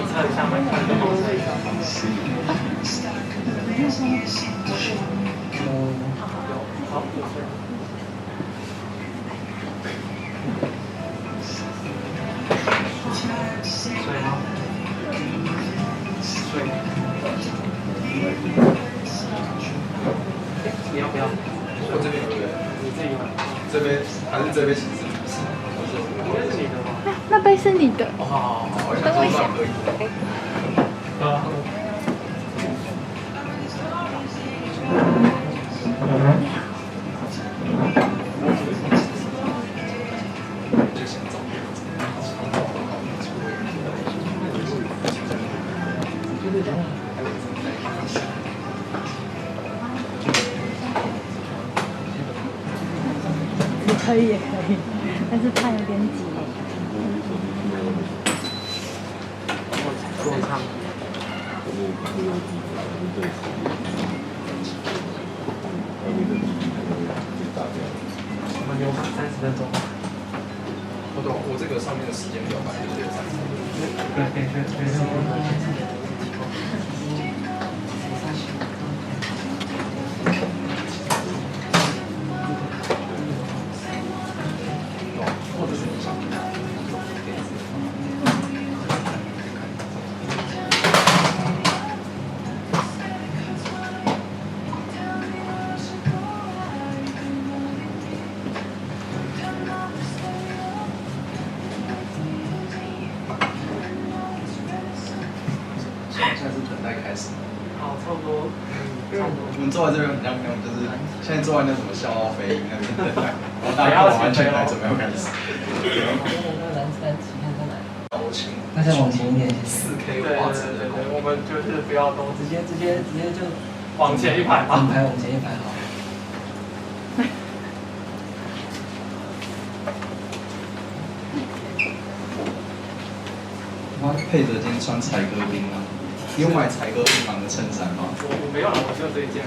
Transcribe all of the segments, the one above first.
测一下吗？跟我测一下。好。水吗？水。你要不要？我这边有没有？你自己买。这边还是这边其实不是，应该是你的吧？那杯是你的。好，等我一下。可以也可以，但是怕有点挤。说唱。我们留30分钟。我懂，我这个上面的时间表本来就是30分钟。对。好，差不多。我们坐在这边很像那种，就是现在坐在那什么笑傲飞鹰那边等待，然后大家过完安全带准备要开始。大家往前一点。4K 对，画质的。我们就是不要都直接就往前一排嘛。整排往前一排好。他配着今天穿柴哥兵啊，你有买柴哥兵行的衬衫吗？我没有了，我只有这一件。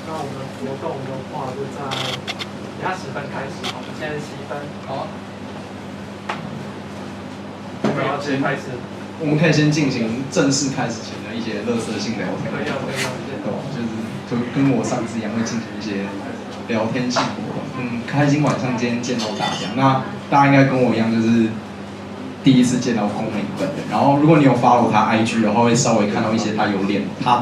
那我们活动的话就在等下10分开始，我们现在7分。好啊。我们要直接开始。我们可以先进行正式开始前的一些垃圾性聊天。可以啊，对，就是跟我上次一样，会进行一些聊天性活动。开心晚上今天见到大家，那大家应该跟我一样，就是第一次见到龚美本人。然后如果你有 follow 他 IG 的话，会稍微看到一些他的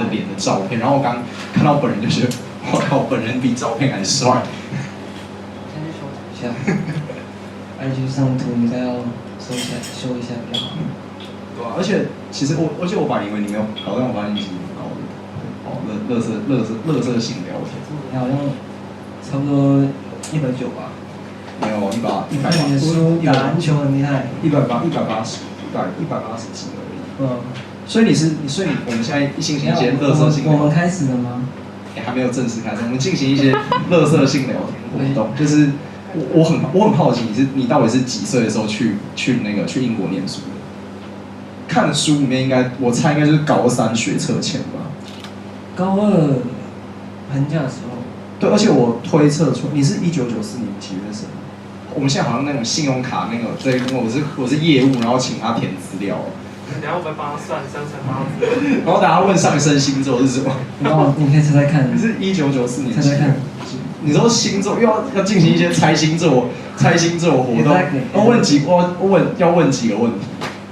脸的照片。然后我刚看到本人就觉得，我靠，本人比照片还帅。先去修一下。IG 上图应该要修一下比较好。对啊，而且其实我本来以为你没有搞，但我发现你其实蛮高的。哦，垃圾性聊天。好像差不多190吧。没有180。你的书打篮球很厉害。180几而已。所以我们现在进行一些垃圾性。我们开始了吗？还没有正式开始，我们进行一些垃圾性聊天活动。就是我很好奇，你到底是几岁的时候去英国念书的？看的书里面我猜应该就是高3学测前吧。高2寒假的时候。对，而且我推测出你是1994年几月生？我们现在好像那种信用卡那个，对，我是业务，然后请他填资料。等下我们帮他算生辰八字。然后大家问上升星座是什么？你可以猜猜看。你是1994年。猜猜看。你说星座要进行一些猜星座活动，要问几个问题。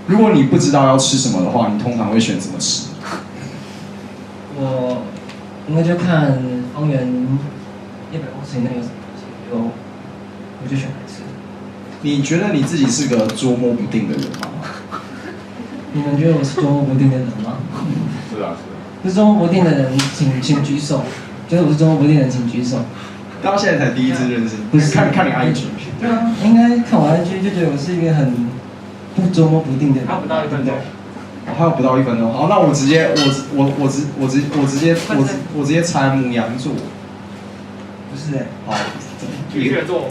如果你不知道要吃什么的话，你通常会选什么吃？我应该就看方圆100公尺以内有什么东西，我就选来吃。你觉得你自己是个捉摸不定的人吗？你们觉得我是捉摸不定的人吗？是啊。不是捉摸不定的人，请举手。觉得我是捉摸不定的人，请举手。到现在才第一次认识，不是看你 IG。对啊，应该看我 IG 就觉得我是一个很不捉摸不定的人。还不到1分钟。还有不到1分钟。好，那我直接猜牡羊座。不是哎。好。巨蟹座。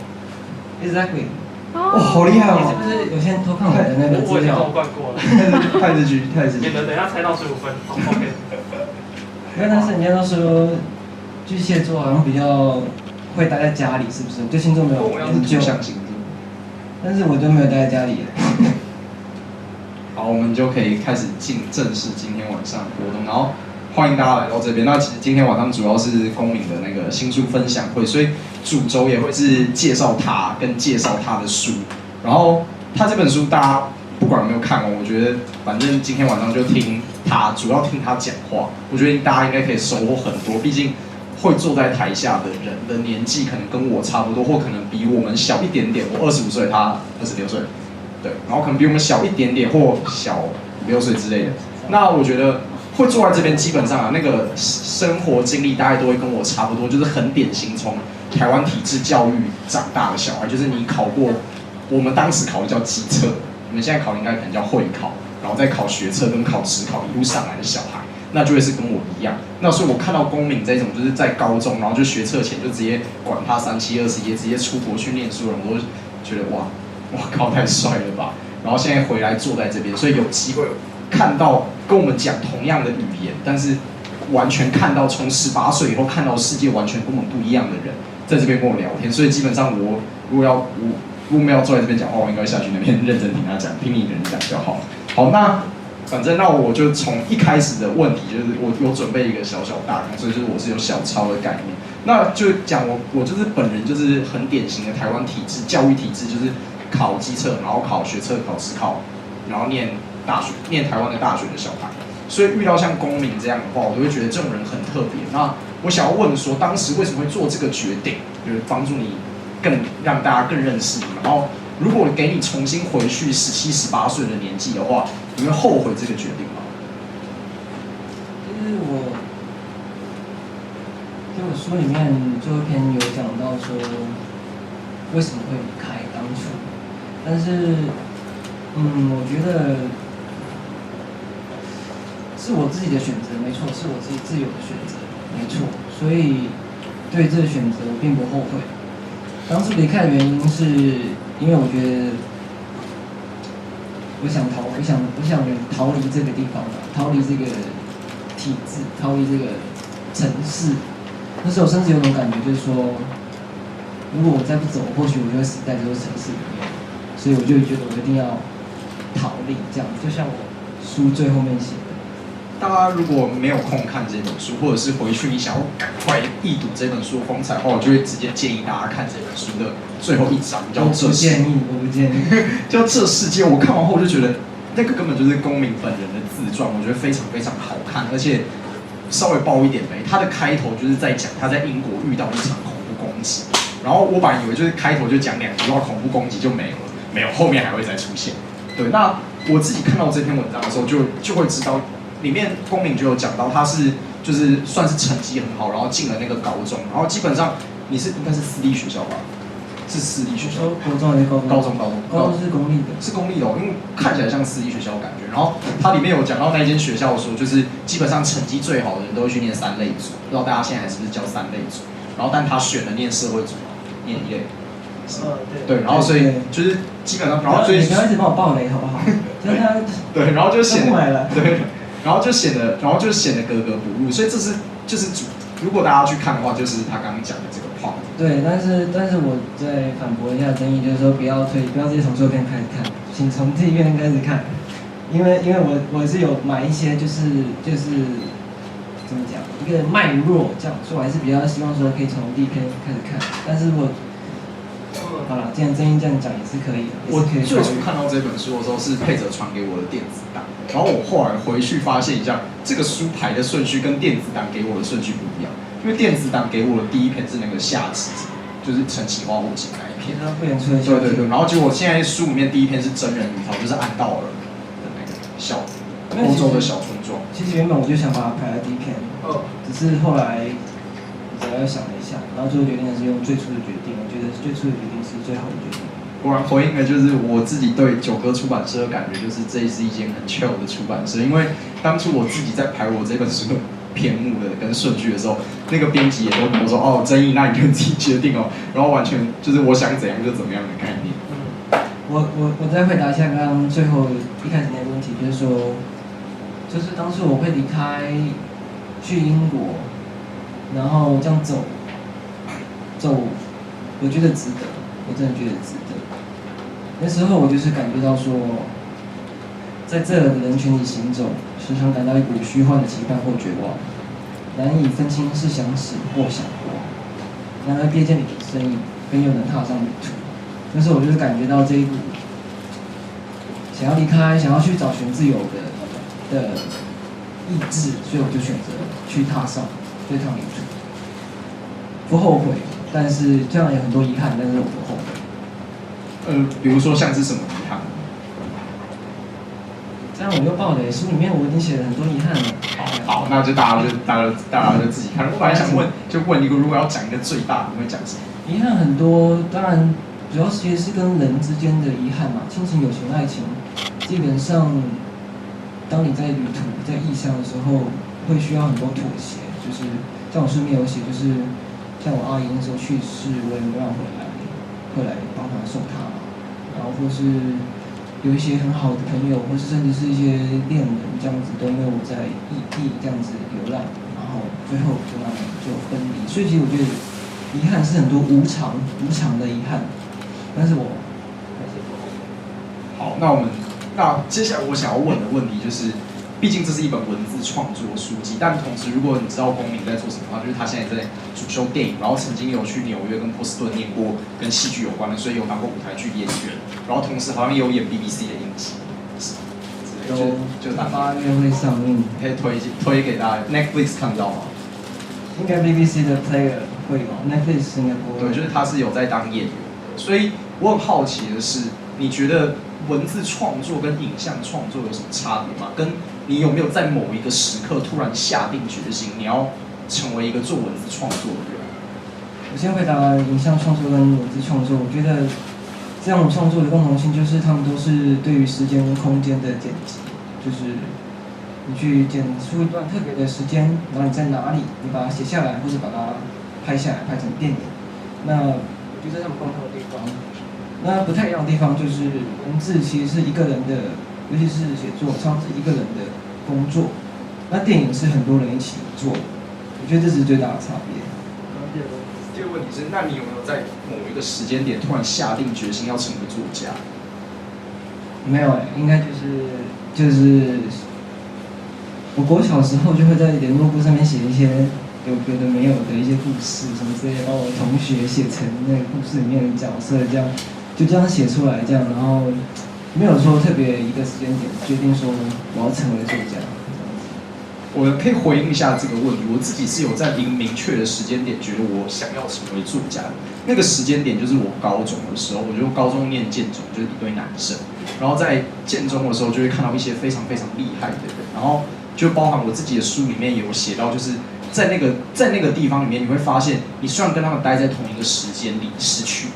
Exactly。哇，好厉害哦！你是不是有先偷看我的那个资料？我已经灌过了。太日剧。免得等一下猜到15分。好 ，OK。没有，但是人家都说巨蟹座好像比较会待在家里，是不是？对星座没有研究。不相信。但是我就没有待在家里了。好，我们就可以开始正式今天晚上的活动，然后欢迎大家来到这边。那其实今天晚上主要是公民的那个新书分享会，所以主轴也会是介绍他跟介绍他的书。然后他这本书大家不管有没有看完，我觉得反正今天晚上就听他，主要听他讲话。我觉得大家应该可以收获很多，毕竟会坐在台下的人的年纪可能跟我差不多，或可能比我们小一点点。我25岁，他26岁。对，然后可能比我们小一点点，或小5、6岁之类的。那我觉得会坐在这边，基本上那个生活经历大概都会跟我差不多，就是很典型，从台湾体制教育长大的小孩，就是你考过，我们当时考的叫基测，你们现在考的应该可能叫会考，然后再考学测跟考职考一路上来的小孩，那就会是跟我一样。那所以我看到公民这种，就是在高中，然后就学测前就直接管他37、20，也直接出国去念书了，我都觉得哇靠，太帅了吧！然后现在回来坐在这边，所以有机会看到跟我们讲同样的语言，但是完全看到从18岁以后看到世界完全跟我们不一样的人，在这边跟我聊天。所以基本上我如果没有坐在这边讲话，我应该下去那边认真听他讲，听你一个人讲就好。好，反正我就从一开始的问题，就是我有准备一个小大纲，所以就是我是有小抄的概念。那就讲我就是本人就是很典型的台湾体制教育体制，就是考基测，然后考学测，考职考，然后念大学，念台湾的大学的小孩。所以遇到像公民这样的话，我都会觉得这种人很特别。那我想要问说，当时为什么会做这个决定？就是帮助你让大家更认识你。然后，如果给你重新回去17、18岁的年纪的话，你会后悔这个决定吗？就是我书里面最后一篇有讲到说，为什么会离开当初，但是我觉得是我自己的选择，没错，是我自己自由的选择，没错，所以对这个选择我并不后悔。当初离开的原因是因为我觉得我想逃离这个地方，逃离这个体制，逃离这个城市。那时候我甚至有种感觉，就是说，如果我再不走，或许我就会死在这座城市里面。所以我就觉得我一定要逃离，这样就像我书最后面写的。大家如果没有空看这本书，或者是回去你想要赶快一睹这本书的风采的话，我就会直接建议大家看这本书的最后一章，叫这世界。我不建议。叫这世界，我看完后我就觉得那个根本就是公民本人的自传，我觉得非常非常好看，而且稍微爆一点雷，他的开头就是在讲他在英国遇到一场恐怖攻击，然后我本来以为就是开头就讲2句话，恐怖攻击就没有了，没有，后面还会再出现。对，那我自己看到这篇文章的时候就会知道。里面公民就有讲到，他是就是算是成绩很好，然后进了那个高中，然后基本上应该是私立学校吧，是私立学校。国中还是高中？高中是公立的。是公立的因为看起来像私立学校感觉。然后它里面有讲到那间学校说，就是基本上成绩最好的人都会去念3类组，不知道大家现在是不是叫3类组？然后但他选了念社会组，念1类。对，然后所以就是基本上，然后所以你不要一直帮我爆雷好不好？就是他对，然后就显得对。然后就显得格格不入，所以这是就是如果大家去看的话，就是他刚刚讲的这个 part。对，但是我再反驳一下争议，就是说不要直接从最后篇开始看，请从第1篇开始看，因为我是有买一些就是怎么讲一个脉络这样，所以我还是比较希望说可以从第1篇开始看，但是好了，既然争议这样讲也是可以的。我最初看到这本书的时候是佩哲传给我的电子档，然后我后来回去发现一下，这个书排的顺序跟电子档给我的顺序不一样，因为电子档给我的第1篇是那个夏季，就是陈启花火景那一篇。他不演出的对对，然后结果现在书里面第1篇是真人鱼桃，就是安道尔的那个欧洲的小村庄。其实原本我就想把它排在第1篇，只是后来我想了一下，然后最后决定的是用最初的决定，我觉得最初的决定是最好的决定。果然回应的就是我自己对9歌出版社的感觉，就是这是一间很 chill 的出版社。因为当初我自己在排我这本书的篇目的跟顺序的时候，那个编辑也都跟我说哦，争议那你就自己决定哦，然后完全就是我想怎样就怎么样的概念。我再回答一下刚刚最后一开始那个问题，就是说，就是当初我会离开去英国，然后这样走，我觉得值得，我真的觉得值得。那时候我就是感觉到说，在这的人群里行走，时常感到一股虚幻的期盼或绝望，难以分清是想死或想活。然而瞥见你的身影，便又能踏上旅途。那时候我就是感觉到这一股想要离开、想要去找寻自由的意志，所以我就选择去踏上这趟旅途。不后悔，但是这样有很多遗憾，但是我不后悔。比如说像是什么遗憾？这样我又爆雷，书里面我已经写了很多遗憾了。好，那就大家就自己看。我本来想问，就问一个，如果要讲一个最大，你会讲什么？遗憾很多，当然主要其实是跟人之间的遗憾嘛，亲情、友情、爱情，基本上，当你在旅途、在异乡的时候，会需要很多妥协。就是像我书里面有写，就是像我阿姨那时候去世，我也没办法回来帮她送她嘛，然后或是有一些很好的朋友，或是甚至是一些恋人，这样子都因为我在异地这样子流浪，然后最后就慢慢就分离。所以其实我觉得遗憾是很多无常的遗憾，但是我还是不后悔。好，那接下来我想要问的问题就是，毕竟这是一本文字创作书籍，但同时如果你知道公民在做什么的话，就是他现在在主修电影，然后曾经有去纽约跟波士顿念过跟戏剧有关的，所以有当过舞台剧演员，然后同时好像也有演 BBC 的影集，就8月会上映，可以推给大家。Netflix 看到吗？应该 BBC 的 Player 会有 ，Netflix 应该不会。对，就是他是有在当演员的，所以我很好奇的是，你觉得文字创作跟影像创作有什么差别吗？跟你有没有在某一个时刻突然下定决心，你要成为一个做文字创作的人？我先回答影像创作跟文字创作，我觉得这样创作的共同性就是他们都是对于时间跟空间的剪辑，就是你去剪出一段特别的时间，然后你在哪里，你把它写下来，或者把它拍下来，拍成电影。那我觉得他们共同的地方，那不太一样的地方就是文字其实是一个人的，尤其是写作，常常是一个人的工作。那电影是很多人一起做的，我觉得这是最大的差别。第二个问题是，那你有没有在某一个时间点突然下定决心要成为作家？没有应该就是我国小时候就会在联络簿上面写一些有的没有的一些故事什么之类的，把我同学写成那个故事里面的角色，这样就这样写出来，这样，然后没有说特别一个时间点决定说我要成为作家。我可以回应一下这个问题，我自己是有在一个明确的时间点觉得我想要成为作家的。那个时间点就是我高中的时候，我就高中念建中，就是一堆男生，然后在建中的时候就会看到一些非常非常厉害的人，然后就包含我自己的书里面有写到，就是在那个地方里面，你会发现，你虽然跟他们待在同一个时间里，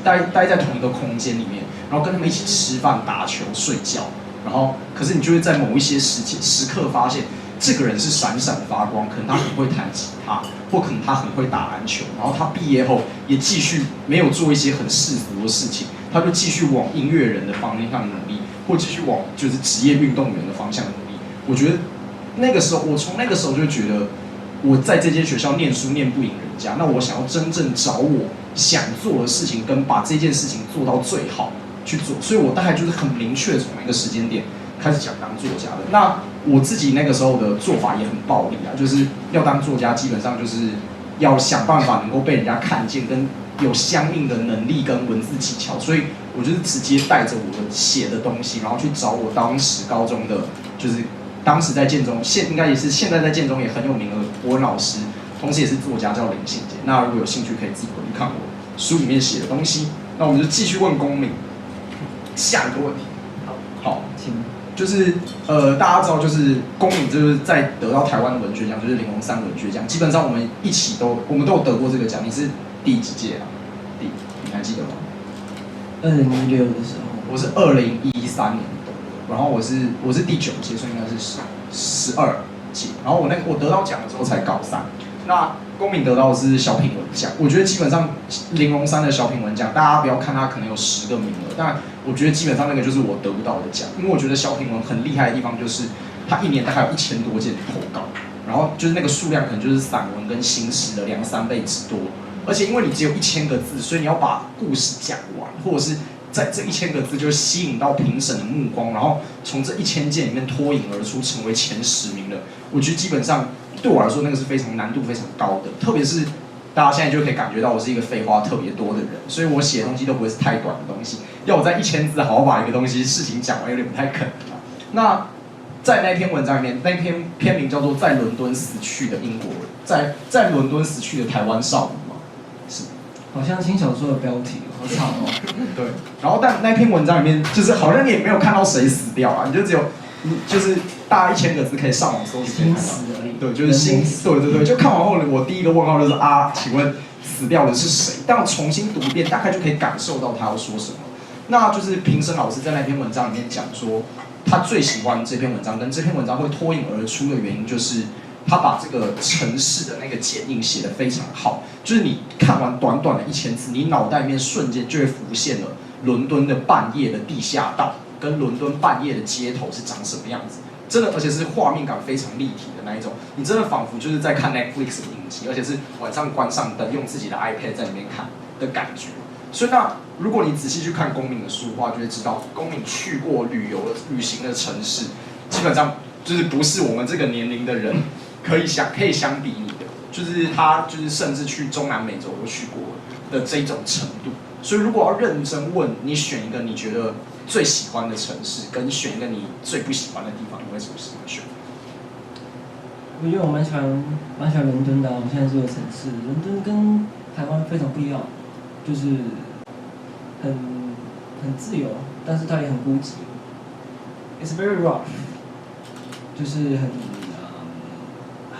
待在同一个空间里面，然后跟他们一起吃饭、打球、睡觉，然后可是你就会在某一些时刻发现。这个人是闪闪发光，可能他很会弹吉他，或可能他很会打篮球，然后他毕业后也继续没有做一些很世俗的事情，他就继续往音乐人的方向努力，或继续往就是职业运动员的方向努力。我觉得那个时候，我从那个时候就觉得，我在这间学校念书念不赢人家，那我想要真正找我想做的事情，跟把这件事情做到最好去做，所以我大概就是很明确的从一个时间点开始想当作家的。那我自己那个时候的做法也很暴力啊，就是要当作家，基本上就是要想办法能够被人家看见，跟有相应的能力跟文字技巧，所以我就是直接带着我的写的东西，然后去找我当时高中的，就是当时在建中，应该也是现在在建中也很有名的国文老师，同时也是作家，叫林信杰。那如果有兴趣，可以自己回去看我书里面写的东西。那我们就继续问公民下一个问题。好，请。就是大家知道，就是公民就是在得到台湾的文学奖，就是林鸿三文学奖。基本上我们都有得过这个奖。你是第几届啊？你还记得吗？2016的时候，我是2013年得的，然后我是第9届，所以应该是12届。然后我得到奖的时候才高3。那公民得到的是小品文奖，我觉得基本上林鸿三的小品文奖，大家不要看他可能有10个名额，但我觉得基本上那个就是我得不到的奖，因为我觉得小品文很厉害的地方就是他一年大概有1000多件投稿，然后就是那个数量可能就是散文跟新诗的2、3倍之多，而且因为你只有1000个字，所以你要把故事讲完，或者是在这1000个字就吸引到评审的目光，然后从这1000件里面脱颖而出，成为前10名的，我觉得基本上对我来说那个是非常难度非常高的，特别是大家现在就可以感觉到我是一个废话特别多的人，所以我写的东西都不会是太短的东西，要我在1000字好好把一个东西事情讲完，有点不太可能啊。那在那篇文章里面，那篇篇名叫做《在伦敦死去的英国人》，在伦敦死去的台湾少女嘛，是。好像轻小说的标题，好长哦。对，然后但那篇文章里面，就是好像你也没有看到谁死掉啊，你就只有，就是大概1000个字可以上网搜寻。心死而已。对，就是心，对，就看完后我第一个问号就是啊，请问死掉的是谁？但我重新读一遍，大概就可以感受到他要说什么。那就是评审老师在那篇文章里面讲说，他最喜欢这篇文章，跟这篇文章会脱颖而出的原因就是。他把这个城市的那个剪映写得非常好，就是你看完短短的1000字，你脑袋里面瞬间就会浮现了伦敦的半夜的地下道，跟伦敦半夜的街头是长什么样子，真的，而且是画面感非常立体的那一种，你真的仿佛就是在看 Netflix 的影集，而且是晚上关上灯，用自己的 iPad 在里面看的感觉。所以那如果你仔细去看公民的书的话，就会知道公民去过旅行的城市，基本上就是不是我们这个年龄的人。可以相比拟的，就是他就是甚至去中南美洲都去过的这种程度。所以如果要认真问你选一个你觉得最喜欢的城市，跟选一个你最不喜欢的地方，你会怎么选？我觉得我蛮喜欢伦敦的，我现在住的城市，伦敦跟台湾非常不一样，就是很自由，但是它也很孤寂。It's very rough， 就是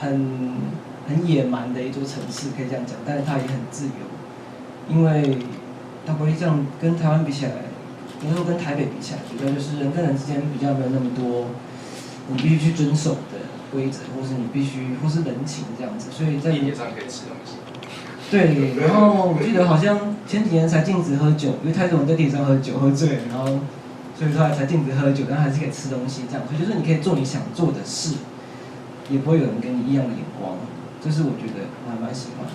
很野蛮的一座城市，可以这样讲，但是它也很自由，因为它不会这样跟台湾比起来，应该说跟台北比起来，比较就是人跟人之间比较没有那么多你必须去遵守的规则，或是你必须或是人情这样子，所以在地铁上可以吃东西。对，然后我记得好像前几年才禁止喝酒，因为太多人在地铁上喝酒喝醉了，然后所以说才禁止喝酒，但还是可以吃东西这样，所以就是你可以做你想做的事。也不会有人跟你一样的眼光，这是我觉得我还蛮喜欢的。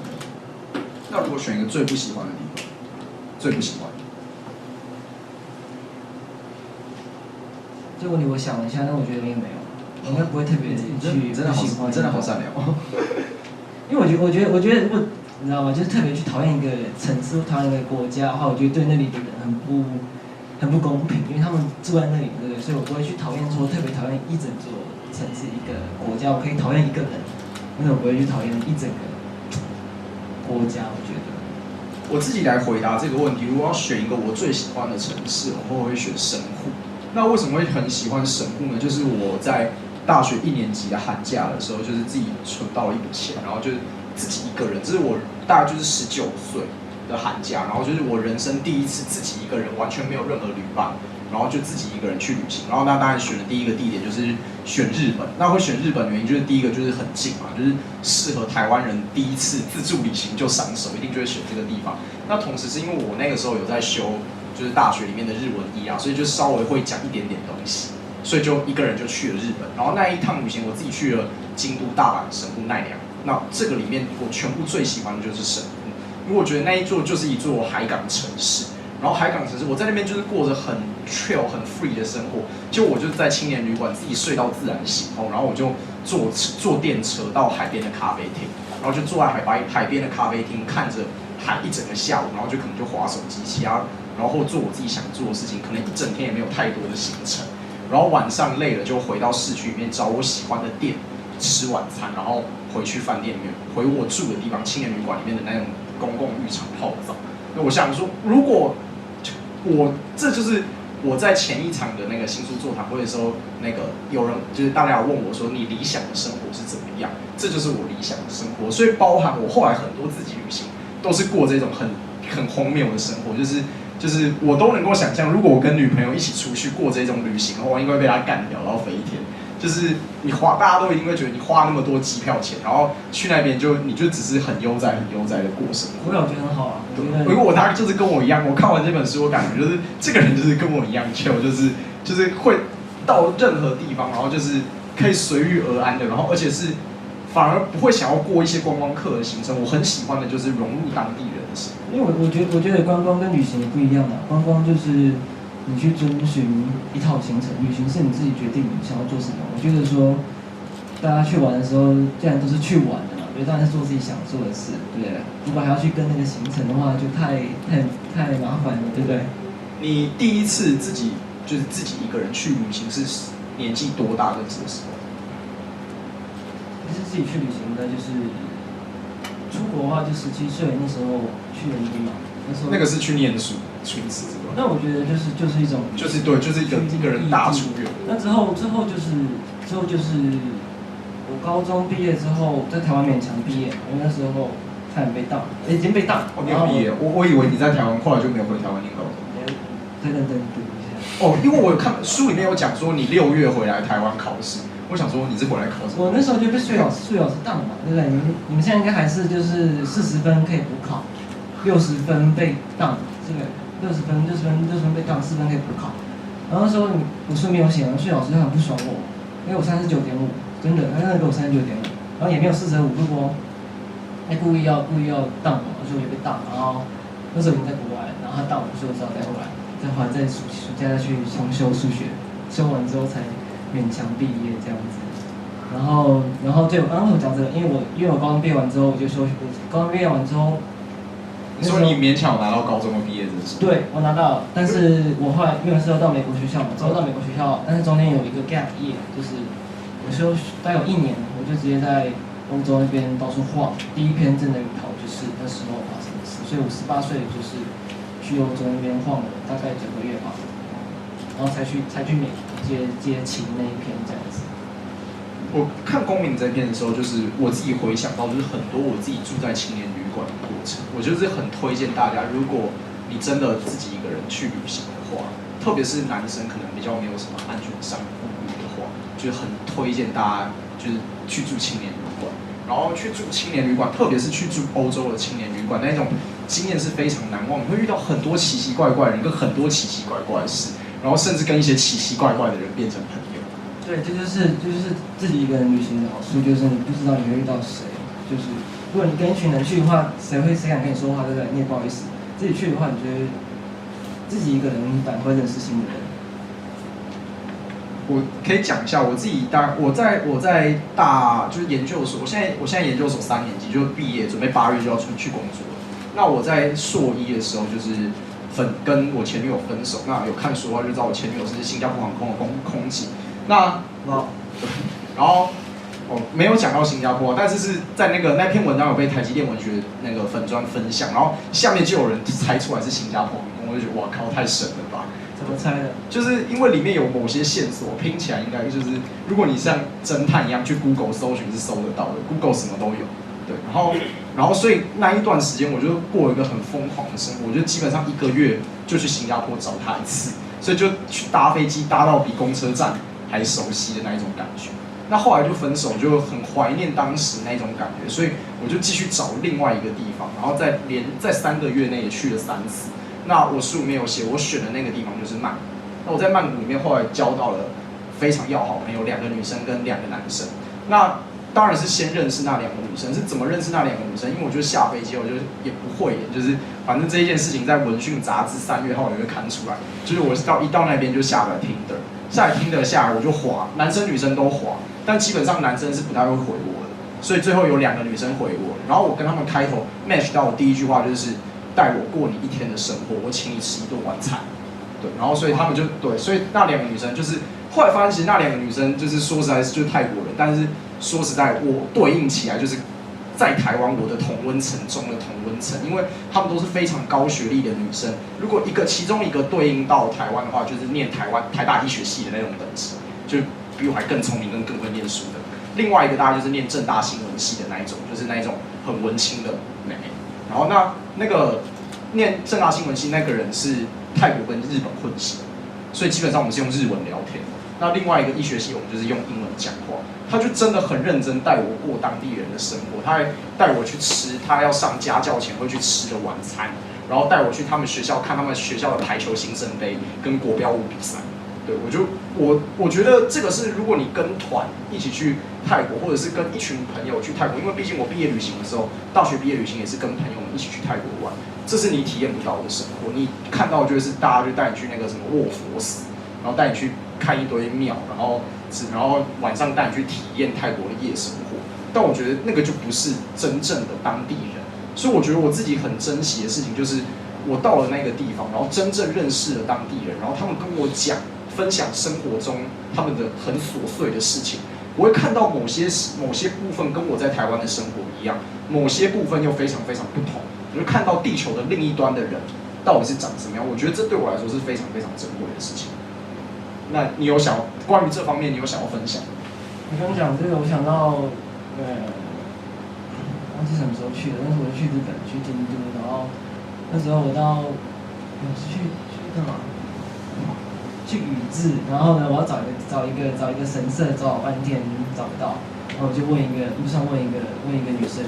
那如果选一个最不喜欢的地方，最不喜欢的？这个问题我想了一下，但我觉得应该没有，我应该不会特别去不喜欢。真的好善良哦。因为我觉得如果你知道吗，就是特别去讨厌一个城市、讨厌一个国家的话，我觉得对那里的人很不公平，因为他们住在那里，对不对？所以我不会去讨厌说特别讨厌一整座城市、一个国家，我可以讨厌一个人，但是我不会去讨厌一整个国家。我觉得，我自己来回答这个问题，如果要选一个我最喜欢的城市，我会选神户。那为什么会很喜欢神户呢？就是我在大学1年级的寒假的时候，就是自己存到了一笔钱，然后就是自己一个人，这是我大概就是19岁的寒假，然后就是我人生第一次自己一个人，完全没有任何旅伴。然后就自己一个人去旅行，然后那当然选的第一个地点就是选日本。那会选日本的原因就是第一个就是很近嘛，就是适合台湾人第一次自助旅行就上手，一定就会选这个地方。那同时是因为我那个时候有在修就是大学里面的日文1啊，所以就稍微会讲一点点东西，所以就一个人就去了日本。然后那一趟旅行我自己去了京都、大阪、神户、奈良。那这个里面我全部最喜欢的就是神户，因为我觉得那一座就是一座海港城市。然后海港城市，我在那边就是过着很 chill、很 free 的生活。就我就是在青年旅馆自己睡到自然醒后，然后我就坐电车到海边的咖啡厅，然后就坐在海边的咖啡厅，看着海一整个下午，然后就可能就滑手机，然后做我自己想做的事情，可能一整天也没有太多的行程。然后晚上累了就回到市区里面找我喜欢的店吃晚餐，然后回去饭店里面，回我住的地方青年旅馆里面的那种公共浴场泡澡。那我想说，如果这就是我在前一场的那个新书座谈会的时候，那个有人就是大家有问我说你理想的生活是怎么样？这就是我理想的生活，所以包含我后来很多自己旅行都是过这种很荒谬的生活，就是我都能够想象，如果我跟女朋友一起出去过这种旅行的话，我应该被她干掉，然后飞一天。就是大家都一定会觉得你花那么多机票钱，然后去那边你就只是很悠哉的过生活。我感觉很好啊。因为我大概就是跟我一样，我看完这本书，我感觉就是这个人就是跟我一样 chill，就是会到任何地方，然后就是可以随遇而安的，然后而且是反而不会想要过一些观光客的行程。我很喜欢的就是融入当地人的生活。因为我觉得观光跟旅行也不一样嘛，观光就是你去遵循一套行程，旅行是你自己决定你想要做什么。我觉得说大家去玩的时候，既然都是去玩的嘛，所以当然是做自己想做的事，对不对？如果还要去跟那个行程的话，就太麻烦了，对不对？你第一次自己一个人去旅行是年纪多大的时候？其实自己去旅行的就是出国的话，就17岁那时候去伦敦嘛，那个是去念书，出辞是吧？那我觉得就是一种，就是对，就是一个人大出游。那之后就是我高中毕业之后在台湾勉强毕业，因为那时候差点被当，已经被当。哦，你有毕业？我以为你在台湾，后来就没有回台湾念高中。再认真读一下。哦，因为我有看书里面有讲说你6月回来台湾考试，我想说你是回来考什么？我那时候就被数学老师当嘛，对不对？你们现在应该还是就是40分可以补考，60分被当，这个60分被当，4分可以补考。然后那时候我书没有写，数学老师很不爽我，因为我39.5，真的，他真的给我39.5，然后也没有45度哦，他故意要当我，所以我就被当。然后那时候已经在国外，然后他当我，所以我只好再回来。在暑假再去重修数学，修完之后才勉强毕业这样子。然后对，我刚刚讲这个，因为我高中毕业完之后我就休学，高中毕业完之后，你说你勉强拿到高中的毕业证书？对，我拿到了，但是我后来因为是要到美国学校嘛，之后到美国学校，但是中间有一个 gap year，就是我大概有1年，我就直接在欧洲那边到处晃。第一篇真的旅跑就是那时候发生的事，所以我18岁就是去欧洲那边晃了大概9个月吧，然后才去美国接琴那一篇这样子。我看公民这篇的时候，就是我自己回想到，就是很多我自己住在青年旅馆的过程。我就是很推荐大家，如果你真的自己一个人去旅行的话，特别是男生可能比较没有什么安全上顾虑的话，就是很推荐大家就是去住青年旅馆。然后去住青年旅馆，特别是去住欧洲的青年旅馆，那种经验是非常难忘。你会遇到很多奇奇怪怪的人，跟很多奇奇怪怪的事，然后甚至跟一些奇奇怪怪的人变成朋友。对，这就是自己一个人旅行的好处，就是你不知道你会遇到谁。就是如果你跟一群人去的话，谁敢跟你说话，对不对？你也不好意思。自己去的话，你觉得自己一个人反而会认识新的人。我可以讲一下我自己我在大就是研究所，我现在研究所3年级就毕业，准备8月就要出去工作了。那我在硕1的时候就是跟我前女友分手，那有看书的话就知道我前女友是新加坡航空的空姐。那然后没有讲到新加坡，但是在那篇文章有被台积电文学那个粉专分享，然后下面就有人猜出来是新加坡航空，我就觉得哇靠，太神了吧！怎么猜的？就是因为里面有某些线索，拼起来应该就是，如果你像侦探一样去 Google 搜寻是搜得到的 ，Google 什么都有。对，然后所以那一段时间我就过一个很疯狂的生活，我就基本上1个月就去新加坡找他1次，所以就去搭飞机搭到比公车站还熟悉的那一种感觉。那后来就分手，就很怀念当时那种感觉，所以我就继续找另外一个地方，然后在3个月内也去了3次。那我书里面有写，我选的那个地方就是曼谷。那我在曼谷里面后来交到了非常要好的朋友，2个女生跟2个男生。那当然是先认识那2个女生，是怎么认识那2个女生？因为我就下飞机，我就也不会演，就是反正这一件事情在文讯杂志3月号也会刊出来。就是我一到那边就下了 Tinder， 下来我就滑，男生女生都滑，但基本上男生是不太会回我的，所以最后有2个女生回我，然后我跟他们开头 match 到我第一句话就是带我过你1天的生活，我请你吃1顿晚餐。对，然后所以他们就对，所以那2个女生就是后来发现，其实那2个女生就是说实在是就是泰国人，但是说实在我对应起来就是在台湾我的同温层中的同温层，因为她们都是非常高学历的女生。如果其中一个对应到台湾的话，就是念台大医学系的那种等级，就比我还更聪明跟更会念书的。另外一个大概就是念政大新闻系的那一种，就是那一种很文青的美。然后那个念政大新闻系那个人是泰国跟日本混血，所以基本上我们是用日文聊天。那另外一个医学系我们就是用英文讲话。他就真的很认真带我过当地人的生活，他还带我去吃他要上家教前会去吃的晚餐，然后带我去他们学校看他们学校的排球新生杯跟国标舞比赛。对，我觉得这个是如果你跟团一起去泰国，或者是跟一群朋友去泰国，因为毕竟我毕业旅行的时候，大学毕业旅行也是跟朋友们一起去泰国玩，这是你体验不到的生活。你看到就是大家就带你去那个什么卧佛寺，然后带你去看一堆庙，然后晚上带你去体验泰国的夜生活。但我觉得那个就不是真正的当地人，所以我觉得我自己很珍惜的事情就是，我到了那个地方，然后真正认识了当地人，然后他们跟我分享生活中他们的很琐碎的事情，我会看到某些部分跟我在台湾的生活一样，某些部分又非常非常不同。我就看到地球的另一端的人到底是长什么样，我觉得这对我来说是非常非常珍贵的事情。那你有关于这方面你有想要分享的？你刚讲这个，我想到忘记什么时候去的，但是我去日本，去京都，然后那时候我是去干嘛？去宇治，然后呢，我要找一个神社，找老半天找不到，然后我就路上问一个女生，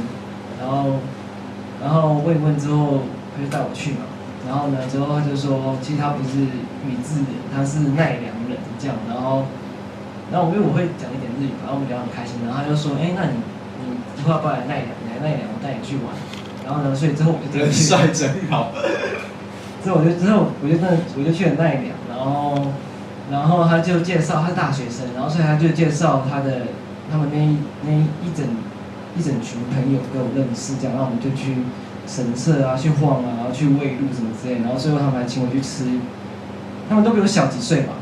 然后问一问之后，她就带我去嘛，然后呢，之后她就说，其实她不是宇治人，她是奈良人这样，然后因为我会讲一点日语，然后我们聊得很开心，然后她就说，那你以后要不要来奈良？奈良我带你去玩，然后呢，所以之后我就真的去，人帅真好。之后我就去了奈良，然后他就介绍他是大学生，然后所以他就介绍他们那一整群朋友跟我认识，这样，然后我们就去神社啊，去晃啊，然后去喂鹿什么之类的，然后最后他们还请我去吃，他们都比我小几岁吧，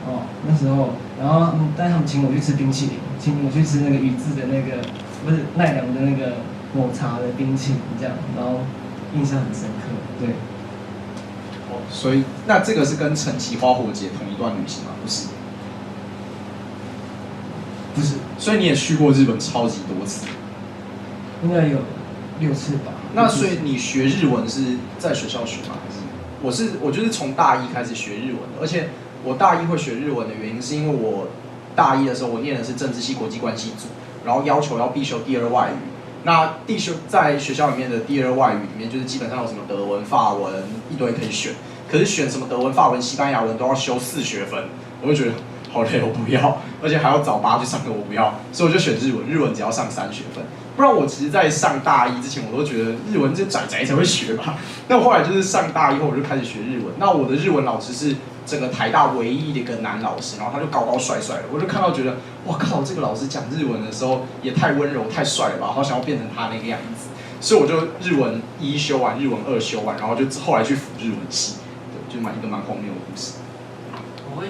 那时候，然后但他们请我去吃冰淇淋，请我去吃那个宇治的那个不是奈良的那个抹茶的冰淇淋这样，然后印象很深刻，对。所以，那这个是跟陈奇花火节同一段旅行吗？不是，不是。所以你也去过日本超级多次，应该有6次吧。那所以你学日文是在学校学吗？还是我就是从大一开始学日文的，而且我大一会学日文的原因是因为我大一的时候我念的是政治系国际关系组，然后要求要必修第2外语。那在学校里面的第2外语里面，就是基本上有什么德文、法文一堆可以选，可是选什么德文、法文、西班牙文都要修4学分，我就觉得好累，我不要，而且还要早8去上课，我不要，所以我就选日文，日文只要上3学分。不然我其实在上大一之前，我都觉得日文这宅才会学吧。那我后来就是上大一后，我就开始学日文。那我的日文老师是整个台大唯一的一个男老师，然后他就高高帅帅的，我就看到觉得，哇靠，这个老师讲日文的时候也太温柔、太帅了吧，好想要变成他那个样子。所以我就日文1修完，日文2修完，然后就后来去辅日文系，对，就一个蛮荒谬的故事。我会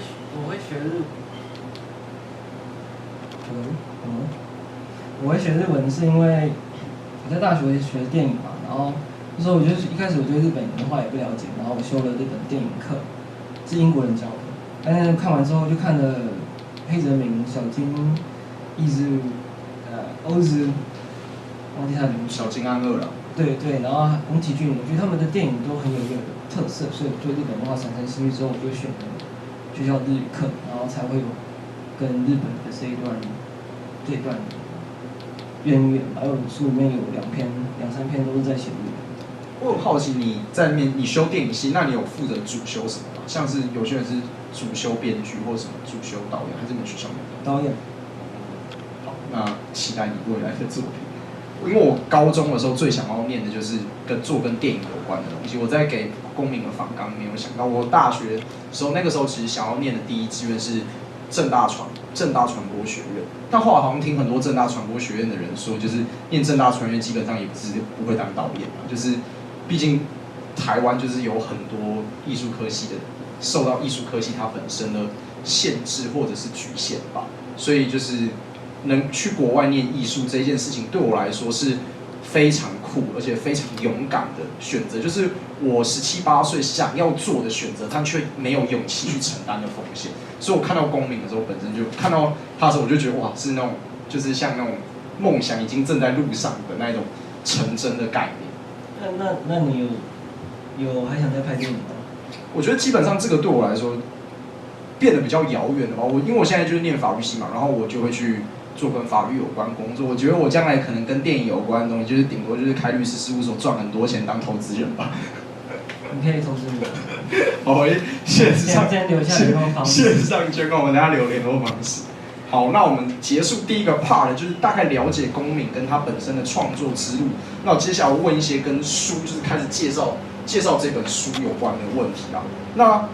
学日文。我会学日文是因为我在大学学电影嘛，然后那时候一开始我对日本文化也不了解，然后我修了日本电影课，是英国人教的，但是看完之后就看了黑泽明、小津义之、欧之，忘记他的名字。小津安二了。对，然后宫崎骏，我觉得他们的电影都很有一个特色，所以我对日本文化产生兴趣之后，我就选了学校日语课，然后才会有跟日本的这一段渊源。还有书里面有2、3篇都是在写日本。我很好奇你修电影系，那你有负责主修什么吗？像是有些人是主修编剧，或什么主修导演，还是你们学校没有？导演。好，那期待你未来的作品。因为我高中的时候最想要念的就是跟电影有关的东西。我在给公民的访纲没有想到，我大学的时候那个时候其实想要念的第一志愿是政大传播学院，但后来好像听很多政大传播学院的人说，就是念政大传播学院基本上也不会当导演嘛，就是毕竟台湾就是有很多艺术科系的受到艺术科系它本身的限制或者是局限吧，所以就是能去国外念艺术这件事情对我来说是非常酷而且非常勇敢的选择，就是我17、18岁想要做的选择，但却没有勇气去承担的风险。所以我看到公民的时候，本身就看到他的时候，我就觉得哇，是那种就是像那种梦想已经正在路上的那种成真的概念。那你有还想再拍电影吗？我觉得基本上这个对我来说变得比较遥远了吧。因为我现在就是念法律系嘛，然后我就会去做跟法律有关工作。我觉得我将来可能跟电影有关的东西，就是顶多就是开律师事务所赚很多钱当投资人吧。你可以通知我。好，线上先留下联络方式。线上捐款，我们等下留联络方式。好，那我们结束第一个 part， 就是大概了解公民跟他本身的创作之路。那我接下来问一些跟书，就是开始介绍这本书有关的问题啊。那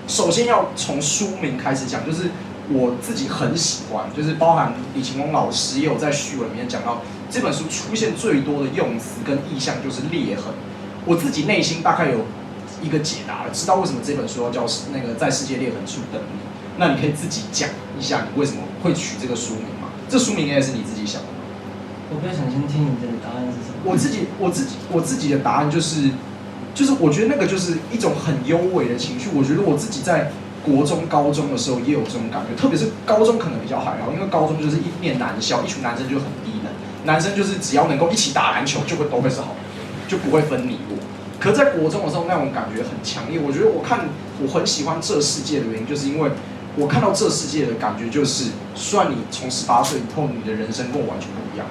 首先要从书名开始讲，就是我自己很喜欢，就是包含李晴龙老师也有在序文里面讲到，这本书出现最多的用词跟意象就是裂痕。我自己内心大概有一个解答了，知道为什么这本书要叫那个在世界裂痕处等你。那你可以自己讲一下你为什么会取这个书名吗？这书名应该是你自己想的吗？我比较想先听你的答案是什么。我自己的答案就是，我觉得那个就是一种很幽微的情绪。我觉得我自己在国中、高中的时候也有这种感觉，特别是高中可能比较还好，因为高中就是一面男校，一群男生就很低能，男生就是只要能够一起打篮球，都会是好朋友，就不会分你我。可是在国中的时候，那种感觉很强烈。我觉得我很喜欢这世界的原因，就是因为我看到这世界的感觉就是，虽然你从18岁以后，你的人生跟我完全不一样，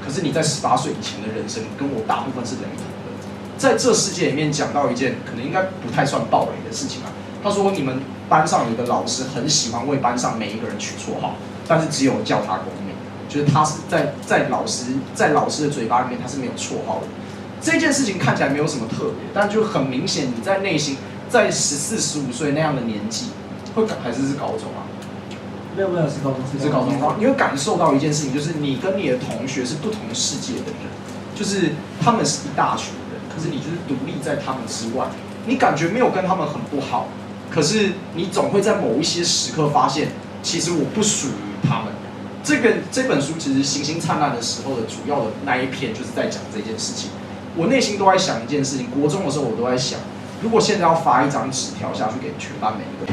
可是你在18岁以前的人生跟我大部分是雷同的。在这世界里面讲到一件可能应该不太算暴雷的事情啊。他说你们班上有一个老师很喜欢为班上每一个人取绰号，但是只有叫他公民，就是他是在老师的嘴巴里面他是没有绰号的。这件事情看起来没有什么特别，但就很明显你在内心在14、15岁那样的年纪。还是高中啊？没有是高中，是高中。你会感受到一件事情，就是你跟你的同学是不同世界的人，就是他们是一大群人，可是你就是独立在他们之外。你感觉没有跟他们很不好，可是你总会在某一些时刻发现，其实我不属于他们。这本书其实星星灿烂的时候的主要的那一篇就是在讲这件事情。我内心都在想一件事情，国中的时候我都在想。如果现在要发一张纸条下去给全班每一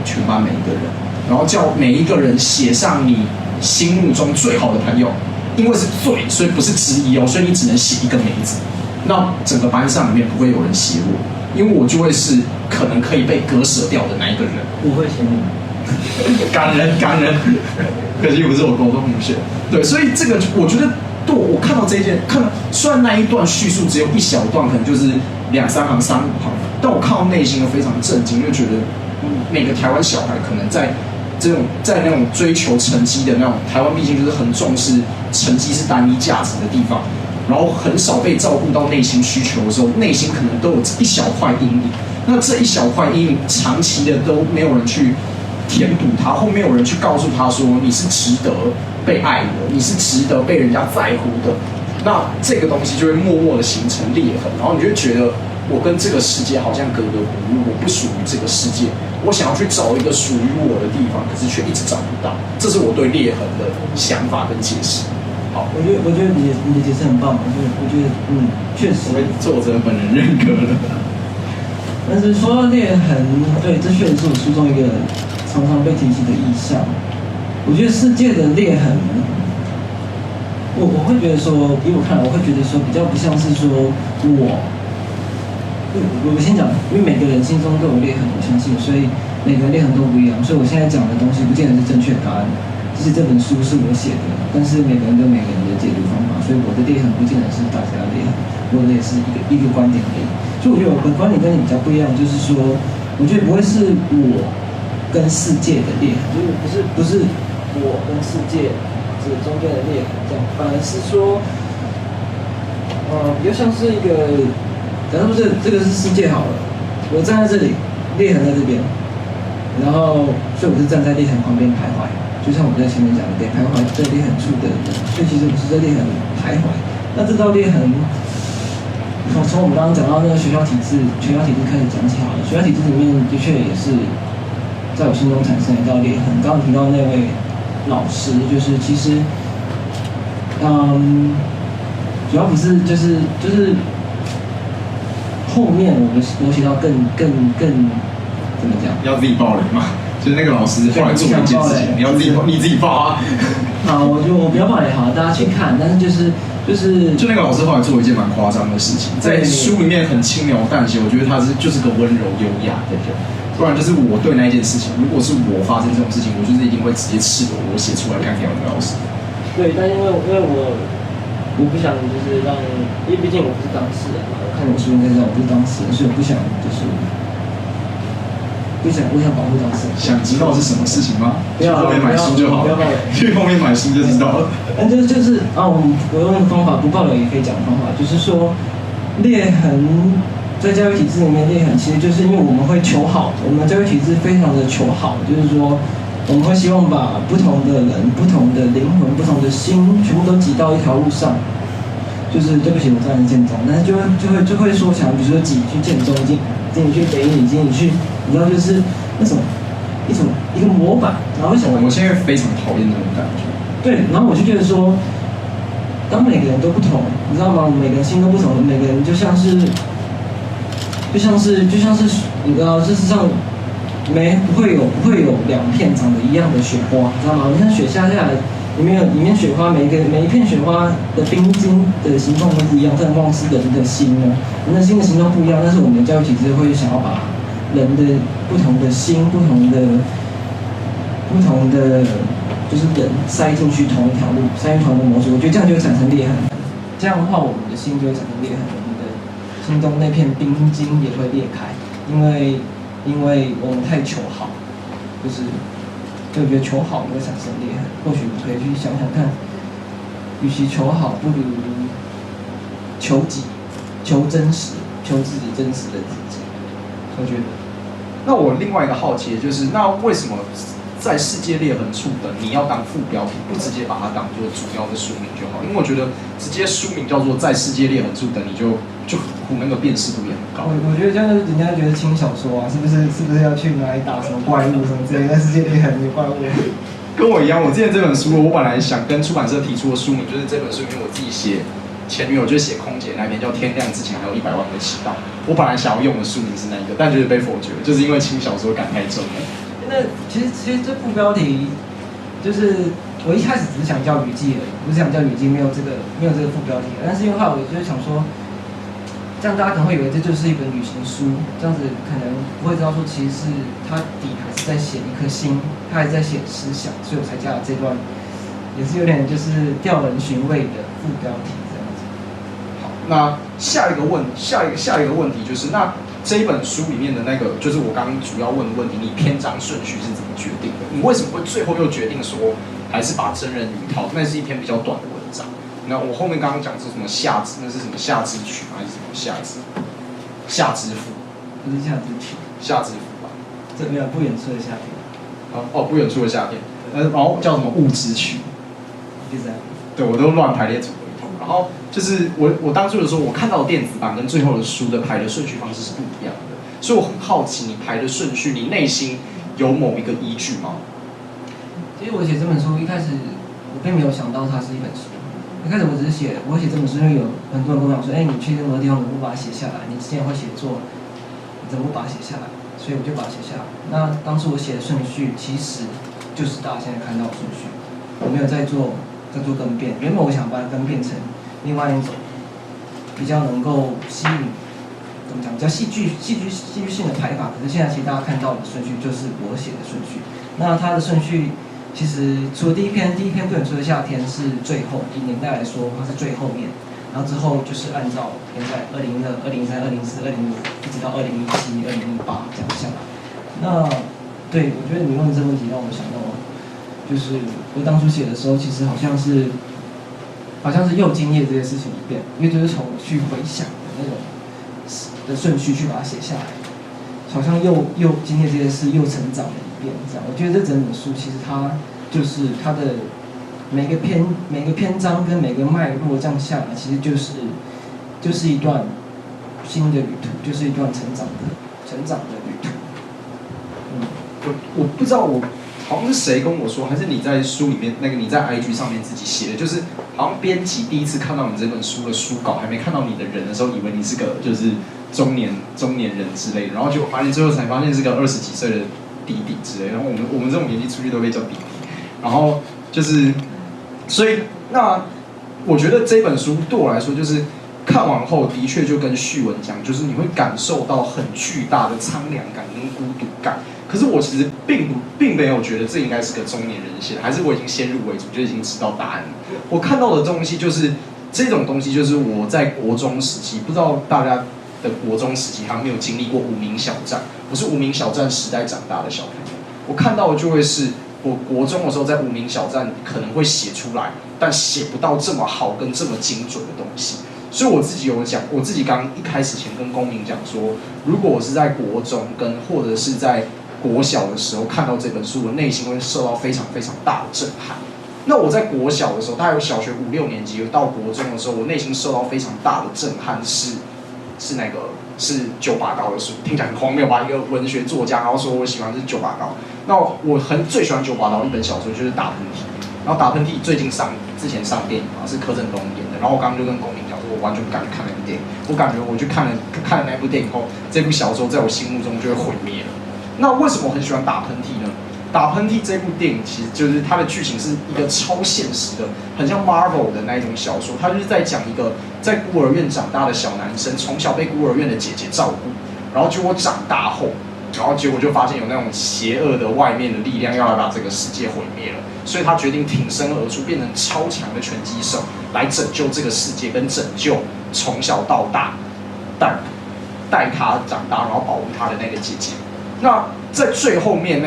个人，然后叫每一个人写上你心目中最好的朋友，因为是最，所以不是之一哦，所以你只能写一个名字。那整个班上里面不会有人写我，因为我就会是可能可以被割舍掉的那一个人。我会写你，感人，可惜不是我高中同学。对，所以这个我觉得，对我看到这一件，虽然那一段叙述只有一小段，可能就是2、3行、3、5行。但我看到内心非常震惊，就觉得每个台湾小孩可能在那种追求成绩的那种台湾，毕竟就是很重视成绩是单一价值的地方，然后很少被照顾到内心需求的时候，内心可能都有一小块阴影。那这一小块阴影，长期的都没有人去填补它，或没有人去告诉他说你是值得被爱的，你是值得被人家在乎的。那这个东西就会默默的形成裂痕，然后你就会觉得。我跟这个世界好像格格不入，我不属于这个世界。我想要去找一个属于我的地方，可是却一直找不到。这是我对裂痕的想法跟解释。好，我觉得你的解释很棒，我觉得确实。作者本人认可了。但是说到裂痕，对，这确实是我书中一个常常被提起的意象。我觉得世界的裂痕，我会觉得说，以我看来，我会觉得说比较不像是说我先讲，因为每个人心中都有裂痕，我相信，所以每个人裂痕都不一样，所以我现在讲的东西不见得是正确答案。其实这本书是我写的，但是每个人都有每个人的解读方法，所以我的裂痕不见得是大家的裂痕，我的也是一个观点而已。所以我觉得我的观点跟你比较不一样，就是说，我觉得不会是我跟世界的裂痕，就是不是我跟世界这中间的裂痕这样，反而是说，比较像是一个。假如说这个是世界好了，我站在这里，裂痕在这边，然后所以我是站在裂痕旁边徘徊，就像我在前面讲的，对，徘徊在裂痕处的人，所以其实我是在裂痕徘徊。那这道裂痕，从我们刚刚讲到那个学校体制开始讲起好了。学校体制里面的确也是在我心中产生一道裂痕。刚刚提到那位老师，就是其实，主要不是就是。后面我写到更怎么讲？要自己爆雷吗？就是那个老师后来做了一件事情，你自己爆啊！好，我不要爆雷好了，大家去看。但是就那个老师后来做了一件蛮夸张的事情，在书里面很轻描淡写，我觉得他就是个温柔优雅的人。不然就是我对那一件事情，如果是我发生这种事情，我就是一定会直接赤裸裸写出来干掉那个老师。对，但因为我我不想就是让，因为毕竟我不是当事人嘛，我看你书应该知道我不是当事人，所以我不想就是我想保护当事人。想知道是什么事情吗？不要去后面买书就好了，去后面买书就知道了。就是啊，我用那个方法，不爆雷也可以讲的方法，就是说裂痕在教育体制里面，裂痕其实就是因为我们会求好，我们教育体制非常的求好，就是说我们会希望把不同的人、不同的灵魂、不同的心，全部都挤到一条路上。就是对不起，我这样建中，但是就会说想，比如说挤去建中，挤你去北影，挤你去，你知道就是那什么一个模板，然后我现在非常讨厌那种感觉。对，然后我就觉得说，当每个人都不同，你知道吗？每个人心都不同，每个人就像是，你知道，事实上不会有两片长得一样的雪花，你知道吗？你看雪下来，里面雪花每一片雪花的冰晶的形状都不一样，更何况是人的心呢？人的心的形状不一样，但是我们的教育体制会想要把人的不同的心、不同的，就是人塞进去同一条路，塞进同一个模组，我觉得这样就会产生裂痕。这样的话，我们的心就会产生裂痕，我们的心中那片冰晶也会裂开，因为我们太求好，就觉得求好会产生裂痕。或许我们可以去想想看，与其求好，不如求己、求真实、求自己真实的自己。我觉得。那我另外一个好奇就是，那为什么在世界裂痕处的你要当副标题，不直接把它当做主要的书名就好？因为我觉得直接书名叫做在世界裂痕处的你就那个辨识度也很高。我觉得这样人家觉得轻小说啊，是不是要去哪里打什么怪物什么之类的？在世界裂痕有怪物。跟我一样，我之前这本书，我本来想跟出版社提出的书名就是这本书，因为我自己写前女友就是写空姐那边叫天亮之前还有100万个迟到，我本来想要用的书名是那一个，但就是被否决了，就是因为轻小说感太重了。那其实这副标题就是我一开始只是想叫雨季而已，不是想叫雨季，没有这个副标题。但是因为后来我就想说，这样大家可能会以为这就是一本旅行书，这样子可能不会知道说其实是他底还是在写一颗心，他还是在写思想，所以我才加了这段，也是有点就是吊人寻味的副标题这样子。好，那下一个问题就是，那这一本书里面的那个，就是我刚刚主要问的问题，你篇章顺序是怎么决定的？你为什么会最后又决定说还是把真人鱼套？那是一篇比较短的文章。那我后面刚刚讲是什么夏之，那是什么夏之曲还是什么夏之赋？不是夏之曲，夏之赋吧？这没有不远处的夏天。不远处的夏天。然后叫什么雾之曲？就这样。对，我都乱排列组合一通。然后就是我当初的时候，我看到的电子版跟最后的书的排的顺序方式是不一样的，所以我很好奇你排的顺序，你内心有某一个依据吗？其实我写这本书一开始我并没有想到它是一本书，一开始我只是写这本书，因为有很多人跟我讲说，你去任何地方怎么不把它写下来？你之前会写作，你怎么不把它写下来？所以我就把它写下来。那当初我写的顺序其实就是大家现在看到的顺序，我没有在做更变。原本我想把它更变成另外一种比较能够吸引，怎么讲，比较戏剧性的排法。可是现在其实大家看到的顺序就是我写的顺序。那它的顺序其实除了第一篇不远处的夏天是最后，以年代来说它是最后面，然后之后就是按照现在2002、2003、2004、2005一直到2017、2018这样下来。那对，我觉得你问这个问题让我想到，就是我当初写的时候，其实好像是又经历这些事情一遍，因为就是从去回想的那种的顺序去把它写下来，好像又经历这些事，又成长了一遍这样。我觉得这整本书其实它就是它的每个篇章跟每个脉络这样下来，其实就是一段新的旅途，就是一段成长的旅途。我不知道好像是谁跟我说，还是你在书里面你在 IG 上面自己写的，就是好像编辑第一次看到你这本书的书稿，还没看到你的人的时候，以为你是个就是中年人之类的，然后结果最后才发现是个20几岁的弟弟之类的。然后我们这种年纪出去都被叫弟弟，然后就是所以那我觉得这本书对我来说就是看完后的确就跟序文讲，就是你会感受到很巨大的苍凉感跟孤独感。可是我其实并没有觉得这应该是个中年人写的，还是我已经先入为主，就已经知道答案了。我看到的东西就是这种东西就是我在国中时期，不知道大家的国中时期还有没有经历过无名小站？我是无名小站时代长大的小朋友，我看到的就会是我国中的时候在无名小站可能会写出来，但写不到这么好跟这么精准的东西。所以我自己有讲，我自己刚一开始前跟公民讲说，如果我是在国中或者是在国小的时候看到这本书，我内心会受到非常非常大的震撼。那我在国小的时候，大概有小学5、6年级到国中的时候，我内心受到非常大的震撼是九把刀的书，听起来很荒谬吧？一个文学作家，然后说我喜欢是九把刀。那我最喜欢九把刀一本小说就是《打喷嚏》，然后《打喷嚏》之前上电影嘛，是柯震东演的。然后我刚刚就跟公民讲说，我完全不敢去看那部电影，我感觉我去看了那部电影后，这部小说在我心目中就会毁灭了。那为什么我很喜欢《打喷嚏》呢？《打喷嚏》这部电影其实就是它的剧情是一个超现实的，很像 Marvel 的那一种小说。它就是在讲一个在孤儿院长大的小男生，从小被孤儿院的姐姐照顾，然后结果长大后，然后结果就发现有那种邪恶的外面的力量要来把这个世界毁灭了，所以他决定挺身而出，变成超强的拳击手，来拯救这个世界，跟拯救从小到大带他长大，然后保护他的那个姐姐。那在最后面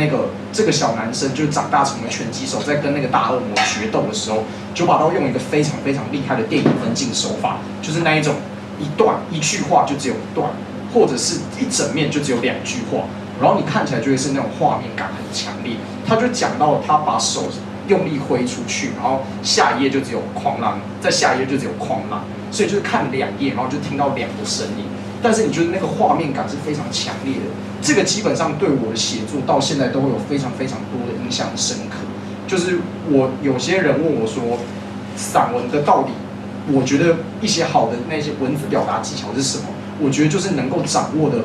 这个小男生就长大成为拳击手，在跟那个大恶魔决斗的时候，九把刀用一个非常非常厉害的电影分镜手法，就是那一种一句话就只有一段，或者是一整面就只有2句话，然后你看起来就会是那种画面感很强烈。他就讲到他把手用力挥出去，然后下一页就只有哐啷，在下一页就只有哐啷，所以就是看2页，然后就听到2个声音，但是你觉得那个画面感是非常强烈的。这个基本上对我的写作到现在都会有非常非常多的印象深刻。就是有些人问我说，散文的到底，我觉得一些好的那些文字表达技巧是什么？我觉得就是能够掌握的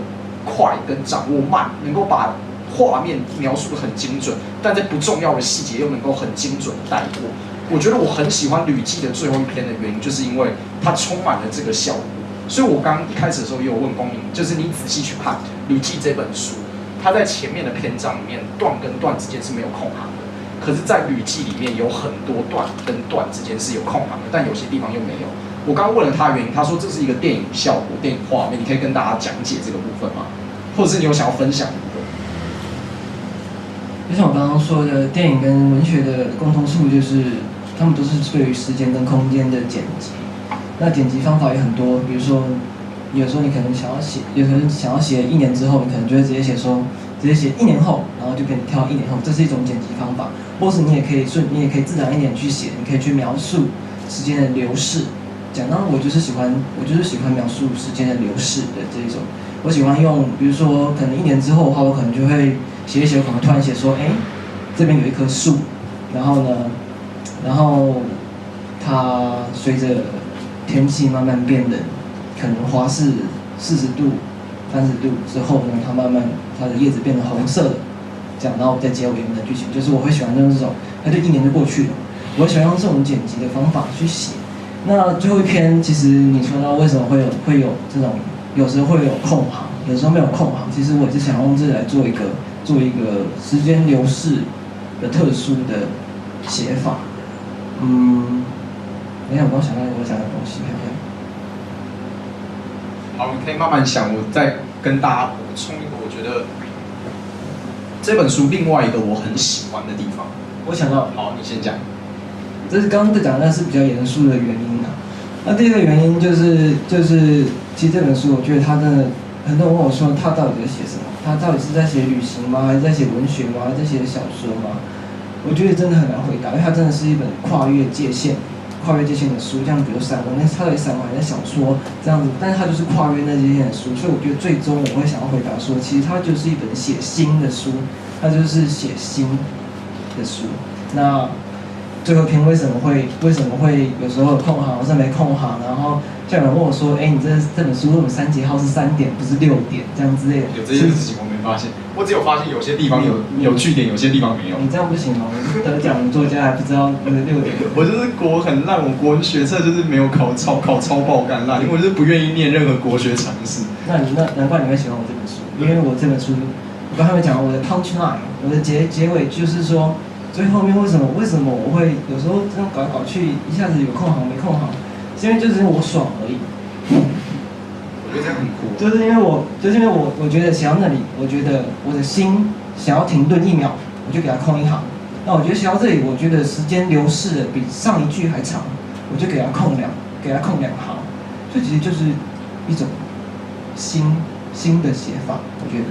快跟掌握慢，能够把画面描述的很精准，但在不重要的细节又能够很精准的带过。我觉得我很喜欢《旅记》的最后一篇的原因，就是因为它充满了这个效果。所以我刚一开始的时候也有问公民，就是你仔细去看《旅记》这本书，它在前面的篇章里面，段跟段之间是没有空行的。可是，在《旅记》里面有很多段跟段之间是有空行的，但有些地方又没有。我刚问了他的原因，他说这是一个电影效果、电影画面，你可以跟大家讲解这个部分吗？或者是你有想要分享的部分？就像我刚刚说的，电影跟文学的共同处就是，他们都是对于时间跟空间的剪辑。那剪辑方法也很多，比如说，有时候你可能想要写1年之后，你可能就会直接写1年后，然后就给你跳1年后，这是一种剪辑方法。或是你也可以自然一点去写，你可以去描述时间的流逝。讲到我就是喜欢描述时间的流逝的这一种。我喜欢用，比如说可能1年之后的话，我可能就会写一写，可能突然写说，这边有一棵树，然后它随着天气慢慢变冷，可能华氏40度、30度之后呢，它的叶子变得红色的，这样，然后再结尾原本的剧情，就是我会喜欢用这种，就1年就过去了，我会喜欢用这种剪辑的方法去写。那最后一篇，其实你说到为什么会有这种，有时候会有空行，有时候没有空行，其实我也是想用这来做一个时间流逝的特殊的写法。我刚想到我想的东西，好，你可以慢慢想，我再跟大家补充一个，我觉得这本书另外一个我很喜欢的地方。我想到，好，你先讲。这是刚刚讲的，那是比较严肃的原因啊。那第二个原因就是，其实这本书，我觉得它真的，很多人问我说，它到底在写什么？它到底是在写旅行吗？还是在写文学吗？还是在写小说吗？我觉得真的很难回答，因为它真的是一本跨越界限的书。像比如散文，它到底散文还是小说这样子，但是它就是跨越那界限的书。所以我觉得最终我会想要回答说，其实它就是一本写心的书，它就是写心的书。那最后一篇为什么会有时候有空行，或是没空行？然后就有人问我说：“你这本书为什么3节号是3点，不是6点这样之类的？”有这件事情我没发现，我只有发现有些地方有句点，有些地方没有。你这样不行哦！我是得奖作家，还不知道那个6点。我就是国很烂，我国文学测就是没有考超爆干烂，因为我就是不愿意念任何国学常识。那难怪你会喜欢我这本书，因为我这本书，我刚才没讲我的 punch line， 我的结尾就是说。最后面为什么我会有时候这样搞来搞去，一下子有空行没空行？是因为就是我爽而已。我觉得这样很酷。就是因为我觉得写到那里，我觉得我的心想要停顿1秒，我就给它空一行。那我觉得写到这里，我觉得时间流逝的比上一句还长，我就给它空2行。这其实就是一种新的写法，我觉得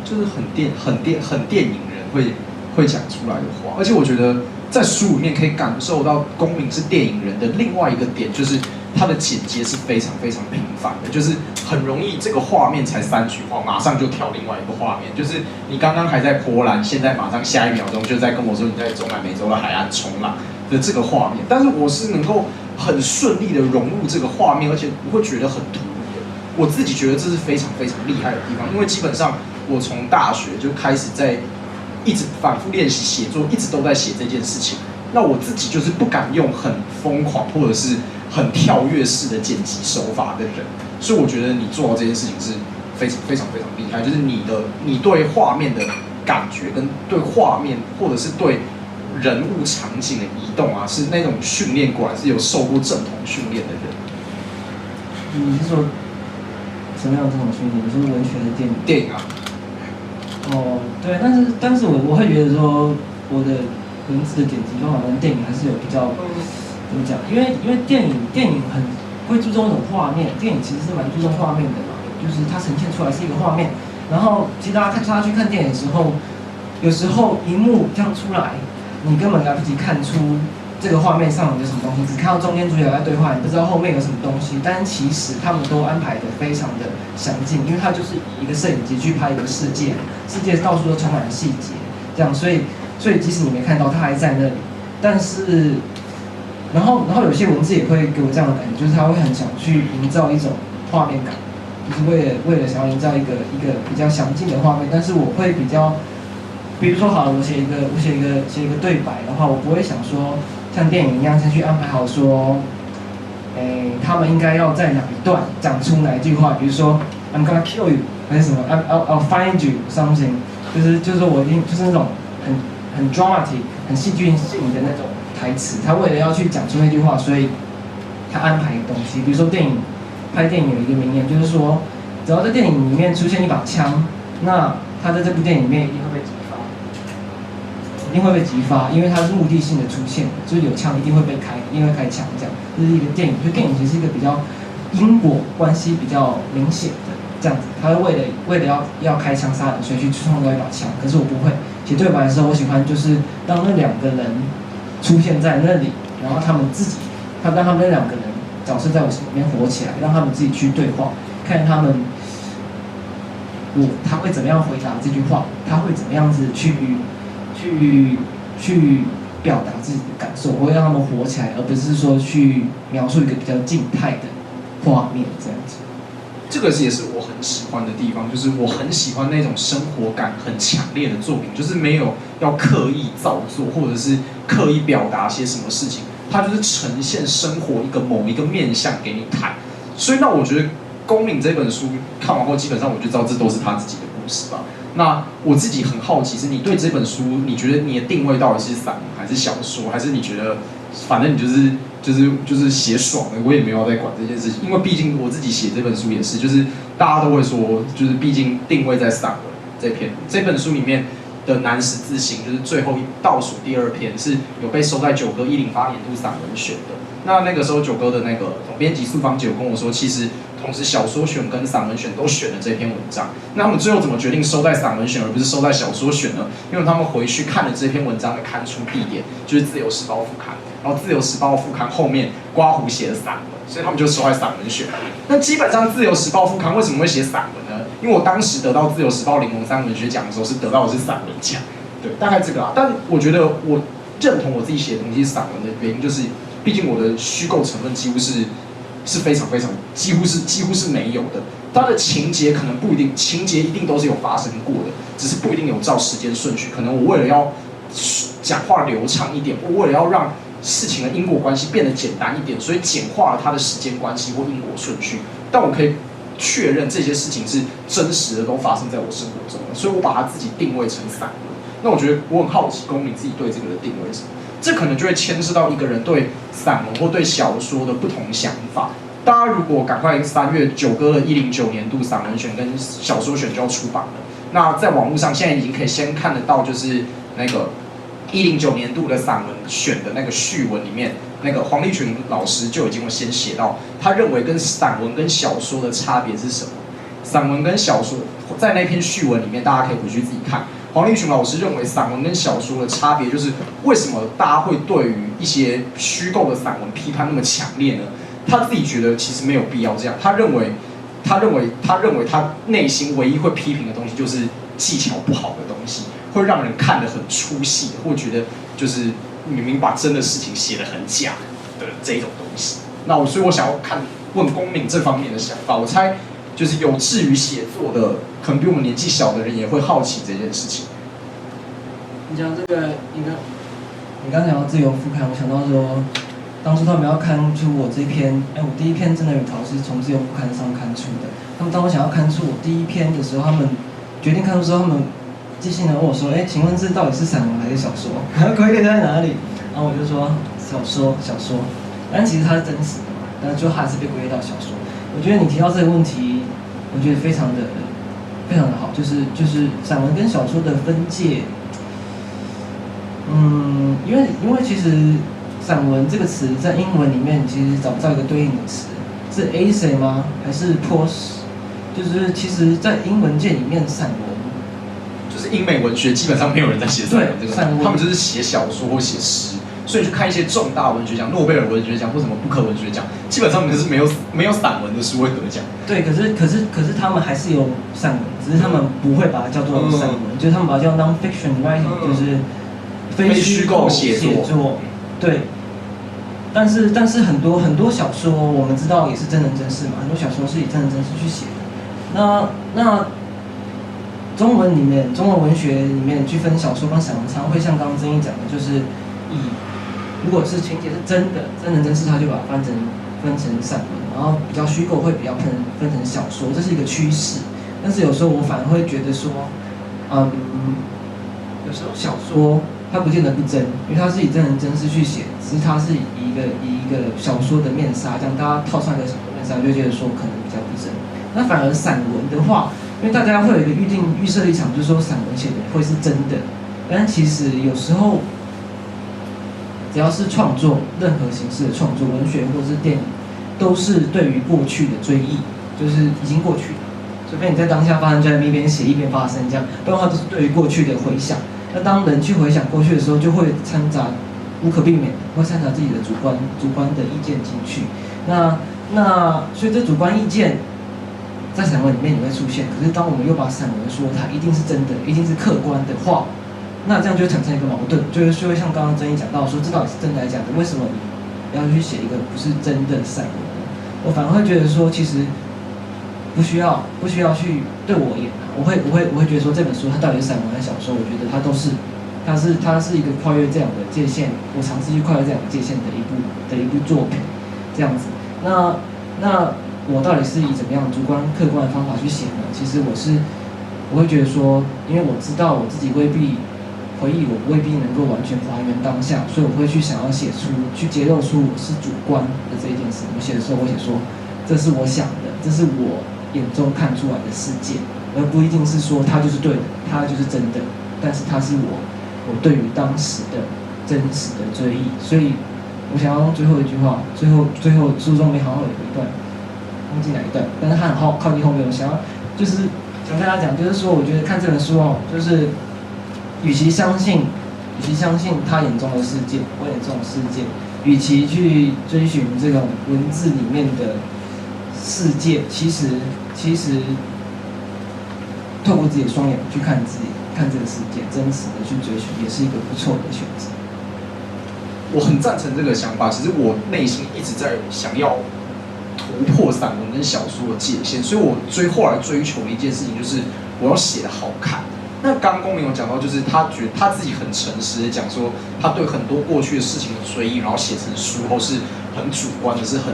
就是很电影人会讲出来的话，而且我觉得在书里面可以感受到公民是电影人的另外一个点，就是他的剪接是非常非常频繁的，就是很容易这个画面才3句话，马上就跳另外一个画面，就是你刚刚还在波兰，现在马上下1秒钟就在跟我说你在中南美洲的海岸冲浪的这个画面，但是我是能够很顺利的融入这个画面，而且不会觉得很突兀的。我自己觉得这是非常非常厉害的地方，因为基本上我从大学就开始在一直反复练习写作，一直都在写这件事情。那我自己就是不敢用很疯狂或者是很跳跃式的剪辑手法的人，所以我觉得你做到这件事情是非常非常非常厉害，就是你对画面的感觉跟对画面或者是对人物场景的移动啊，是那种训练过来，是有受过正统训练的人。你是说什么样的这种训练？你说文学的电影啊？哦，对，但是我会觉得说我的文字的剪辑方法跟电影还是有比较怎么讲？因为电影很会注重一种画面，电影其实是蛮注重画面的嘛，就是它呈现出来是一个画面。然后其实大家去看电影的时候，有时候荧幕这样出来，你根本来不及看出这个画面上有什么东西，只看到中间主角在对话，你不知道后面有什么东西。但其实他们都安排的非常的详尽，因为它就是以一个摄影机去拍一个世界，世界到处都充满了细节，这样，所以即使你没看到，它还在那里。但是，然后有些文字也会给我这样的感觉，就是他会很想去营造一种画面感，就是为了想要营造一个比较详尽的画面。但是我会比较，比如说好了，我写一个对白的话，我不会想说像电影一样先去安排好说，他们应该要在哪一段讲出哪一句话，比如说 I'm gonna kill you 还是什么 I'll find you something， 就是说我一定就是那种很 dramatic 很戏剧性的那种台词，他为了要去讲出那句话，所以他安排东西，比如说拍电影有一个名言，就是说只要在电影里面出现一把枪，那他在这部电影里面一定会被激发，因为它是目的性的出现，就是有枪一定会开枪这样。这是一个电影，就电影其实是一个比较因果关系比较明显的这样子，他会为了要开枪杀人，所以去创造一把枪。可是我不会写对白的时候，我喜欢就是让那2个人出现在那里，然后他们自己，让他们那2个人角色在我心里面活起来，让他们自己去对话，看他们他会怎么样回答这句话，他会怎么样子去表达自己的感受，我会让他们活起来，而不是说去描述一个比较静态的画面这样子。这个也是我很喜欢的地方，就是我很喜欢那种生活感很强烈的作品，就是没有要刻意造作，或者是刻意表达些什么事情，它就是呈现生活某一个面向给你看。所以那我觉得《公民》这本书看完后，基本上我就知道这都是他自己的故事吧。那我自己很好奇，是你对这本书，你觉得你的定位到底是散文还是小说，还是你觉得反正你就是写爽的，我也没有在管这件事情，因为毕竟我自己写这本书也是，就是大家都会说，就是毕竟定位在散文这本书里面的南十字星，就是最后倒数第2篇是有被收在9歌108年度散文选的。那个时候9歌的那个总编辑苏芳姐有跟我说，其实同时小说选跟散文选都选了这篇文章。那他们最后怎么决定收在散文选而不是收在小说选呢？因为他们回去看了这篇文章的刊出地点，就是《自由时报》副刊，然后《自由时报》副刊后面刮胡写的散文，所以他们就收在散文选。那基本上《自由时报》副刊为什么会写散文呢？因为我当时得到《自由时报》003文学奖的时候，是得到的是散文奖，对，大概这个啊。但我觉得我认同我自己写的东西是散文的原因，就是毕竟我的虚构成分几乎是非常非常几乎是没有的。它的情节可能不一定，情节一定都是有发生过的，只是不一定有照时间顺序。可能我为了要讲话流畅一点，我为了要让事情的因果关系变得简单一点，所以简化了它的时间关系或因果顺序。但我可以确认这些事情是真实的，都发生在我生活中的，所以我把它自己定位成散文。那我觉得我很好奇，公民自己对这个的定位是什么？这可能就会牵涉到一个人对散文或对小说的不同想法。大家如果赶快3月9哥的109年度散文选跟小说选就要出版了，那在网络上现在已经可以先看得到，就是那个109年度的散文选的那个序文里面，那个黄立群老师就已经有先写到，他认为跟散文跟小说的差别是什么。散文跟小说在那篇序文里面，大家可以回去自己看。黄立群老师认为散文跟小说的差别就是为什么大家会对于一些虚构的散文批判那么强烈呢？他自己觉得其实没有必要这样。他认为他内心唯一会批评的东西就是技巧不好的东西，会让人看得很出戏，会觉得就是明明把真的事情写得很假的这一种东西。所以我想要问公民这方面的想法。我猜就是有志于写作的，可能比我们年纪小的人也会好奇这件事情。你讲这个，你刚讲到自由副刊，我想到说，当初他们要刊出我这篇，我第一篇真的语陶是从自由副刊上刊出的。他们当我想要刊出我第一篇的时候，他们决定刊出之后，他们寄信来问我说：“请问这到底是散文还是小说？规格在哪里？”然后我就说：“小说。”但其实它是真实的嘛，但最后还是被归类到小说。我觉得你提到这个问题，我觉得非常的好，就是散文跟小说的分界。因为其实散文这个词在英文里面其实找不到一个对应的词，是 essay 吗？还是 prose？ 就是其实，在英文界里面，散文就是英美文学基本上没有人在写散文这个，散文他们就是写小说或写诗。所以去看一些重大文学奖，诺贝尔文学奖或什么布克文学奖，基本上是没有散文的书会得奖。对，可是他们还是有散文，只是他们不会把它叫做散文，就是他们把它叫 non-fiction writing，就是非虚构写作。对，但是很多小说我们知道也是真人真事嘛，很多小说是以真人真事去写的。那中文文学里面去分小说跟散文，常会像刚刚曾毅讲的，就是如果是情节是真的真人真事，他就把它分成散文，然后比较虚构会比较分成小说，这是一个趋势。但是有时候我反而会觉得说，有时候小说它不见得不真，因为它是以真人真事去写，只是它是以一个小说的面纱，这样大家套上一个小说面纱，就觉得说可能比较不真。那反而散文的话，因为大家会有一个预设立场，就是说散文写的会是真的，但其实有时候只要是创作，任何形式的创作，文学或是电影，都是对于过去的追忆，就是已经过去了。除非你在当下发生，就在一边写一边发生这样，不然的话都是对于过去的回想。那当人去回想过去的时候，就会掺杂，无可避免会掺杂自己的主观的意见进去。所以这主观意见在散文里面也会出现。可是当我们又把散文说它一定是真的，一定是客观的话，那这样就会产生一个矛盾，就会像刚刚曾毅讲到说，这到底是真的还是假的？为什么你要去写一个不是真的散文呢？我反而会觉得说，其实不需要去对我而言，我会觉得说这本书它到底是散文还是小说？我觉得它是一个跨越这两个界限，我尝试去跨越这两个界限的一部作品，这样子。那我到底是以怎么样主观客观的方法去写呢？其实我会觉得说，因为我知道我自己回忆我未必能够完全还原当下，所以我会去想要去揭露出我是主观的这一件事。我写的时候，我写说这是我想的，这是我眼中看出来的世界，而不一定是说它就是对的，它就是真的。但是它是我对于当时的真实的追忆。所以我想要用最后一句话，最后书中没好好有一段，忘记哪一段，但是它很靠近后面，我想跟大家讲，就是说我觉得看这本书就是与其相信他眼中的世界，我眼中的世界，与其去追寻这种文字里面的世界，其实透过自己的双眼去看这个世界，真实的去追寻，也是一个不错的选择。我很赞成这个想法，其实我内心一直在想要突破散文跟小说的界限，所以我后来追求的一件事情就是我要写得好看。那刚刚公民有讲到，就是他觉得他自己很诚实的讲说，他对很多过去的事情的追忆，然后写成书后是很主观的，是很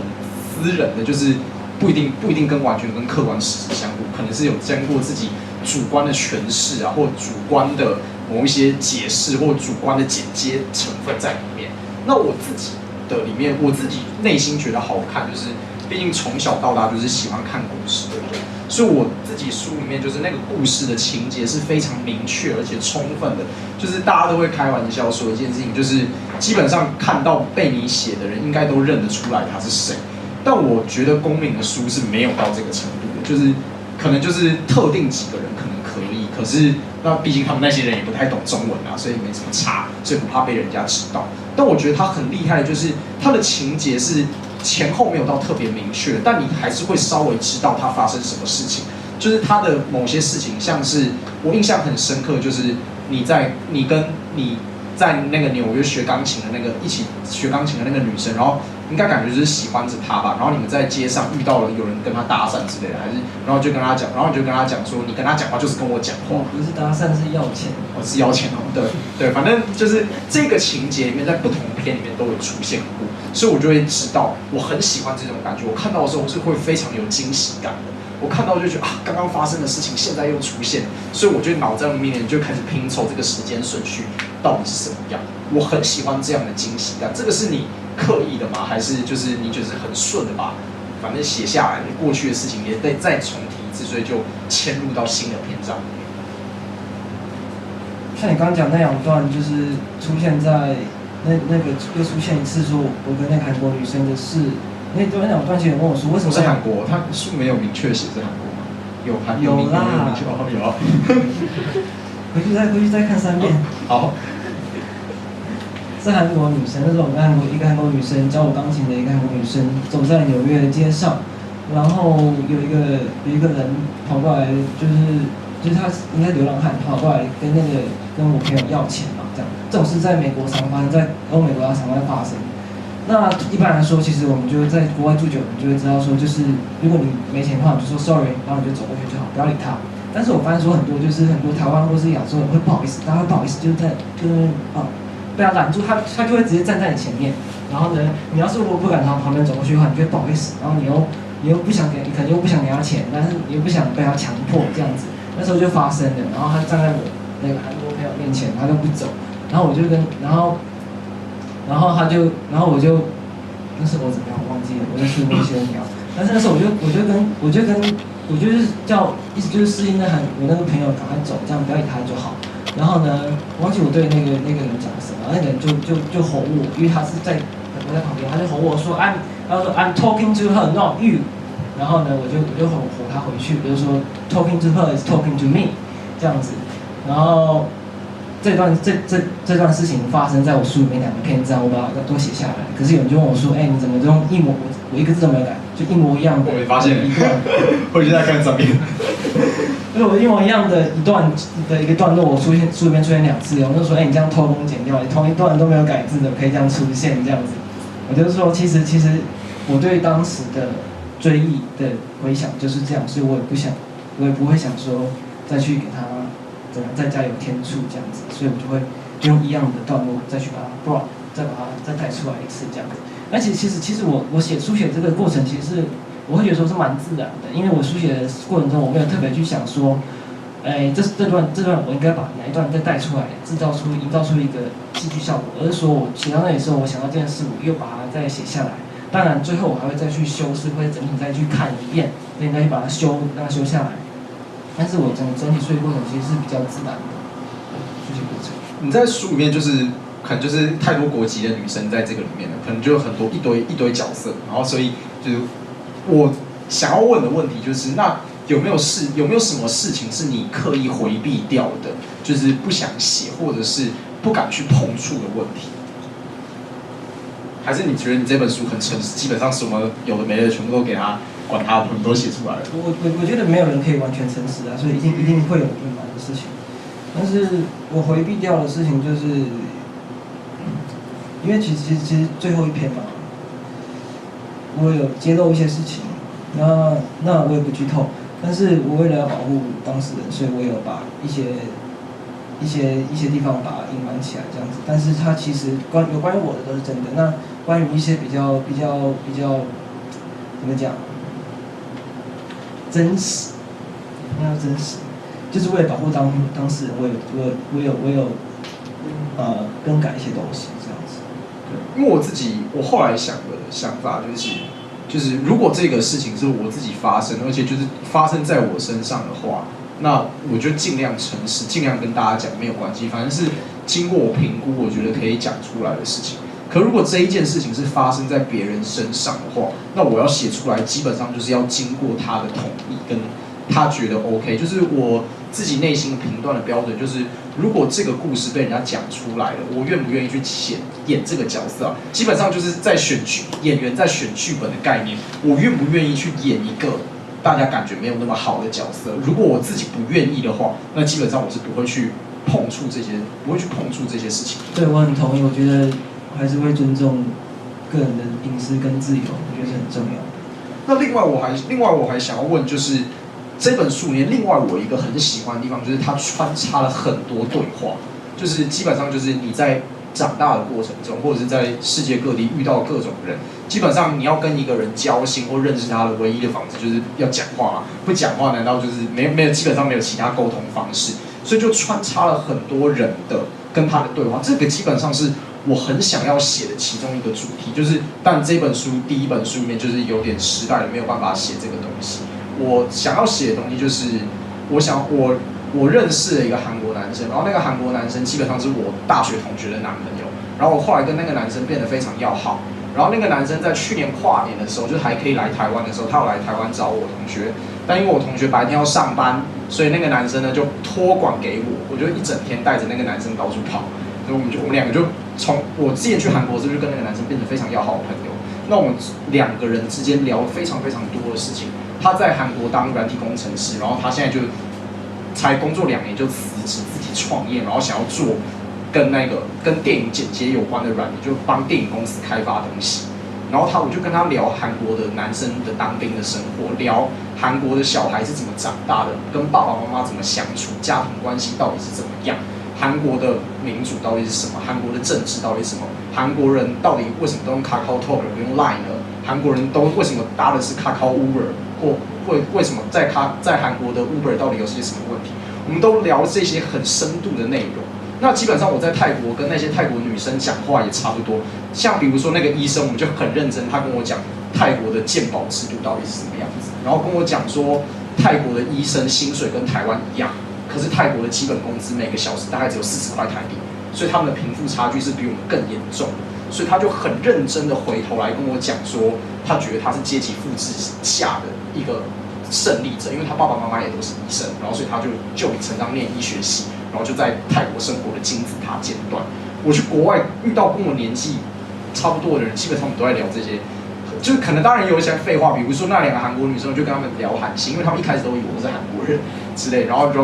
私人的，就是不一定完全跟客观事实相符，可能是有经过自己主观的诠释啊，或主观的某一些解释或主观的剪接成分在里面。那我自己的里面，我自己内心觉得好看，就是毕竟从小到大就是喜欢看故事的人，所以我自己书里面就是那个故事的情节是非常明确而且充分的，就是大家都会开玩笑说一件事情，就是基本上看到被你写的人应该都认得出来他是谁。但我觉得公民的书是没有到这个程度的，就是可能就是特定几个人可能可以，可是那毕竟他们那些人也不太懂中文啊，所以没什么差，所以不怕被人家知道。但我觉得他很厉害的就是他的情节是前后没有到特别明确，但你还是会稍微知道他发生什么事情。就是他的某些事情，像是我印象很深刻，就是你跟你在那个纽约学钢琴的那个一起学钢琴的那个女生，然后应该感觉就是喜欢着她吧，然后你们在街上遇到了有人跟她搭讪之类的，还是然后就跟她讲，然后你就跟她讲说，你跟她讲话就是跟我讲话，不是搭讪是要钱，我是要钱哦，对，反正就是这个情节里面，在不同篇里面都有出现过，所以我就会知道我很喜欢这种感觉，我看到的时候是会非常有惊喜感的。我看到就觉得啊，刚刚发生的事情现在又出现，所以我就脑袋里面就开始拼凑这个时间顺序到底是什么样。我很喜欢这样的惊喜感，这个是你刻意的吗？还是就是你就是很顺的把反正写下来过去的事情也再重提一次，所以就嵌入到新的篇章里面。像你刚刚讲那两段，就是出现在那个又出现一次说我跟那个韩国女生的事。那两段其实问我说，为什么是韩国？他书没有明确写是韩国吗？有韩国有啦，有。回去再看3遍。好。是韩国女生，那时候我跟一个韩国女生教我钢琴的一个韩国女生，走在纽约的街上，然后有一个人跑过来，就是他应该流浪汉跑过来跟我朋友要钱嘛，这种事在美国常发生，在欧美国家常会发生。那一般来说，其实我们就在国外住久了，你就会知道说，就是如果你没钱的话，你就说 sorry， 然后你就走过去就好，不要理他。但是我发现说很多台湾或是亚洲人会不好意思，大家会不好意思，就是被他拦住，他就会直接站在你前面。然后呢，你要是如果不敢从旁边走过去的话，你就会不好意思，然后你又不想你可能又不想给他钱，但是你又不想被他强迫这样子。那时候就发生了，然后他站在我那个韩国朋友面前，他就不走，然后我就我就那时候我怎么样我忘记了，我在书面先聊。但是那时候我就是意思就是示意我那个朋友赶快走，这样不要理他就好。然后呢，我忘记我对那个人讲什么，那个人就吼我，因为他是在我在旁边，他就吼我说 I'm talking to her not you。然后呢，我就吼他回去，比如说 talking to her is talking to me 这样子。然后这段事情发生在我书里面2个篇章，我把它都写下来。可是有人就问我说，你怎么这种我一个字都没改，就一模一样的。我没发现，回去再看3遍。就是我一模一样的一个段落，我书里面出现2次，我就说，你这样偷工减料，你同一段都没有改字的，可以这样出现这样子。我就说，其实我对当时的追忆的回想就是这样，所以我也不会想说再去给他再加油添醋这样子，所以我就会用一样的段落再去把它 brought， 再把它再带出来一次这样子。而且其实我书写这个过程，其实是我会觉得说是蛮自然的，因为我书写的过程中，我没有特别去想说，这段我应该把哪一段再带出来，营造出一个戏剧效果，而是说我写到那里的时候，我想到这件事，我又把它再写下来。当然最后我还会再去修饰，或者整体再去看一遍，所以再去把它让它修下来。但是我整体书写过程其实是比较自然的书写过程。你在书里面可能就是太多国籍的女生在这个里面了，可能就有很多一堆角色，然后所以就是我想要问的问题就是，那有没有什么事情是你刻意回避掉的，就是不想写或者是不敢去碰触的问题？还是你觉得你这本书很诚实，基本上什么有的没的全部都给他管他的，都写出来了？我觉得没有人可以完全诚实啊，所以一定会有隐瞒的事情。但是我回避掉的事情就是，因为其实最后一篇嘛，我有揭露一些事情，那我也不剧透，但是我为了要保护当事人，所以我有把一些地方把它隐瞒起来这样子。但是它其实有关于我的都是真的。那关于一些比较怎么讲，真实，那要真实。就是为了保护当事人，我有更改一些东西这样子。因为我后来想法就是如果这个事情是我自己发生，而且就是发生在我身上的话，那我就尽量诚实，尽量跟大家讲没有关系，反正是经过我评估，我觉得可以讲出来的事情。可如果这一件事情是发生在别人身上的话，那我要写出来，基本上就是要经过他的同意，跟他觉得 OK， 就是我自己内心评断的标准，就是如果这个故事被人家讲出来了，我愿不愿意去演这个角色啊？基本上就是在演员在选剧本的概念，我愿不愿意去演一个大家感觉没有那么好的角色？如果我自己不愿意的话，那基本上我是不会去碰触这些事情。对，我很同意，我觉得还是会尊重个人的隐私跟自由，我觉得是很重要的。那另外我还想要问，就是这本书里面另外我一个很喜欢的地方，就是它穿插了很多对话，就是基本上就是你在长大的过程中，或者是在世界各地遇到各种人，基本上你要跟一个人交心或认识他的唯一的方式就是要讲话嘛，不讲话难道就是没有基本上没有其他沟通方式，所以就穿插了很多人的跟他的对话，这个基本上是我很想要写的其中一个主题，就是但这本书第一本书里面就是有点失败了，没有办法写这个东西。我想要写的东西就是，我认识了一个韩国男生，然后那个韩国男生基本上是我大学同学的男朋友，然后我后来跟那个男生变得非常要好，然后那个男生在去年跨年的时候，就还可以来台湾的时候，他有来台湾找我同学，但因为我同学白天要上班，所以那个男生呢就托管给我，我就一整天带着那个男生到处跑，所以我们两个就从我之前去韩国的时候就跟那个男生变成非常要好的朋友，那我们两个人之间聊了非常非常多的事情。他在韩国当软体工程师，然后他现在就才工作2年就辞职自己创业，然后想要做跟电影剪接有关的软体，就帮电影公司开发东西。然后我就跟他聊韩国的男生的当兵的生活，聊韩国的小孩是怎么长大的，跟爸爸妈妈怎么相处，家庭关系到底是怎么样，韩国的民主到底是什么，韩国的政治到底是什么，韩国人到底为什么都用 KakaoTalk 不用 Line 呢？韩国人都为什么搭的是 Kakao Uber？或为什么在韩国的 Uber 到底有些什么问题？我们都聊这些很深度的内容。那基本上我在泰国跟那些泰国女生讲话也差不多，像比如说那个医生，我们就很认真，他跟我讲泰国的健保制度到底是什么样子，然后跟我讲说泰国的医生薪水跟台湾一样，可是泰国的基本工资每个小时大概只有40块台币，所以他们的贫富差距是比我们更严重的。所以他就很认真的回头来跟我讲说，他觉得他是阶级复制下的一个胜利者，因为他爸爸妈妈也都是医生，然后所以他就理成章念医学系，然后就在泰国生活的金字塔尖端。我去国外遇到跟我年纪差不多的人，基本上我们都在聊这些，就是可能当然有一些废话，比如说那2个韩国女生，我就跟他们聊韩系，因为他们一开始都以为我是韩国人之类，然后就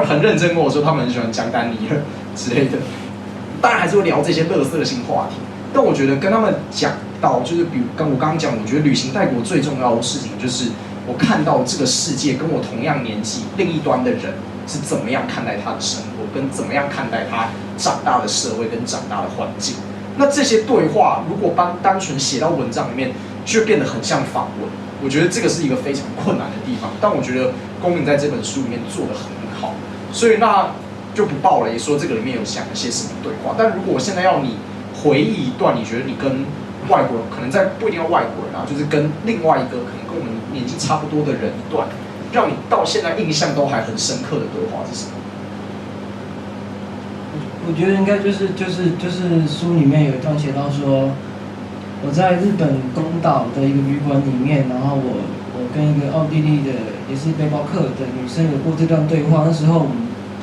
很认真跟我说他们很喜欢姜丹尼尔之类的。当然还是会聊这些垃圾性话题，但我觉得跟他们讲到，就是比如我刚刚讲，我觉得旅行泰国最重要的事情就是我看到这个世界跟我同样年纪另一端的人是怎么样看待他的生活，跟怎么样看待他长大的社会跟长大的环境。那这些对话如果单纯写到文章里面，就变得很像访问。我觉得这个是一个非常困难的地方，但我觉得公民在这本书里面做得很好，所以那就不爆雷说这个里面有讲一些什么对话。但如果我现在要你回忆一段，你觉得你跟外国人，可能不一定要外国人啊，就是跟另外一个可能跟我们年纪差不多的人一段，让你到现在印象都还很深刻的对话是什么？我觉得应该就是书里面有一段写到说，我在日本宫岛的一个旅馆里面，然后我跟一个奥地利的也是背包客的女生有过这段对话。那时候我们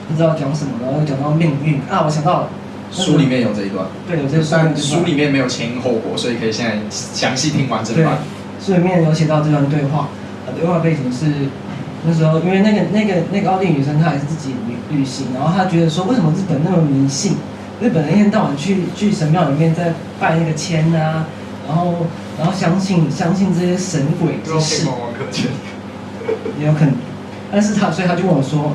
不知道讲什么，然后讲到命运啊，我想到了，书里面有这一段，对，有这一段，但书里面没有前因后果，所以可以现在详细听完这段。书里面有写到这段对话，对话背景是那时候因为那个奥地利女生她也是自己旅行，然后她觉得说为什么日本那么迷信，日本人一天到晚去神庙里面在拜那个签啊，然后相信这些神鬼之事，也有可能，但是所以他就问我说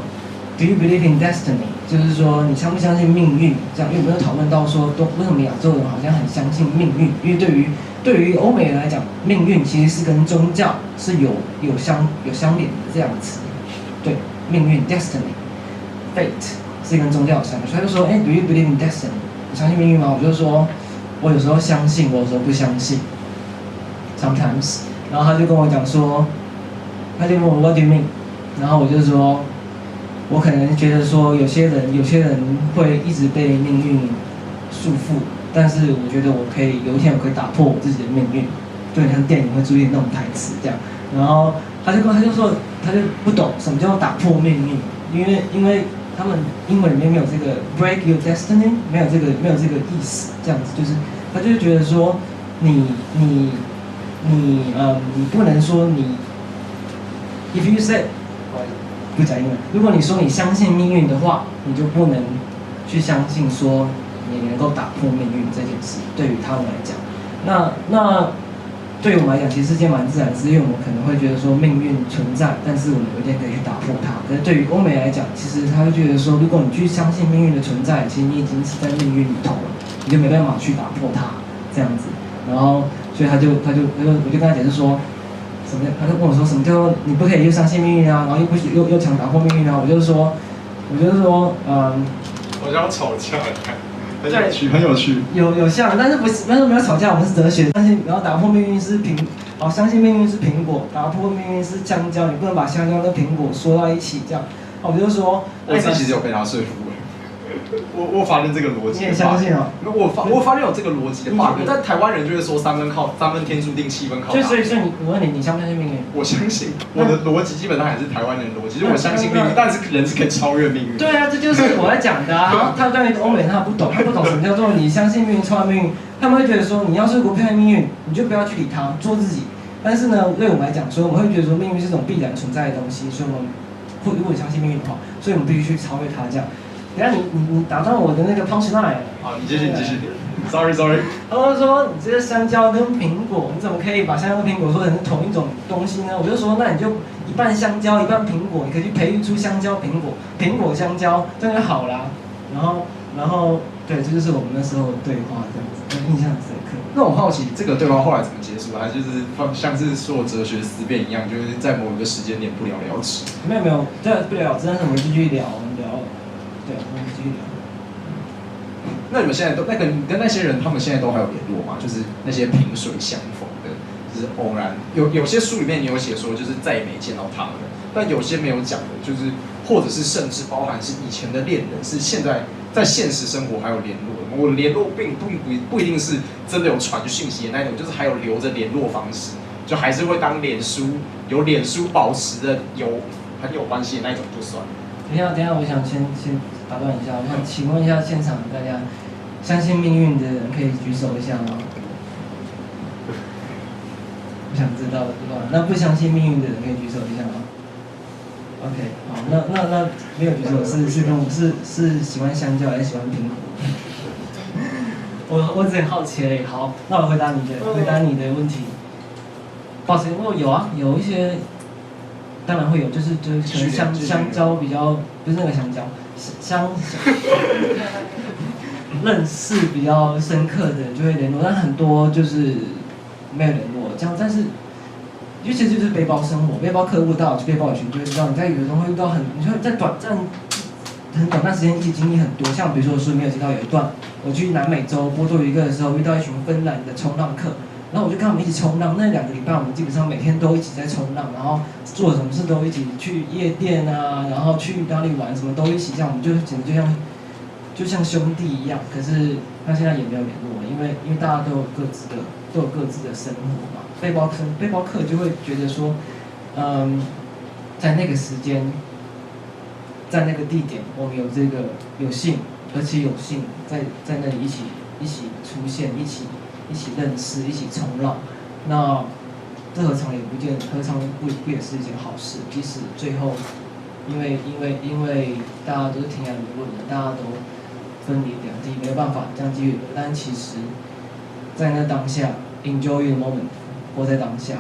，Do you believe in destiny？ 就是说你相不相信命运？这样，因为我们有讨论到说，为什么亚洲人好像很相信命运？因为对于欧美人来讲，命运其实是跟宗教是有相连的这样子。对，命运 destiny，fate 是跟宗教有相关，所以他就说，Do you believe in destiny？ 你相信命运吗？我就说，我有时候相信，我有时候不相信 ，sometimes。然后他就跟我讲说，他就问我 What do you mean？ 然后我就说，我可能觉得说有些人会一直被命运束缚，但是我觉得有一天我可以打破我自己的命运，就很像电影会出现那种台词这样。然后他就说他就不懂什么叫打破命运，因为他们英文里面没有这个 break your destiny， 没有这个意思，这样子就是他就觉得说你不能说你 if you say 不讲英文，如果你说你相信命运的话，你就不能去相信说你能够打破命运这件事。对于他们来讲，那对于我们来讲，其实是件蛮自然的事，因为我们可能会觉得说命运存在，但是我们有一天可以去打破它。可是对于欧美来讲，其实他会觉得说，如果你去相信命运的存在，其实你已经是在命运里头了，你就没办法去打破它这样子。然后，所以我就跟他解释说，什么？他就跟我说什么叫你不可以又相信命运啊，然后又想打破命运啊？我就是说，我想吵架。很有趣，有像，但是没有吵架，我们是哲学，相信然后打破命运是相信命运是苹果，打破命运是香蕉，你不能把香蕉跟苹果说到一起这样。我就说，我自己其实有被他说服。我发现这个逻辑，你也相信哦？我发现有这个逻辑的 bug， 但台湾人就会说三分天注定，7分靠打。所以我问你相不相信命运？我相信，我的逻辑基本上还是台湾人的逻辑，就是我相信命运，但是人是可以超越命运。对啊，这就是我在讲的啊。他对于欧美他不懂什么叫做你相信命运超越命运，他们会觉得说你要是不偏命运，你就不要去理他，做自己。但是呢，对我们来讲，所以我们会觉得说命运是一种必然存在的东西，所以我们如果你相信命运的话，所以我们必须去超越它这样。等下你打断我的那个 punch line。好，你继续。Sorry。他们说你这个香蕉跟苹果，你怎么可以把香蕉跟苹果说成是同一种东西呢？我就说，那你就一半香蕉一半苹果，你可以去培育出香蕉苹果，苹果香蕉，这样就好啦。然后对，这就是我们那时候的对话这样子，印象很深刻。那我好奇这个对话后来怎么结束？还就是像是所有哲学思辨一样，就是在某一个时间点不了了之？没有，这不了了之，但是我们继续聊。对，我们继续聊。那你们现在你跟那些人，他们现在都还有联络吗？就是那些萍水相逢的，就是偶然有些书里面你有写说，就是再也没见到他们了。但有些没有讲的，就是或者是甚至包含是以前的恋人，是现在在现实生活还有联络的。我联络并不一定是真的有传讯息的那种，就是还有留着联络方式，就还是会当有脸书保持的很有关系的那种就算了。等一下，我想先打断一下，我想请问一下现场大家，相信命运的人可以举手一下吗？我想知道，对吧？那不相信命运的人可以举手一下吗 ？OK， 好，那没有举手是喜欢香蕉还是喜欢苹果？我只很好奇而已。好，那我回答你的问题。抱歉，有啊，有一些。当然会有，就是可能香蕉比较不是那个香蕉，认识比较深刻的人就会联络，但很多就是没有联络这样。但是，尤其就是背包生活，背包客户到去背包群就会知道，你在有时候会遇到你会在很短暂时间一起经历很多。像比如说我书里面有提到有一段，我去南美洲波多黎各的时候遇到一群芬兰的冲浪客。然后我就跟他们一起冲浪，那2个礼拜我们基本上每天都一起在冲浪，然后做什么事都一起去夜店啊，然后去哪里玩什么都一起，这样我们简直就像兄弟一样。可是他现在也没有联络了，因为大家都有各自的生活嘛。背包客就会觉得说，在那个时间，在那个地点，我们有幸在那里一起出现，一起认识，一起冲浪，那这何尝不也是一件好事？即使最后，因为大家都是天涯沦落的，大家都分离两地，没有办法这样继续，但其实，在那当下 ，enjoy the moment， 活在当下。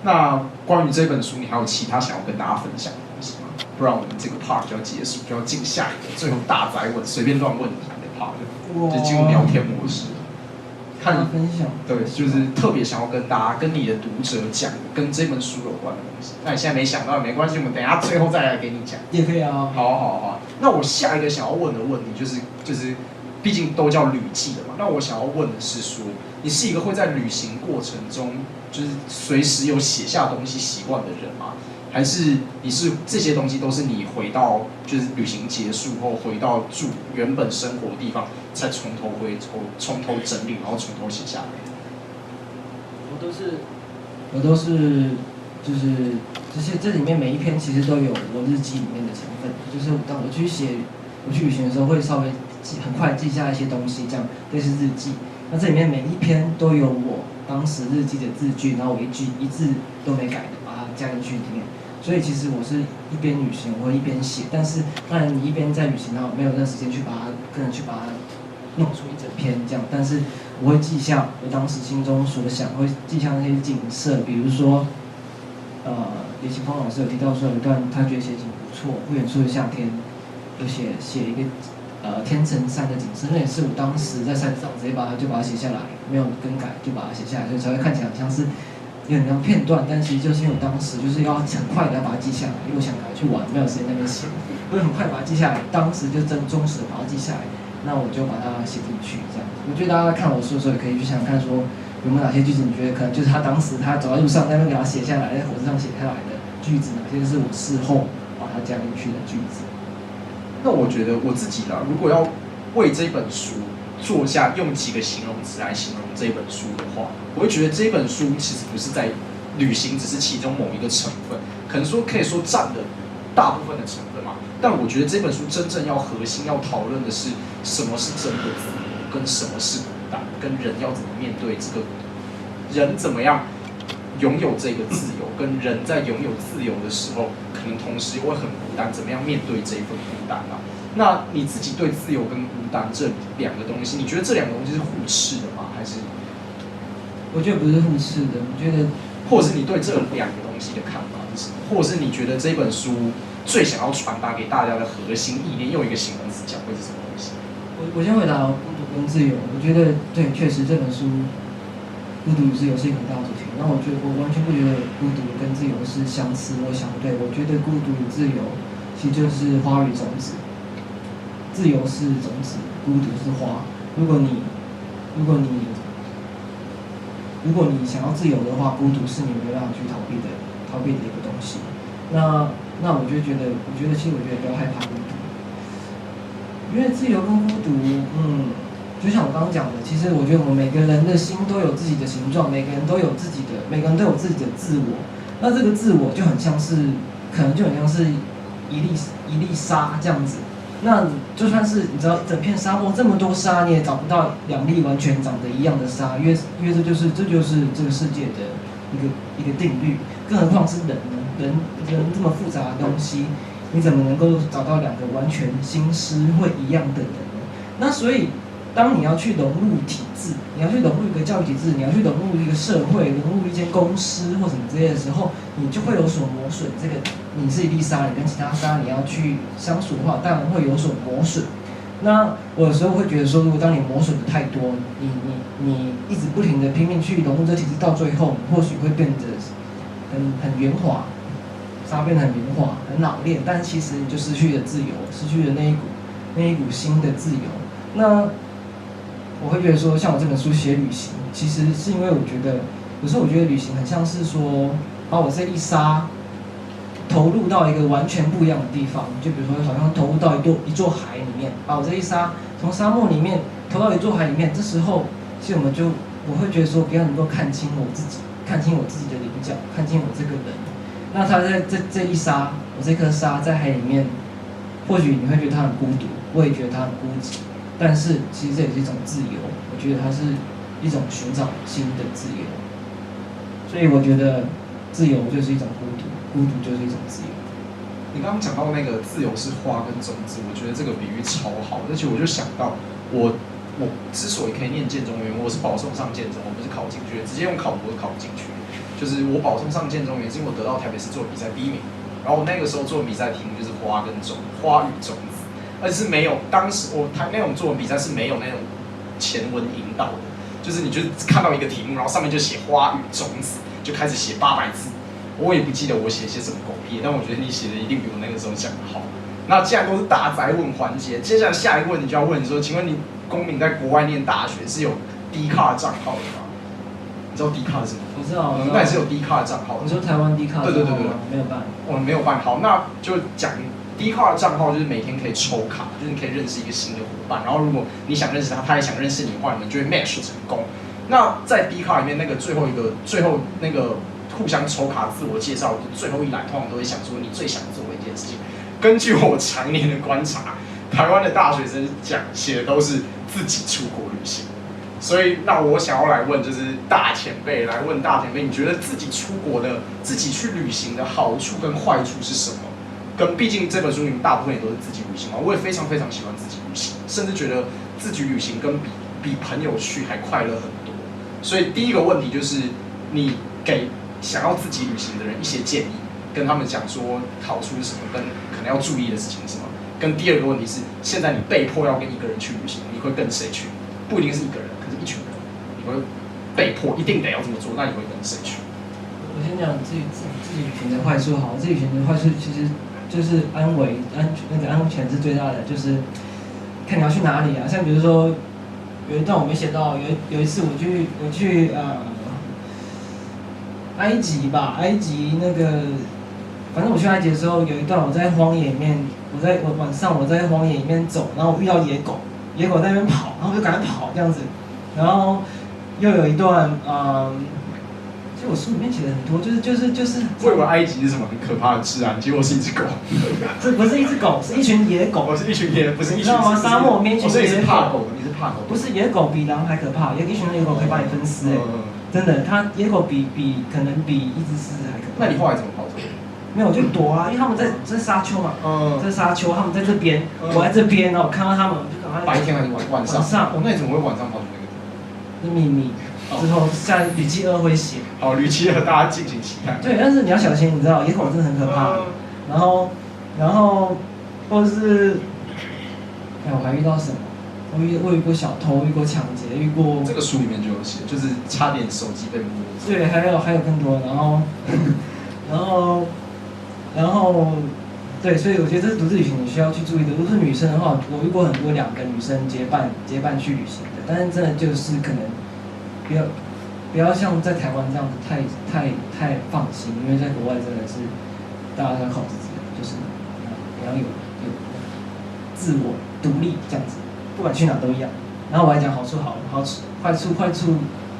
那关于这本书，你还有其他想要跟大家分享的东西吗？不然我们这个 part 就要结束，就要进下一个最后大灾问，随便乱问你的 part， 就进入聊天模式。看分享。对，就是特别想要跟大家、跟你的读者讲跟这本书有关的东西。那你现在没想到也没关系，我们等一下最后再来给你讲。也可以啊。好。那我下一个想要问的问题就是，毕竟都叫旅记的嘛。那我想要问的是说，你是一个会在旅行过程中就是随时有写下东西习惯的人吗？还是你是这些东西都是你回到就是旅行结束后回到原本生活的地方，再从头整理，然后从头写下来？我都是就是这里面每一篇其实都有我日记里面的成分，就是当我去旅行的时候会稍微很快记下一些东西，这样类似日记。那这里面每一篇都有我当时日记的字句，然后我一字都没改的把它加进去里面。所以其实我是一边旅行我会一边写，但是当然你一边在旅行，然后没有那个时间去把它弄出一整篇这样，但是我会记下我当时心中所想，会记下那些景色，比如说，李奇峰老师有提到说有一段他觉得写景不错，不远处的夏天，有写一个天成山的景色，那也是我当时在山上直接把它写下来，没有更改就把它写下来，所以才会看起来像是有点像片段，但其实就是因为我当时就是要很快的把它记下来，因为我想拿去玩，没有时间在那边写，我会很快把它记下来，当时就忠实的把它记下来。那我就把它写进去，这样。我觉得大家看我书的时候，也可以去想想看，说有没有哪些句子，你觉得可能就是他当时他走在路上，在那边给他写下来，在火车上写下来的句子，哪些是我事后把它加进去的句子。那我觉得我自己啦，如果要为这本书做下用几个形容词来形容这本书的话，我会觉得这本书其实不是在旅行，只是其中某一个成分，可以说占了大部分的成分嘛。但我觉得这本书真正要核心要讨论的是什么是真的自由，跟什么是孤单，跟人要怎么面对这个人怎么样拥有这个自由，跟人在拥有自由的时候，可能同时又会很孤单，怎么样面对这一份孤单啊？那你自己对自由跟孤单这两个东西，你觉得这两个东西是互斥的吗？还是？我觉得不是互斥的，我觉得，或者是你对这两个东西的看法是什么？或者是你觉得这本书最想要传达给大家的核心意念，用一个形容词讲会是什么东西？我先回答孤独跟自由。我觉得对，确实这本书孤独与自由是一个很大的主题。那我完全不觉得孤独跟自由是相似或相对。我觉得孤独与自由其实就是花与种子，自由是种子，孤独是花。如果你想要自由的话，孤独是你没办法去逃避的一个东西。那我觉得其实不要害怕孤独，因为自由跟孤独，就像我刚刚讲的，其实我觉得我们每个人的心都有自己的形状，每个人都有自己的自我。那这个自我就很像是一粒沙这样子。那就算是你知道整片沙漠这么多沙，你也找不到两粒完全长得一样的沙，因为这就是这个世界的一个定律。更何况是人呢？人这么复杂的东西，你怎么能够找到两个完全心思会一样的人呢？那所以，当你要去融入体制，你要去融入一个教育体制，你要去融入一个社会，融入一间公司或什么之类的时候，你就会有所磨损。这个你是一粒沙，你跟其他沙你要去相处的话，当然会有所磨损。那我有时候会觉得说，如果当你磨损的太多，你一直不停的拼命去融入这体制，到最后你或许会变得很圆滑，沙变得很圆滑，很老练，但其实你就失去了自由，失去了那一股新的自由。那我会觉得说，像我这本书写旅行，其实是因为我觉得，有时候我觉得旅行很像是说，把我这粒沙投入到一个完全不一样的地方，就比如说好像投入到一座海里面，把我这粒沙从沙漠里面投到一座海里面，这时候其实我会觉得说，比较能够看清我自己，看清我自己的棱角，看清我这个人。那他在这一沙，我这颗沙在海里面，或许你会觉得他很孤独，我也觉得他很孤寂，但是其实这也是一种自由，我觉得它是一种寻找新的自由。所以我觉得自由就是一种孤独，孤独就是一种自由。你刚刚讲到那个自由是花跟种子，我觉得这个比喻超好，而且我就想到我之所以可以念建中原，我是保送上建中，我不是考进去，直接用考博考进去。就是我保送上建中原，是因为我得到台北市作文比赛第1名，然后我那个时候作文比赛题目就是花与种子，而且是没有当时我那种作文比赛是没有那种前文引导的，就是你就看到一个题目，然后上面就写花与种子，就开始写800字。我也不记得我写些什么狗屁，但我觉得你写的一定比我那个时候讲的好。那既然都是大宅问环节，接下来下一个问题就要问你说，请问你公民在国外念大学是有 Dcard 账号的吗？你知道 Dcard 是什么？我知道，那也是有 Dcard 账号的。你说台湾 Dcard 对，没有办，我们没有办好，那就讲 Dcard 账号就是每天可以抽卡，就是你可以认识一个新的伙伴，然后如果你想认识他，他也想认识你的话，你们就会 match 成功。那在 Dcard 里面那个最后那个互相抽卡自我介绍最后一栏，通常都会想说你最想做的一件事情。根据我常年的观察，台湾的大学生写的都是自己出国旅行。所以，那我想要来问，就是大前辈，你觉得自己出国的、自己去旅行的好处跟坏处是什么？跟毕竟这本书里面大部分也都是自己旅行嘛，我也非常非常喜欢自己旅行，甚至觉得自己旅行跟比朋友去还快乐很多。所以第一个问题就是，你给想要自己旅行的人一些建议，跟他们讲说好处是什么，跟可能要注意的事情是什么。跟第二个问题是，现在你被迫要跟一个人去旅行，你会跟谁去？不一定是一个人。一群人，你会被迫一定得要这么做，那你会跟谁去？我先讲自己旅行的坏处好，自己旅行的坏处其实就是安全是最大的，就是看你要去哪里啊。像比如说有一段我没写到，有一次我去埃及吧，埃及那个，反正我去埃及的时候有一段我在荒野里面，晚上我在荒野里面走，然后我遇到野狗在那边跑，然后我就赶快跑这样子。然后又有一段，其实我书里面写的很多，就是。我以为埃及是什么很可怕的治安，结果是一只狗。这不是一只狗，是一群野狗。我是一群野，不是一群。你知道吗？沙漠里面一群野狗。所以是怕狗的，你是怕狗的。不是野狗比狼还可怕，一群野狗可以把你分尸真的，野狗可能比一只狮子还可怕。那你后来怎么跑走？没有，我就躲啊，因为他们在沙丘嘛，在沙丘，他们在这边，我在这边，然后我看到他们，我就赶快。白天还是晚上？晚上。那你怎么会晚上跑去那个？是秘密，之后下吕七二会写。好，吕七二大家敬请期待。对，但是你要小心，你知道野狗真的很可怕。然后，或者是，我还遇到什么？我遇过小偷，遇过抢劫，遇过。这个书里面就有写，就是差点手机被摸。对，还有更多，然后，对，所以我觉得这是独自旅行你需要去注意的。如果是女生的话，我遇过很多2个女生结伴去旅行的，但是真的就是可能不要像在台湾这样子太放心，因为在国外真的是大家都要靠自己的，就是你要有自我独立这样子，不管去哪都一样。然后我还讲好处，坏处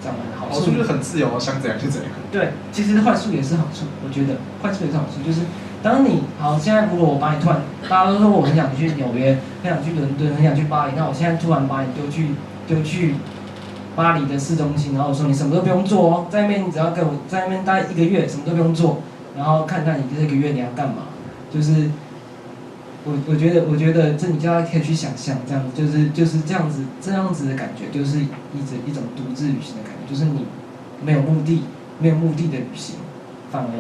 讲完好处就是很自由，想怎样就怎样。对，其实坏处也是好处，我觉得坏处也是好处，就是当你好，现在如果我把你突然，大家都说我很想去纽约，很想去伦敦，很想去巴黎，那我现在突然把你丢去巴黎的市中心，然后我说你什么都不用做哦，在那边你只要跟我在那边待1个月，什么都不用做，然后看看你这个月你要干嘛，就是我觉得这你就要可以去想象，这样就是这样子的感觉，就是一种独自旅行的感觉，就是你没有目的的旅行，反而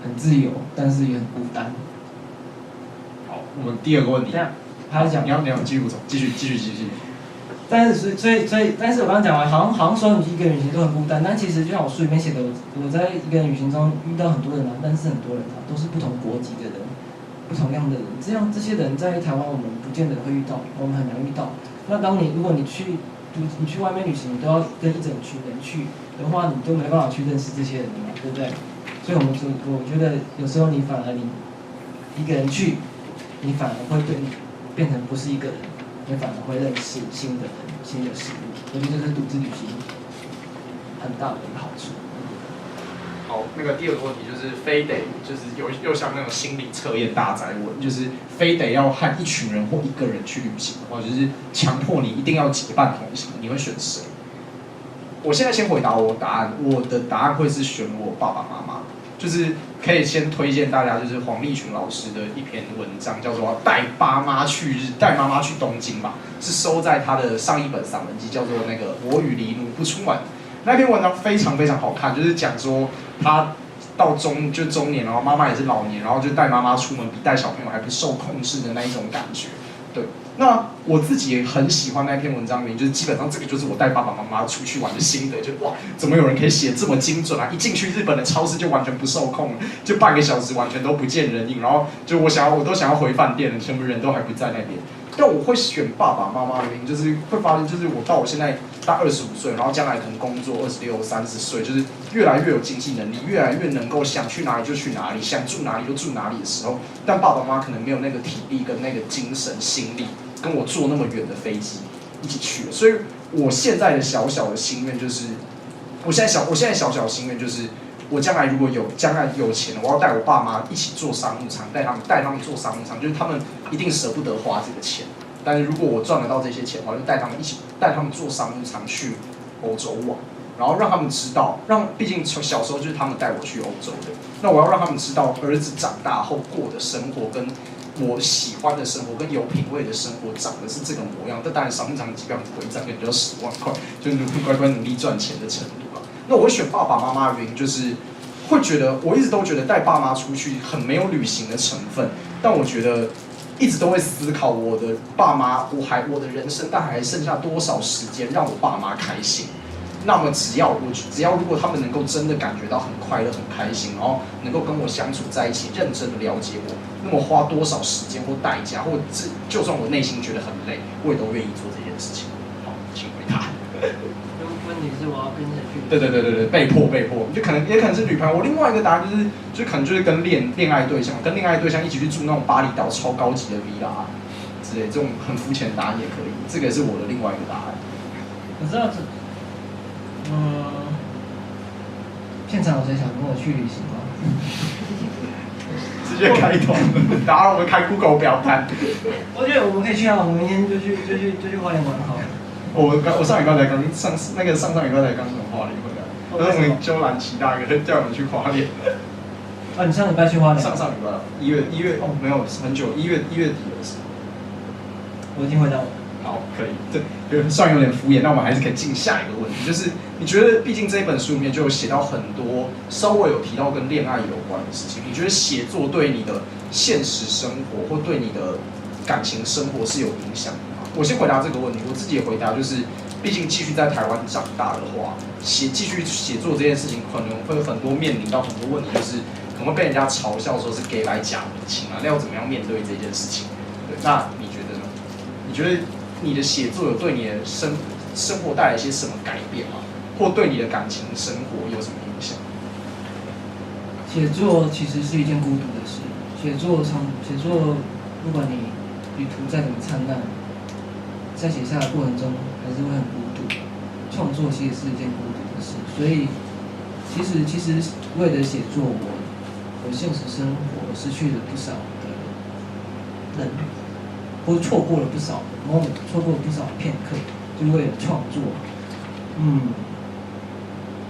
很自由，但是也很孤单。好，我们第2个问题。这样还要讲？你要继续走，继续。但是所以，但是我刚刚讲完，好像说你一个人旅行都很孤单，但其实就像我书里面写的，我在一个人旅行中遇到很多人啊，但是很多人啊都是不同国籍的人，不同样的人，这些人在台湾我们不见得会遇到，我们很难遇到。那如果你去外面旅行，你都要跟一整群人去的话，你就没办法去认识这些人嘛，对不对？所以我觉得有时候你反而你一个人去，你反而会变成不是一个人。你反而会认识新的人、新的事物，我觉得这是独自旅行很大的一个好处。好，那个第2个问题就是非得就是又像那种心理测验大宅问，就是非得要和一群人或1个人去旅行的话，就是强迫你一定要结伴同行，你会选谁？我现在先回答我答案，我的答案会是选我爸爸妈妈。就是可以先推荐大家，就是黄立群老师的一篇文章，叫做《带妈妈去东京》吧，是收在他的上一本散文集，叫做那个《我与黎奴不出门》。那篇文章非常非常好看，就是讲说他到中年，然后妈妈也是老年，然后就带妈妈出门，比带小朋友还不受控制的那一种感觉。对，那我自己也很喜欢那篇文章，原因就是基本上这个就是我带爸爸妈妈出去玩的心得，就哇，怎么有人可以写这么精准啊？一进去日本的超市就完全不受控了，就半个小时完全都不见人影，然后就我都想要回饭店了，全部人都还不在那边。但我会选爸爸妈妈的原因，就是会发现，就是我到我现在大25岁，然后将来可能工作26、30岁，就是越来越有经济能力，越来越能够想去哪里就去哪里，想住哪里就住哪里的时候，但爸爸妈妈可能没有那个体力跟那个精神心力，跟我坐那么远的飞机一起去了。所以我现在的小小的心愿就是，我现在小小的心愿就是。我将来如果有钱了，我要带我爸妈一起做商务舱，带他们做商务舱，就是他们一定舍不得花这个钱。但是如果我赚得到这些钱的话，就带他们做商务舱去欧洲玩，然后让他们知道，毕竟从小时候就是他们带我去欧洲的，那我要让他们知道儿子长大后过的生活跟我喜欢的生活跟有品味的生活长的是这个模样。但当然商务舱机票很贵，一张可能就要10万块，就是乖乖努力赚钱的程度了。那我会选爸爸妈妈的原因就是，会觉得我一直都觉得带爸妈出去很没有旅行的成分，但我觉得一直都会思考我的爸妈，我的人生大概还剩下多少时间让我爸妈开心。那么只要如果他们能够真的感觉到很快乐、很开心，然后能够跟我相处在一起，认真的了解我，那么花多少时间或代价，或就算我内心觉得很累，我也都愿意做这件事情。好，请回答。问题是我要跟着去。对，被迫，也可能是女朋友。我另外一个答案就可能就是跟恋爱对象一起去住那种巴厘岛超高级的 villa 之类，这种很肤浅的答案也可以。这个也是我的另外一个答案。我知道片场有谁想跟我去旅行吗？直接开头，打扰我们开 Google 表单。我觉得我们可以去啊，我们明天就去花莲玩好了。我上礼拜才刚上礼拜才刚从花莲回来，但是我们揪蓝旗大哥叫我们去花莲。啊，你上礼拜去花莲？上礼拜1月哦，没有很久，1月底的时候。我已经回答了。好，可以，这虽然有点敷衍，但我们还是可以进下一个问题，就是你觉得，毕竟这一本书里面就有写到很多，稍微有提到跟恋爱有关的事情，你觉得写作对你的现实生活或对你的感情生活是有影响的吗？我先回答这个问题，我自己的回答就是，毕竟继续在台湾长大的话，继续写作这件事情，可能会有很多面临到很多问题，就是可能会被人家嘲笑说是 gay 来假文青啊，那要怎么样面对这件事情？对，那你觉得呢？你觉得你的写作有对你的生活带来一些什么改变吗？或对你的感情生活有什么影响？写作其实是一件孤独的事。写作，不管你旅途再怎么灿烂，在写下的过程中还是会很孤独。创作其实是一件孤独的事，所以其实为了写作，我现实生活失去了不少的人，或错过了不少 moment， 错过了不少片刻，就为了创作。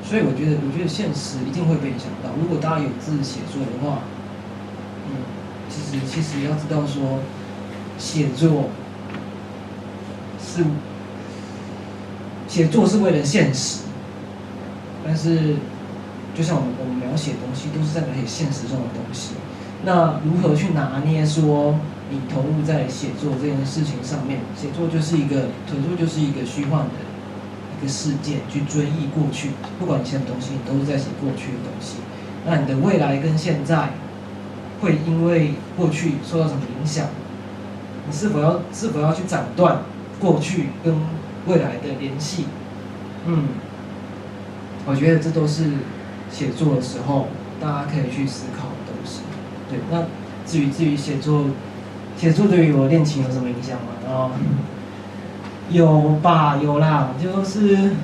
所以我觉得现实一定会被影响到。如果大家有志写作的话，其实要知道说，写作是为了现实，但是就像我们描写的东西，都是在描写现实中的东西。那如何去拿捏说你投入在写作这件事情上面？写作就是一个虚幻的一个事件，去追忆过去。不管你写的东西，你都是在写过去的东西。那你的未来跟现在会因为过去受到什么影响？你是否要去斩断过去跟未来的联系？我觉得这都是写作的时候大家可以去思考的东西。对，那至于写作对于我恋情有什么影响吗？有啦，就是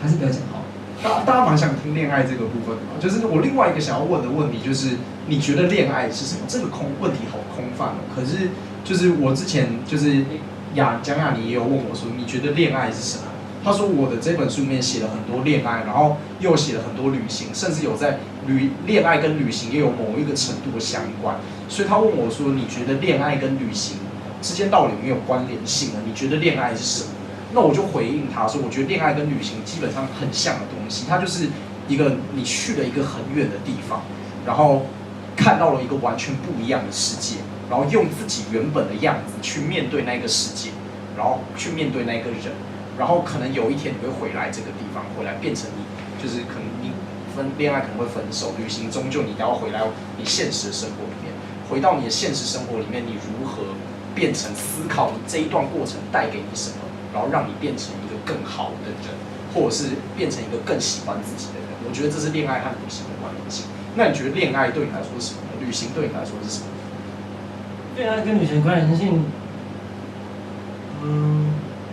还是不要讲好。大家蛮想听恋爱这个部分的嘛，就是我另外一个想要问的问题就是，你觉得恋爱是什么？这个问题好空泛哦。可是就是我之前就是蒋雅妮也有问我说，你觉得恋爱是什么？他说我的这本书里面写了很多恋爱，然后又写了很多旅行，甚至有在恋爱跟旅行也有某一个程度的相关。所以他问我说，你觉得恋爱跟旅行之间到底有没有关联性呢？你觉得恋爱是什么？那我就回应他说，我觉得恋爱跟旅行基本上很像的东西，它就是一个你去了一个很远的地方，然后看到了一个完全不一样的世界，然后用自己原本的样子去面对那个世界，然后去面对那个人，然后可能有一天你会回来这个地方，回来变成你，就是可能你恋爱可能会分手，旅行终究你要回来你现实的生活里面，回到你的现实生活里面，你如何变成思考你这一段过程带给你什么，然后让你变成一个更好的人，或者是变成一个更喜欢自己的人。我觉得这是恋爱和旅行的关联性。那你觉得恋爱对你来说是什么？旅行对你来说是什么？恋爱跟旅行关联性，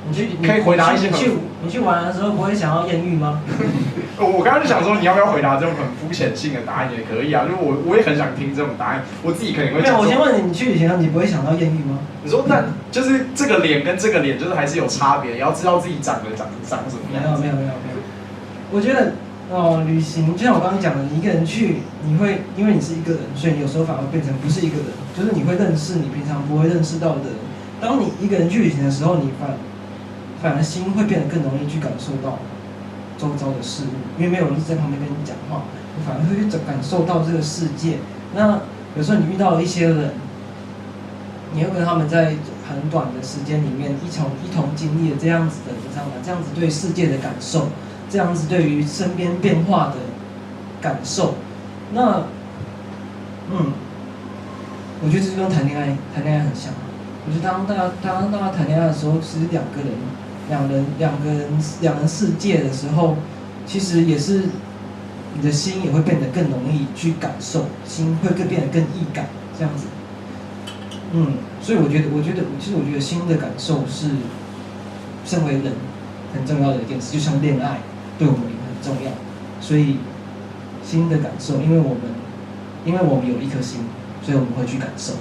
你可以回答一些你去玩的时候不会想要艳遇吗？我刚刚就想说，你要不要回答这种很肤浅性的答案也可以啊，就是我也很想听这种答案，我自己可能会讲。没有，我先问你，你去旅行你不会想到艳遇吗？你说，但就是这个脸跟这个脸，就是还是有差别，也要知道自己长什么样子。没有。我觉得旅行就像我刚刚讲的，你一个人去，你会因为你是一个人，所以你有时候反而变成不是一个人，就是你会认识你平常不会认识到的人。当你一个人去旅行的时候，你反而心会变得更容易去感受到周遭的事物，因为没有人在旁边跟你讲话，你反而会去感受到这个世界。那有时候你遇到了一些人，你会跟他们在很短的时间里面一同经历了这样子的，你知道吗？这样子对世界的感受，这样子对于身边变化的感受。那我觉得这跟谈恋爱很像。我觉得当大家谈恋爱的时候，其实两人世界的时候，其实也是你的心也会变得更容易去感受，心会变得更易感这样子。所以我觉得心的感受是身为人很重要的一件事，就像恋爱对我们也很重要。所以心的感受，因为我们有一颗心，所以我们会去感受。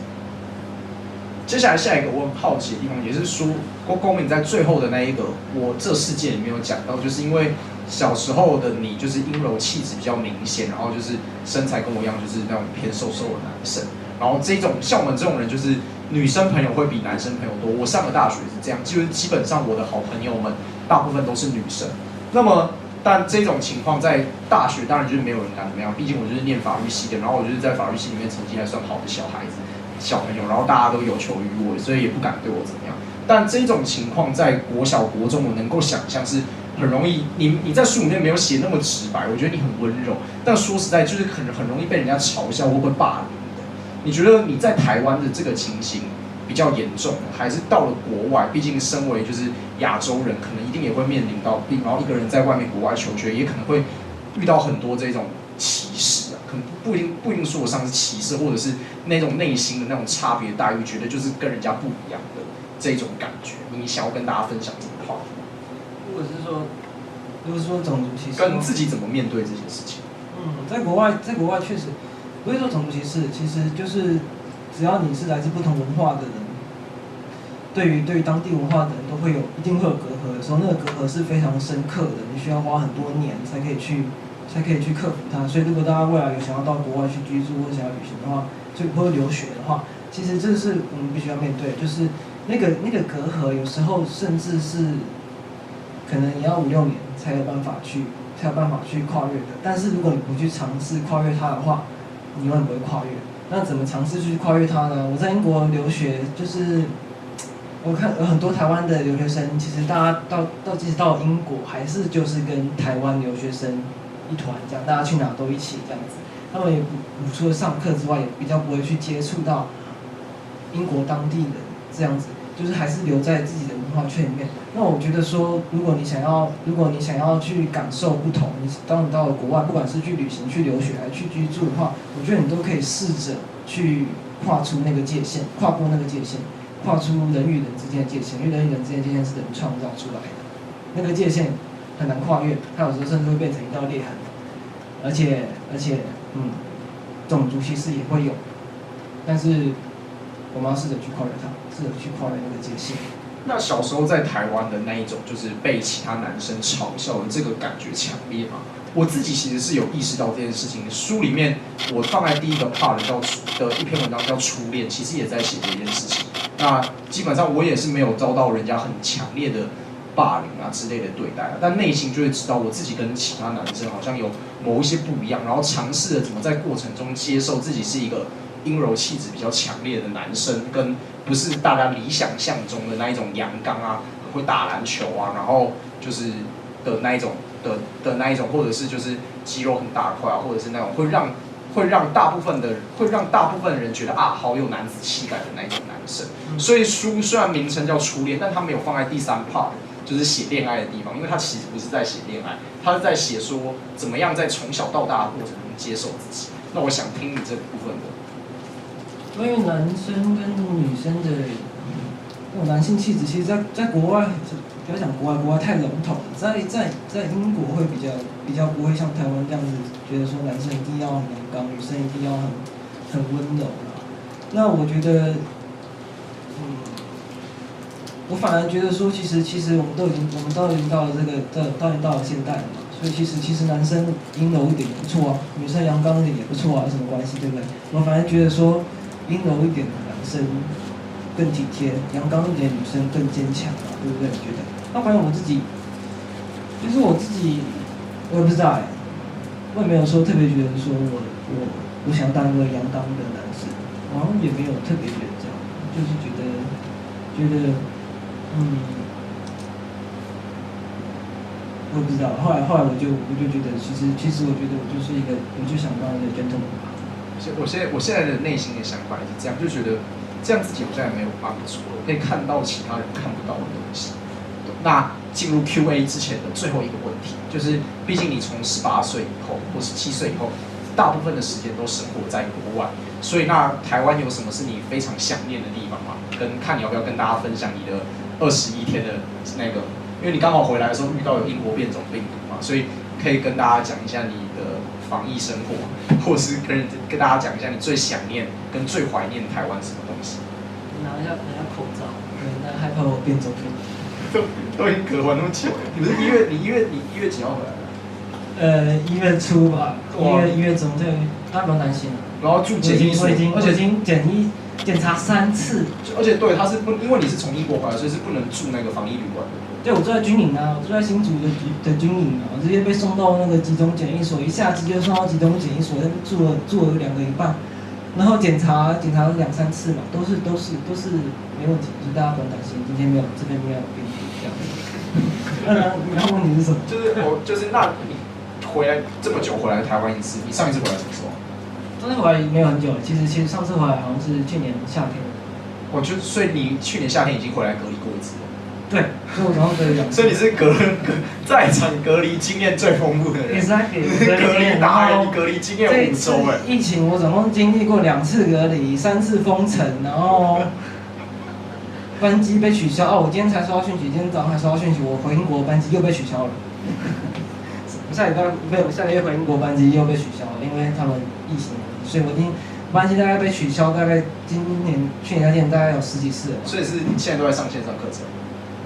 接下来下一个我很好奇的地方，也是说公民在最后的那一个我这世界里面有讲到，就是因为小时候的你就是阴柔气质比较明显，然后就是身材跟我一样，就是那种偏瘦瘦的男生。然后这种像我们这种人，就是女生朋友会比男生朋友多。我上了大学是这样，就是基本上我的好朋友们大部分都是女生。那么，但这种情况在大学当然就是没有人敢怎么样，毕竟我就是念法律系的，然后我就是在法律系里面成绩还算好的小朋友，然后大家都有求于我，所以也不敢对我怎么样。但这种情况在国小、国中，我能够想象是很容易，你在书里面没有写那么直白，我觉得你很温柔，但说实在就是很容易被人家嘲笑或被霸凌的。你觉得你在台湾的这个情形比较严重，还是到了国外？毕竟身为就是亚洲人，可能一定也会面临到，然后一个人在外面国外求学，也可能会遇到很多这种歧视啊，可能不一定说得上是歧视，或者是那种内心的那种差别待遇，觉得就是跟人家不一样的这种感觉。你想要跟大家分享这个话题吗？如果是说种族歧视，跟自己怎么面对这些事情？在国外确实不会说种族歧视，其实就是只要你是来自不同文化的人，对于当地文化的人都一定会有隔阂的时候，那个隔阂是非常深刻的，你需要花很多年才可以去克服它。所以如果大家未来有想要到国外去居住或者想要旅行的话，或者留学的话，其实这是我们必须要面对，就是那个隔阂有时候甚至是可能你要5-6年才有办法去跨越的。但是如果你不去尝试跨越它的话，你永远不会跨越。那怎么尝试去跨越它呢？我在英国留学，就是我看有很多台湾的留学生，其实大家即使到英国，还是就是跟台湾留学生一团这样，大家去哪都一起这样子。他们也除了上课之外，也比较不会去接触到英国当地人这样子，就是还是留在自己的文化圈里面。那我觉得说，如果你想要去感受不同，当你到了国外，不管是去旅行、去留学还是去居住的话，我觉得你都可以试着去跨出那个界限，跨过那个界限，跨出人与人之间的界限，因为人与人之间的界限是人创造出来的，那个界限很难跨越，它有时候甚至会变成一道裂痕，而且，种族歧视也会有，但是我们要试着去跨越它，试着去跨越那个界限。那小时候在台湾的那一种，就是被其他男生嘲笑的这个感觉强烈吗？我自己其实是有意识到这件事情。书里面我放在第一个 part 的一篇文章叫《初恋》，其实也在写这件事情。那基本上我也是没有遭到人家很强烈的霸凌啊之类的对待，但内心就会知道我自己跟其他男生好像有某一些不一样，然后尝试着怎么在过程中接受自己是一个阴柔气质比较强烈的男生，跟不是大家理想象中的那一种阳刚啊，会打篮球啊，然后就是的那一种的那一种，或者是就是肌肉很大块啊，或者是那种会让大部分人觉得啊好有男子气概的那一种男生。所以书虽然名称叫初恋，但他没有放在第3 part， 就是写恋爱的地方，因为他其实不是在写恋爱，他是在写说怎么样在从小到大的过程中接受自己。那我想听你这部分的。关于男生跟女生的那种男性气质，其实在国外，不要讲国外太笼统了，在英国会比较不会像台湾这样子，觉得说男生一定要很阳刚，女生一定要很温柔啦。那我觉得，我反而觉得说，其实我们都已经到了到了现代了嘛，所以其实男生阴柔一点也不错啊，女生阳刚一点也不错啊，有什么关系，对不对？我反而觉得说，阴柔一点的男生更体贴，阳刚一点的女生更坚强啊，对不对？我觉得，那反正我自己，就是我自己，我也不知道我也没有说特别觉得说我想当一个阳刚的男生，我好像也没有特别觉得这样，就是觉得我也不知道。后来我就觉得，其实我觉得我就是一个，我就想当一个 gentleman 吧。我现在的内心的想法也是这样，就觉得这样自己好像也没有帮助，我可以看到其他人看不到的东西。那进入 Q&A 之前的最后一个问题，就是毕竟你从18岁以后或17岁以后，大部分的时间都生活在国外，所以那台湾有什么是你非常想念的地方吗？看你要不要跟大家分享你的21天的那个，因为你刚好回来的时候遇到有英国变种病毒嘛，所以可以跟大家讲一下你的防疫生活，或是跟大家讲一下你最想念跟最怀念台湾什么东西。拿一下口罩。对，那害怕我变种病。都已经隔完那么久，你不是1月几号回来的？1月初吧，1月中，对，大家不用担心了。然后住检疫所，我已经检查3次，而且对，他是不，因为你是从英国回来，所以是不能住那个防疫旅馆的。对，我住在军营啊，我住在新竹的军营啊，我直接被送到那个集中检疫所，一下机就送到集中检疫所，那边住了2个礼拜，然后检查了2、3次嘛，都是没问题，所以大家不用担心，今天这边没有病毒这样子。然后问题是什么？就是那你回来这么久回来台湾一次，你上一次回来什么时候？上次回来没有很久，其实上次回来好像是去年夏天。所以你去年夏天已经回来隔离过一次了。对，所以我然后隔离2次。所以你是在场隔离经验最丰富的人。Exactly， 隔离达人，你隔离经验5周哎。疫情我总共经历过2次隔离，3次封城，然后班机被取消。我今天才收到讯息，今天早上才收到讯息，我回英国班机又被取消了。我下个月回英国班机又被取消了，因为他们疫情，所以我已经班机大概被取消，大概去年夏天大概有10几次了。所以是你现在都在上线上课程？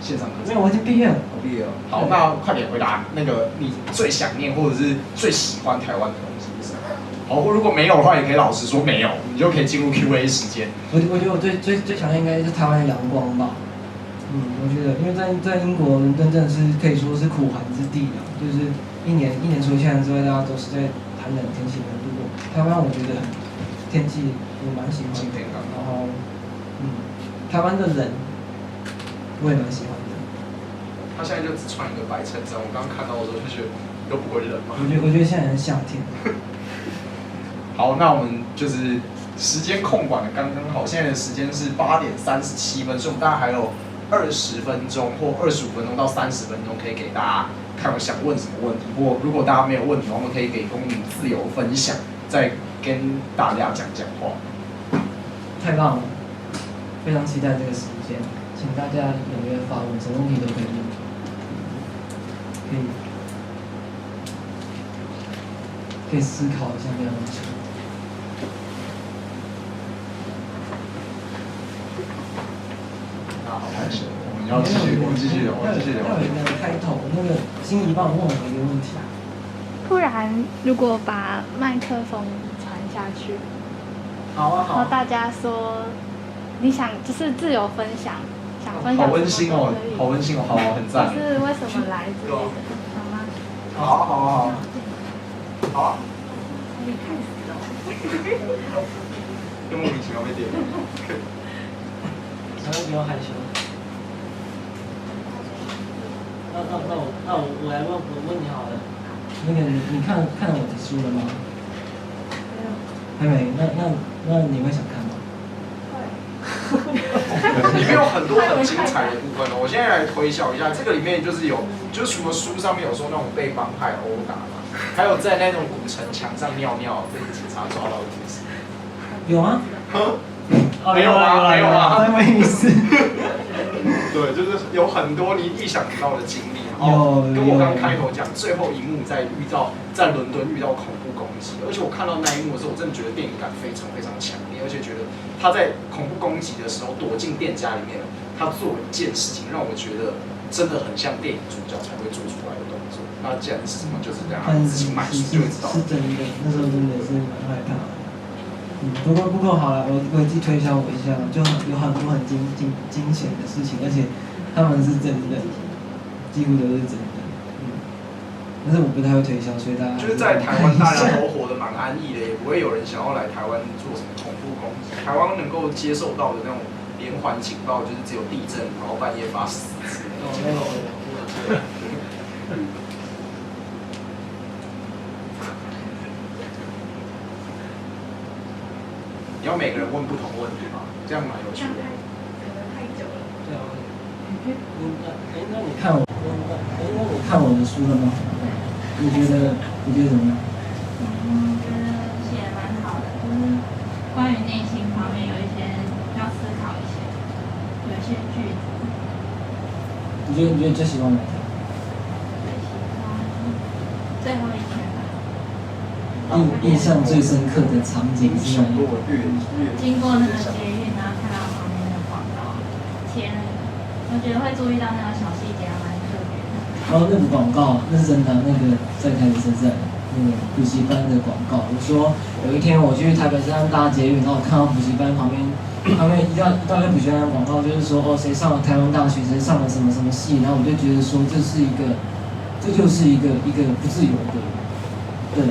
线上课程？没有，我已经毕业了。我毕业了。好，那快点回答那个你最想念或者是最喜欢台湾的东西是什么？好，如果没有的话，也可以老实说没有，你就可以进入 Q&A 时间。我觉得我最想念应该是台湾的阳光吧。我觉得因为在英国伦敦真的是可以说是苦寒之地了，就是一年除了夏天之外，大家都是在寒冷天气中度过。台湾我觉得天气我蛮喜欢的，然后台湾的人我也蛮喜欢的。他现在就只穿一个白衬衫，我刚刚看到的时候就觉得又不会冷嘛。我觉得现在是夏天。好，那我们就是时间控管的刚刚好，现在的时间是8点37分，所以我们大概还有20分钟或25分钟到30分钟可以给大家看我想问什么问题，或如果大家没有问题，我们可以给公民自由分享，再跟大家讲话。太棒了，非常期待这个时间，请大家踊跃发问，什么问题都可以问，可以思考一下这样的问题。那好，开始，我们继续聊。要有一个开头，那个心仪帮我问我一个问题。不然，如果把麦克风传下去，好啊，然后大家说你想就是自由分享，想分享好温馨哦，好温馨哦，好，很赞。就是为什么来之类的，好吗？好。你开始哦。就莫名其妙被电到。然后不要害羞。那我来问你好了。那个你看我的书了吗？还没。那你会想看吗？里面有很多很精彩的部分哦。我现在来推销一下，这个里面就是除了书上面有说那种被帮派殴打嘛，还有在那种古城墙上尿尿被警察抓到的故事。有吗？没有啊，没有啊，什么意思？对，就是有很多你意想不到的经历。跟我刚开头讲，最后一幕在伦敦遇到恐怖攻击，而且我看到那一幕的时候，我真的觉得电影感非常非常强烈，而且觉得他在恐怖攻击的时候躲进店家里面，他做了一件事情，让我觉得真的很像电影主角才会做出来的动作。那既然是什么，就是这样，自己买书就会知道。是真的，那时候真的是蛮害怕的。不过好了，我自己推销我一下，就有很多很惊险的事情，而且他们是真的，几乎都是真的。但是我不太会推销，所以大家就是在台湾大家都活得蛮安逸的，也不会有人想要来台湾做什么恐怖攻击。台湾能够接受到的那种连环警报，就是只有地震，然后半夜发死之类的警报。你要每个人问不同问题吗？这样蛮有趣的。对啊。那你看我的书了吗？你觉得怎么样？觉得写得蛮好的，就是关于内心方面有一些要思考一些，有一些句子。你觉得最喜欢哪一条？最喜欢最后一天吧。印象最深刻的场景是哪一个？经过那个捷运，然后看到旁边的广告贴那个，我觉得会注意到那个小细节，还蛮特别的。然后那个广告，那是真的，那个在台北车站那个补习班的广告。我说有一天我去台北车站搭捷运，然后我看到补习班旁边一大堆补习班的广告，就是说谁上了台湾大学，谁上了什么什么系，然后我就觉得说这就是一个不自由的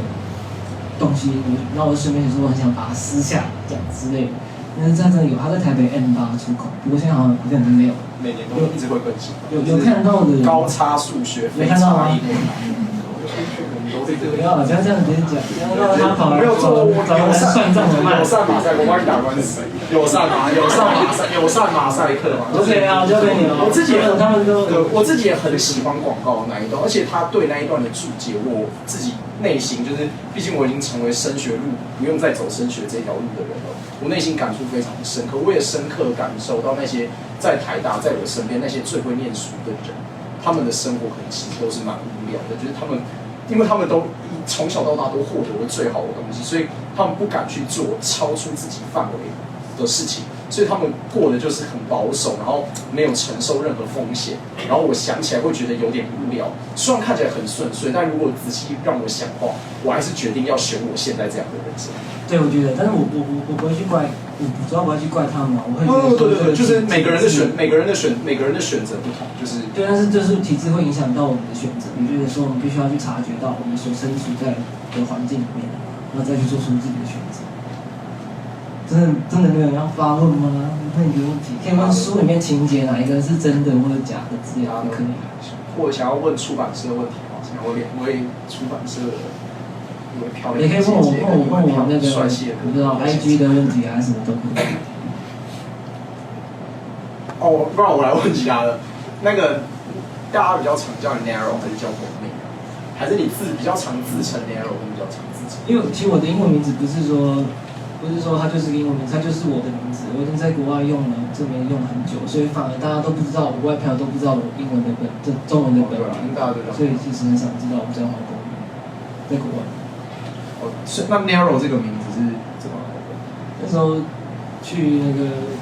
东西。然后我就顺便说我很想把它撕下这样之类的。但是他真的有，他在台北 M8 出口，不过现在好像可能没有。每年都一直会更新。有看到的高差数学非差异。不要不要这样直接讲，让他跑来没有做算账的慢。友善马赛，我帮你打官司。友善马赛克嘛。OK 啊，交给你了。我自己他们都，我自己也很喜欢广告的那一段，而且他对那一段的注解，我自己内心就是，毕竟我已经成为升学路不用再走升学这条路的人了，我内心感触非常的深刻，我也深刻感受到那些在台大在我身边那些最会念书的人，他们的生活可能其实都是蛮无聊的，就是因为他们都从小到大都获得了最好的东西，所以他们不敢去做超出自己范围的事情，所以他们过的就是很保守，然后没有承受任何风险。然后我想起来会觉得有点无聊，虽然看起来很顺遂，但如果仔细让我想的话，我还是决定要选我现在这样的人生。对，我觉得，但是我不会去怪，我主要不会去怪他们，我会觉得对，就是每个人的选择不同，就是对，但是就是体制会影响到我们的选择。我觉得说我们必须要去察觉到我们所身处在的环境里面，然后再去做出自己的选择。真的没有人要发问吗？问一个问题，可以问书里面情节哪一个是真的或者假的之类的，可以。或者想要问出版社的问题吗？想要我为出版社的。也可以问我那个，我不知道 IG 的问题还是什么都可以。哦，不然我来问其他的。那个大家比较常叫你 Narrow 还是叫狗命？还是你比较常自称 Narrow，跟比较常自称？因为其实我的英文名字不是说它就是个英文名字，它就是我的名字。我已经在国外用了，这边用很久，所以反而大家都不知道，国外朋友都不知道我英文的中文的本名，所以其实很少知道我叫黄狗命，在国外。哦，那 Narrow 这个名字是怎么来的？那时候去那个，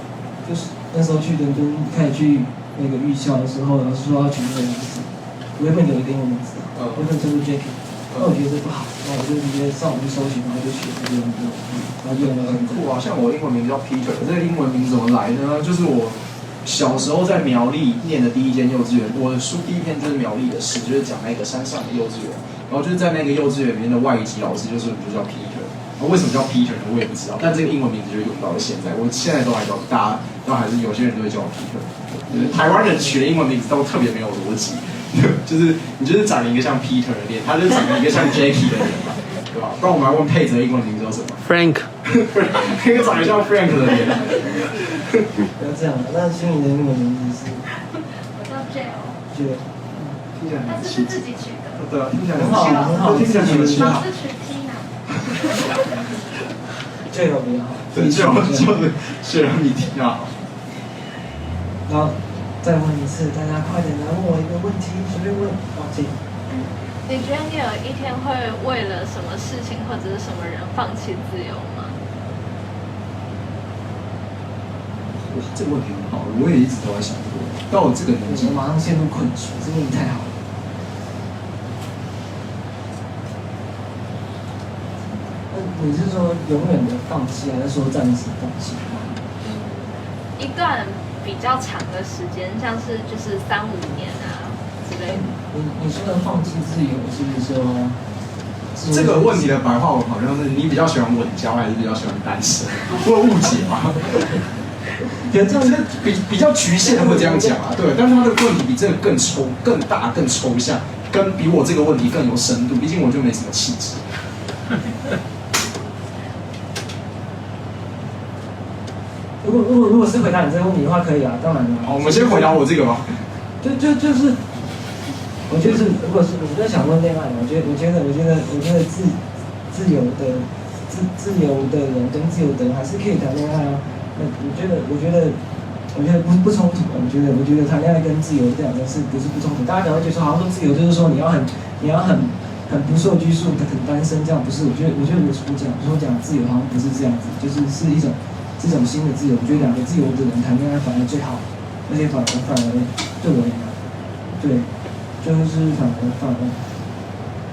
就是那时候去伦敦开始去那个预校的时候，老师说要取一个名字，我原本有一个英文名字，原本叫做 Jackie， 那我觉得不好，那我就直接上网去搜寻，然后就选这个名字，然后用了很酷啊！像我英文名叫 Peter， 这个英文名怎么来的呢？就是我小时候在苗栗念的第一间幼稚园，我的书第一篇就是苗栗的事，就是讲那个山上的幼稚园。然后就是在那个幼稚园里面的外籍老师就叫 Peter，为什么叫 Peter 呢？我也不知道，但这个英文名字就用到了现在，我现在都还叫大家都还是有些人都会叫我 Peter。就是台湾人取的英文名字都特别没有逻辑，就是你就是长了一个像 Peter 的脸，他就长了一个像 Jackie 的人嘛，对吧？不然我们来问佩泽英文名字叫什么 Frank， 那个长得像 Frank 的脸。不要这样，那心里的英文名字是我叫 Jill， 就听起来但很气质。是是自己取的，对啊，听起来很好很好，听起来很气质。老师取 Tina。最有比较好，对，就是让你听啊。然后再问一次，大家快点来问我一个问题，随便问，抱歉。你觉得你有一天会为了什么事情或者是什么人放弃自由吗？哇，这个问题很好，我也一直都在想过。到我这个年纪我，马上陷入困局，这个问题太好了。你是说永远的放弃，还是说暂时放弃？一段比较长的时间，像是就是3-5年啊之类的。你说的放弃自由，是不是说？这个问题的白话文好像是你比较喜欢稳交还是比较喜欢单身？我有误解吗？有这样这比较局限的会这样讲啊，对，但是他的问题比这个更大、更抽象，跟比我这个问题更有深度。毕竟我就没什么气质。如果是回答你这个问题的话，可以啊，当然了。好，我们先回答我这个吧。就是，我觉得是，如果是我在想问恋爱，我觉得自由的人跟自由的人还是可以谈恋爱啊。那我觉得不冲突啊。我觉得谈恋爱跟自由这两件事不是不冲突。大家可能会觉得说，好像说自由就是说你要很不受拘束，很单身这样，不是？我觉得我讲自由好像不是这样子，是一种新的自由。我觉得两个自由的人谈恋爱反而最好，而且反而对我而言，对，就是反而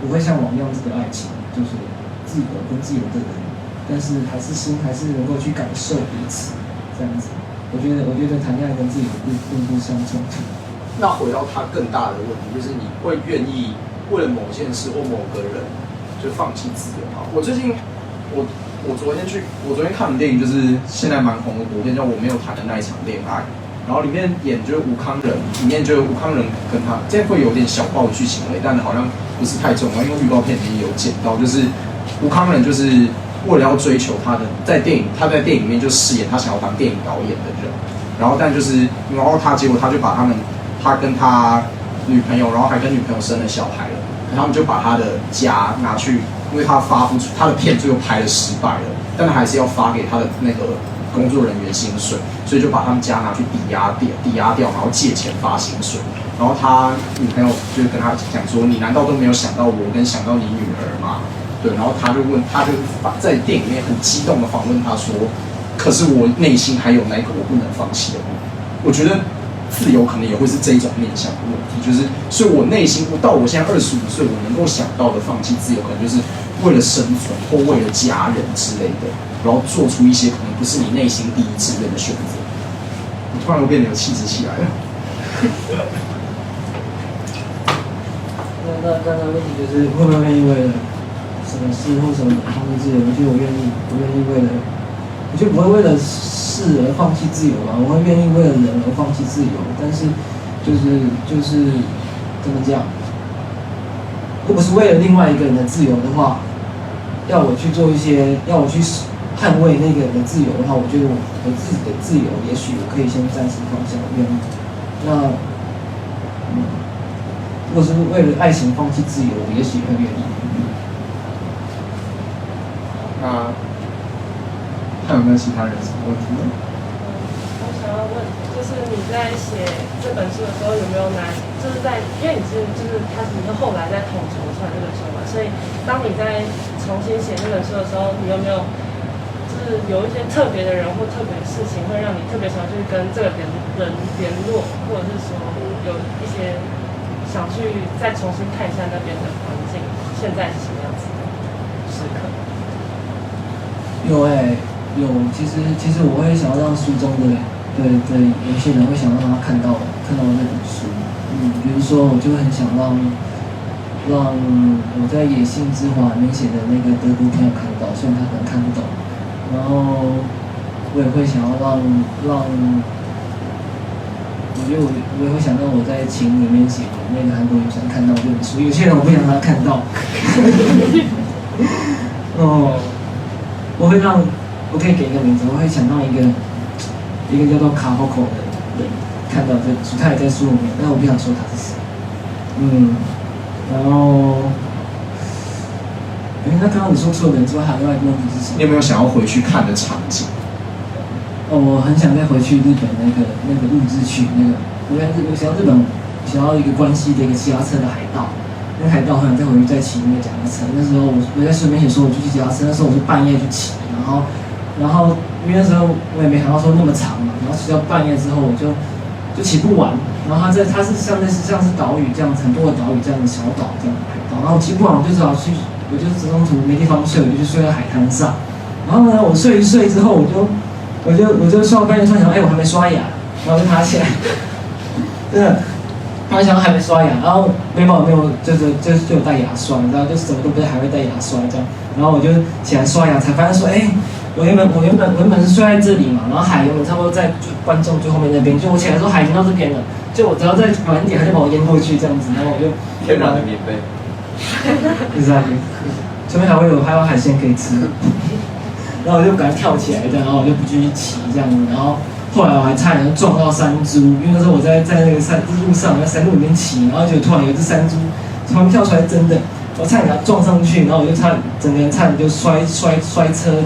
我会向往样子的爱情，就是自由跟自由的人，但是还是能够去感受彼此这样子。我觉得谈恋爱跟自由并不相冲突。那回到他更大的问题，就是你会愿意为了某件事或某个人就放弃自由吗？我昨天看的电影就是现在蛮红的国片，叫《我没有谈的那一场恋爱》，然后里面演就是吴康仁，里面就吴康仁跟他，这会有点小爆剧情而已，但好像不是太重要，因为预告片里面有剪到，就是吴康仁就是为了要追求他在电影里面就饰演他想要当电影导演的人，然后结果他就把他跟他女朋友，然后还跟女朋友生了小孩了，他们就把他的家拿去。因为他发不出他的片最后拍的失败了，但他还是要发给他的那个工作人员薪水，所以就把他们家拿去抵押掉，然后借钱发薪水。然后他女朋友就跟他讲说：“你难道都没有想到我跟想到你女儿吗？”对，然后他就在电影里面很激动的访问他说：“可是我内心还有那个我不能放弃的路。”我觉得自由可能也会是这一种面向的问题，就是所以我内心到我现在25岁，我能够想到的放弃自由，可能就是为了生存或为了家人之类的，然后做出一些可能不是你内心第一志愿的选择。我突然又变得有气质起来了。那刚才问题就是会不会愿意为了什么事或什么放弃自由？我觉得我愿意为了，我觉得不会为了事而放弃自由吧，我会愿意为了人而放弃自由，但是就是怎么讲？如果是为了另外一个人的自由的话，要我去捍卫那个人的自由的话，我觉得我自己的自由，也许我可以先暂时放下，愿意。那如果是为了爱情放弃自由，我也许会愿意。那还有没有其他人什么问题呢？我想要问，就是你在写这本书的时候，有没有就是因为你是后来在统筹出来这本书嘛，所以当你在重新写这本书的时候，你有没有就是有一些特别的人或特别的事情，会让你特别想去跟这个人联络，或者是说有一些想去再重新看一下那边的环境，现在是什么样子的时刻？有，其实我会想要让书中的有些人会想让他看到这本书，比如说我就很想让让我在野性之华里面写的那个德国朋友看到，虽然他可能看不懂。然后我也会想要让，我觉得我也会想让我在情里面写的那个韩国女生看到这本书。有些人我不想让他看到。哦，我可以给一个名字，我会想让一个叫做卡霍口的人看到这本书，他也在书里面，但我不想说他是谁。然后，那刚刚你说除了人之外，还有另外一个问题是什么？你有没有想要回去看的场景？我很想再回去日本那个物质区我想要日本想要一个关西的一个骑脚踏车的海盗，那个海盗很想再回去再骑那个脚踏车。那时候我在书里面写说我就骑脚踏车，那时候我是半夜去骑，然后因为那时候我也没想到说那么长嘛，然后骑到半夜之后我就骑不完，然后它是像是岛屿这样很多个岛屿这样的小岛这样的海盗，然后我骑不完我就只好去，我就中途没地方睡，我就去睡在海滩上，然后呢我睡一睡之后我就睡到半夜突然想我还没刷牙，然后我就爬起来，真的，突然想还没刷牙，然后背包没有就有带牙刷，你知道，就什么都不是还会带牙刷这样，然后我就起来刷牙，才发现说我原本是睡在这里嘛，然后海原本差不多在观众最后面那边，就我起来的时候海已经到这边了，就我只要再晚一点，他就把我淹过去这样子，然后我就天然的棉被，就是这边还有海鲜可以吃。然后我就赶快跳起来，这样，然后我就不继续骑这样，然后后来我还差点撞到山猪，因为那时候我在那个路上，在山路里面骑，然后就突然有一只山猪从旁边跳出来，真的，我差点给它撞上去，然后我就整个人差点就摔车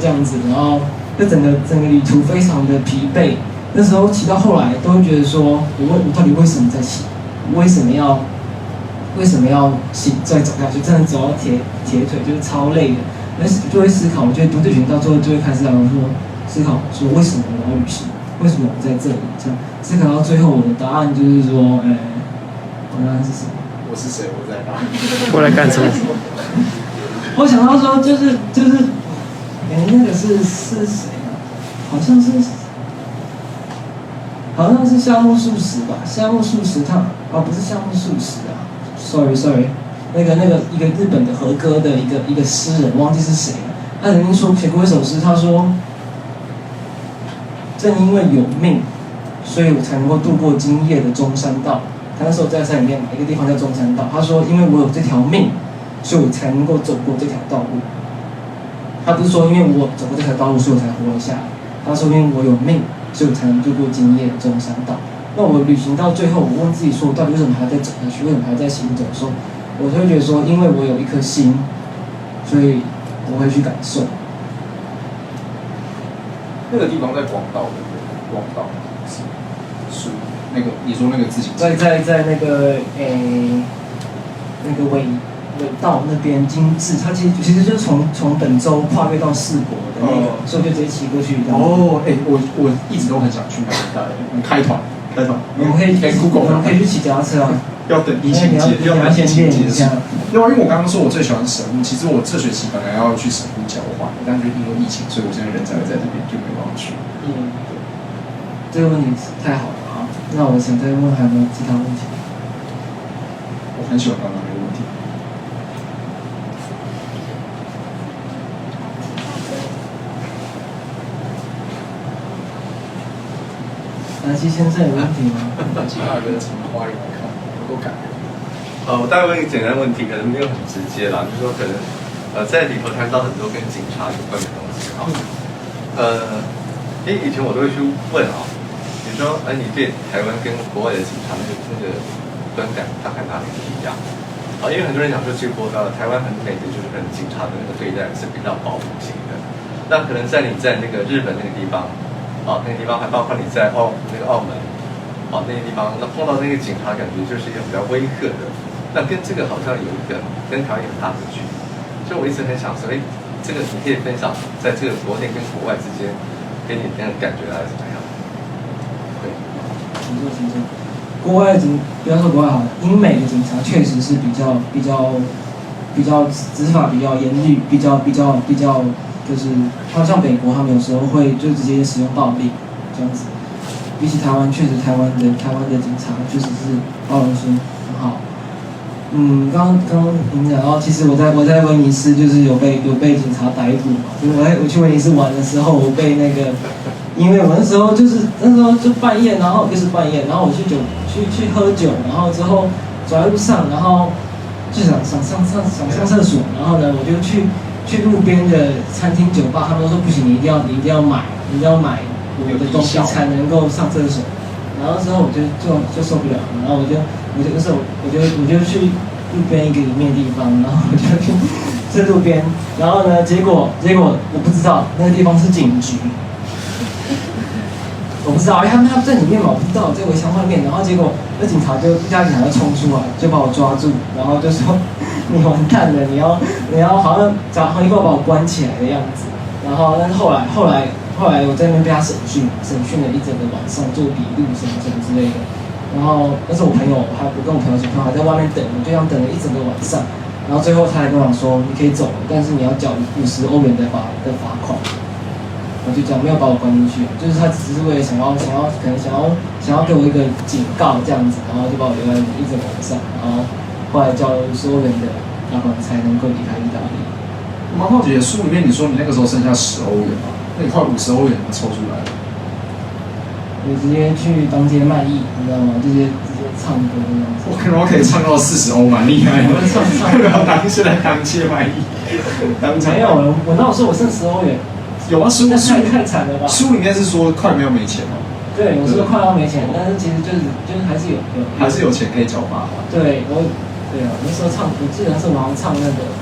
这样子，然后就整个旅途非常的疲惫。那时候骑到后来都会觉得说，我到底为什么在骑？为什么要再走下去？真的走到铁腿就是超累的。但是就会思考，我觉得读这群到最后就会开始思考说为什么我要旅行，为什么我在这里？这样思考到最后，我的答案就是说，我的答案是什么？我是谁？我在哪？过来干什么？我想到说就是，那个是谁啊？好像是夏目漱石吧？夏目漱石不是夏目漱石啊 ，sorry。那个一个日本的和歌的一个诗人，忘记是谁了。他曾经写过一首诗，他说：“正因为有命，所以我才能够度过今夜的中山道。”他那时候在山里面一个地方叫中山道。他说：“因为我有这条命，所以我才能够走过这条道路。”他不是说因为我走过这条道路，所以我才活了下来。他说：“因为我有命，所以我才能度过今夜的中山道。”那我旅行到最后，我问自己说：“我到底为什么还要再走下去？为什么还要再行走？”说。我就会觉得说，因为我有一颗心，所以我会去感受。那个地方在广岛，是那个你说那个自行车，在那个那个尾道那边精致，它其实就是从本州跨越到四国的那个，所以就直接骑过去。我一直都很想去那一带，我们开团，我们可以 Google， 我们可以去骑脚踏车啊。要等疫情结束。因为我刚刚说我最喜欢神户，其实我这学期本来要去神户交换，但是因为疫情，所以我现在人才会在这边，就没办法去。这个问题太好了啊！那我想再问还有没有其他问题？我很喜欢刚刚那个问题。南希先生有问题吗？其他的从花园来看，我都感觉。我大概问一个简单的问题，可能没有很直接啦，就是说可能在里头谈到很多跟警察有关的东西啊。因为以前我都会去问啊，比如说你对台湾跟国外的警察那个观感大概哪里不一样？因为很多人讲说，其实台湾很美的就是可能警察的那个对待是比较保护型的，那可能你在那个日本那个地方。那个地方还包括你在澳门，那个地方，那碰到那个警察，感觉就是一个比较威吓的，那跟这个好像有一个跟台湾有很大的距离，所以我一直很想说，这个你可以分享，在这个国内跟国外之间，给你那种感觉还是怎么样？对，请说。国外不要说国外好了，英美的警察确实是比较执法比较严厉，比较。就是像美国，他们有时候会就直接使用暴力这样子。比起台湾，确实台湾的警察确实是包容心很好。刚您讲到，其实我在威尼斯就是有被警察逮捕嘛。我去威尼斯玩的时候，我被那个，因为我那时候就半夜，然后就是半夜，然后我去喝酒，然后之后走在路上，然后就想上厕所，然后呢我就去路边的餐厅酒吧，他们都说不行，你一定要买我的东西才能够上厕所。然后之后我就受不了，然后我就去路边一个里面的地方，然后我就去在路边，然后呢，结果我不知道那个地方是警局，我不知道，因为他们在里面嘛，我不知道在围墙外面，然后结果那警察就冲出来，就把我抓住，然后就说你完蛋了，你要好像一会把我关起来的样子，然后但是后来我在那边被他审讯了一整个晚上，做笔录什么之类的。然后那是我跟我朋友一起还在外面等，我就这样等了一整个晚上。然后最后他还跟我说，你可以走了，但是你要缴50欧元的罚款。我就讲没有把我关进去，就是他只是为了可能想要给我一个警告这样子，然后就把我留在一整个晚上，然后后来交了50欧元的罚款才能够离开意大利。我蛮好奇的，书里面你说你那个时候剩下10欧元嘛？那你快50欧元怎么抽出来的？我直接去当街卖艺，你知道吗？直接唱歌这样子。我可能可以唱到40欧，蛮厉害的。现在当街卖艺，没有，我那时候我剩10欧元。有啊，书太惨了吧？书里面是说快没钱了。对，我说快要没钱，但是其实就是还是有钱可以缴罚款。对啊，那时候唱，我记得是我好像唱那个《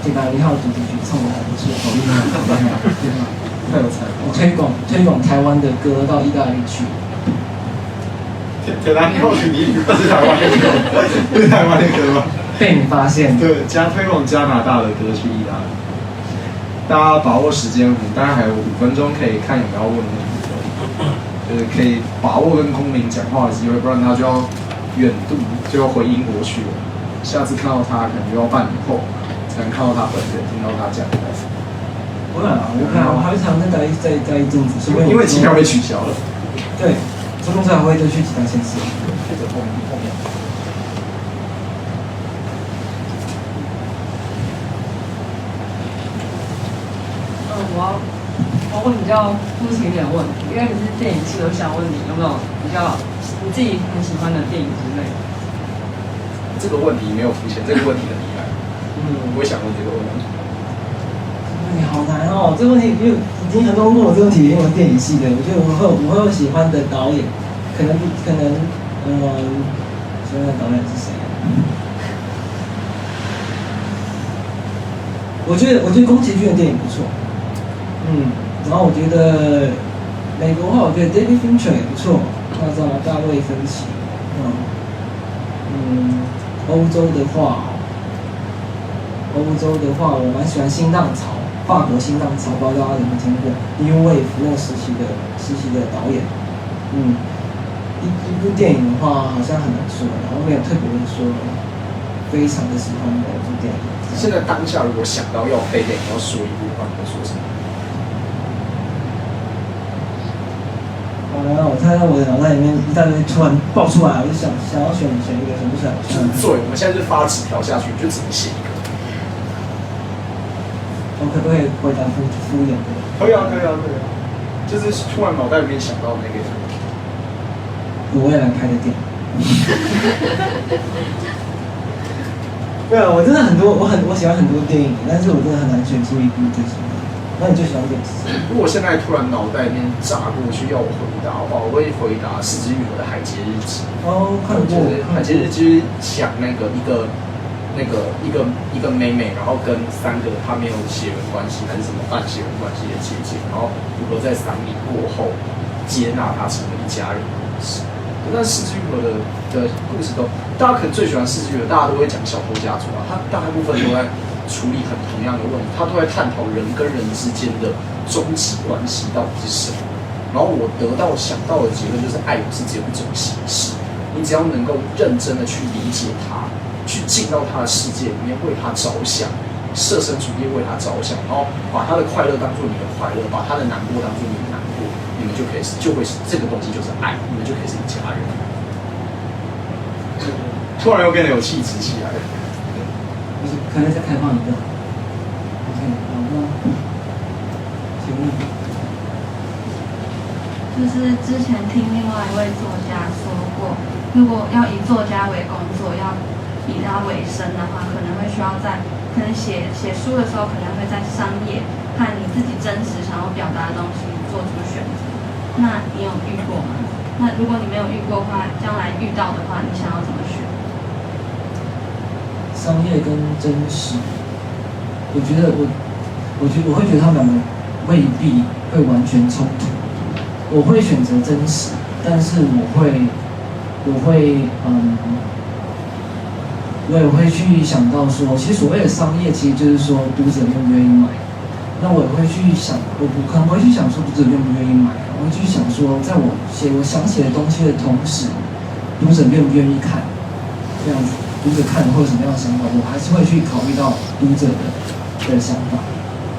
铁达尼号》主题曲，唱的还不错，好厉害，对吧？太有才华。推广台湾的歌到意大利去。铁达尼号主题曲是台湾的歌，是台湾的歌吗？被你发现。对，推广加拿大的歌去意大利。大家把握时间，大概还有5分钟可以看有没有要问的问题，就是可以把握跟公民讲话的机会，不然他就要远渡，就要回英国去了。下次看到他，可能就要半年后才能看到他本人，听到他讲的。不然啊，我还会常在一阵子，因为机票被取消了。对，这公司还会再去其他县市。后面。我问比较肤浅一点的问题，因为你是电影系，我想问你有没有比较你自己很喜欢的电影之类的？这个问题没有肤浅，这个问题很厉害。我也想问这个问题。你好难哦，这个问题因为已经很多人问我这个问题，因为我电影系的，我觉得我会有喜欢的导演，可能喜欢的导演是谁？我觉得宫崎骏的电影不错。然后我觉得美国的话，我觉得 David Fincher 也不错，大家知道吗？大卫芬奇。欧洲的话，我蛮喜欢新浪潮，法国新浪潮，不知道大家有没有听过 New Wave 那个时期的导演。一部电影的话，好像很难说，然后没有特别的说非常的喜欢某部电影。现在当下如果想到要非电影要说一部的话，你会说什么？我看到我的脑袋里面一大堆突然爆出来，我就想要选一个，选不出来。对，我们现在就发纸条下去，就只能写一个。我可不可以回答敷衍的？可以啊。就是突然脑袋里面想到那个我未来拍的电影。对啊，我真的我喜欢很多电影，但是我真的很难选出一部最喜欢。那你最喜欢电影是什么？如果现在突然脑袋里面炸过去要我回答的话，我会回答是枝裕和的《海街日记》。看过。海街日记讲一个妹妹，然后跟3个她没有血缘关系还是什么半血缘关系的姐姐，然后如何在3年过后接纳她成为一家人的故事。但是是枝裕和的故事都，大家可能最喜欢是枝裕和，大家都会讲小偷家族啊，他大部分都在处理很同样的问题，他都在探讨人跟人之间的终极关系到底是什么。然后我想到的结论就是，爱不是只有一种形式，你只要能够认真的去理解他，去进到他的世界里面，为他着想，设身处地为他着想，然后把他的快乐当做你的快乐，把他的难过当做你的难过，你们就会是这个东西就是爱，你们就可以是一家人。突然又变得有气质起来了。不是，可以再开放一个。OK， 好，那请问，就是之前听另外一位作家说过，如果要以作家为工作，要以他为生的话，可能会需要在可能写书的时候，可能会在商业和你自己真实想要表达的东西做出选择。那你有遇过吗？那如果你没有遇过的话，将来遇到的话，你想要怎么选？商业跟真实，我会觉得他们两个未必会完全冲突。我会选择真实，但是我也会去想到说，其实所谓的商业，其实就是说读者愿不愿意买。那我也会去想，我可能不会去想说读者愿不愿意买，我会去想说，在我想写的东西的同时，读者愿不愿意看，这样子，读者看会有什么样的想法，我还是会去考虑到读者的想法，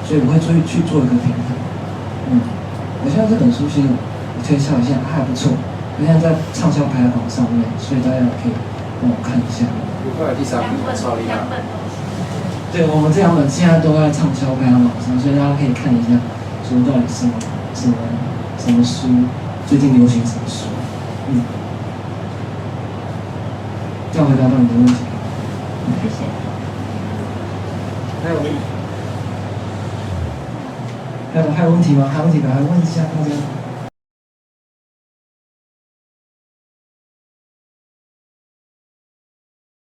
所以我会去做一个平衡。我现在这本书其实我推销一下还不错，我现在在畅销排行榜上面，所以大家可以帮我看一下。后来第3名超厉害。对，我们这2本现在都在畅销排行榜上，所以大家可以看一下，说到底什么书，最近流行什么书。这样回答到你的问题。谢谢。还有问题吗？还有问题赶快问一下大家。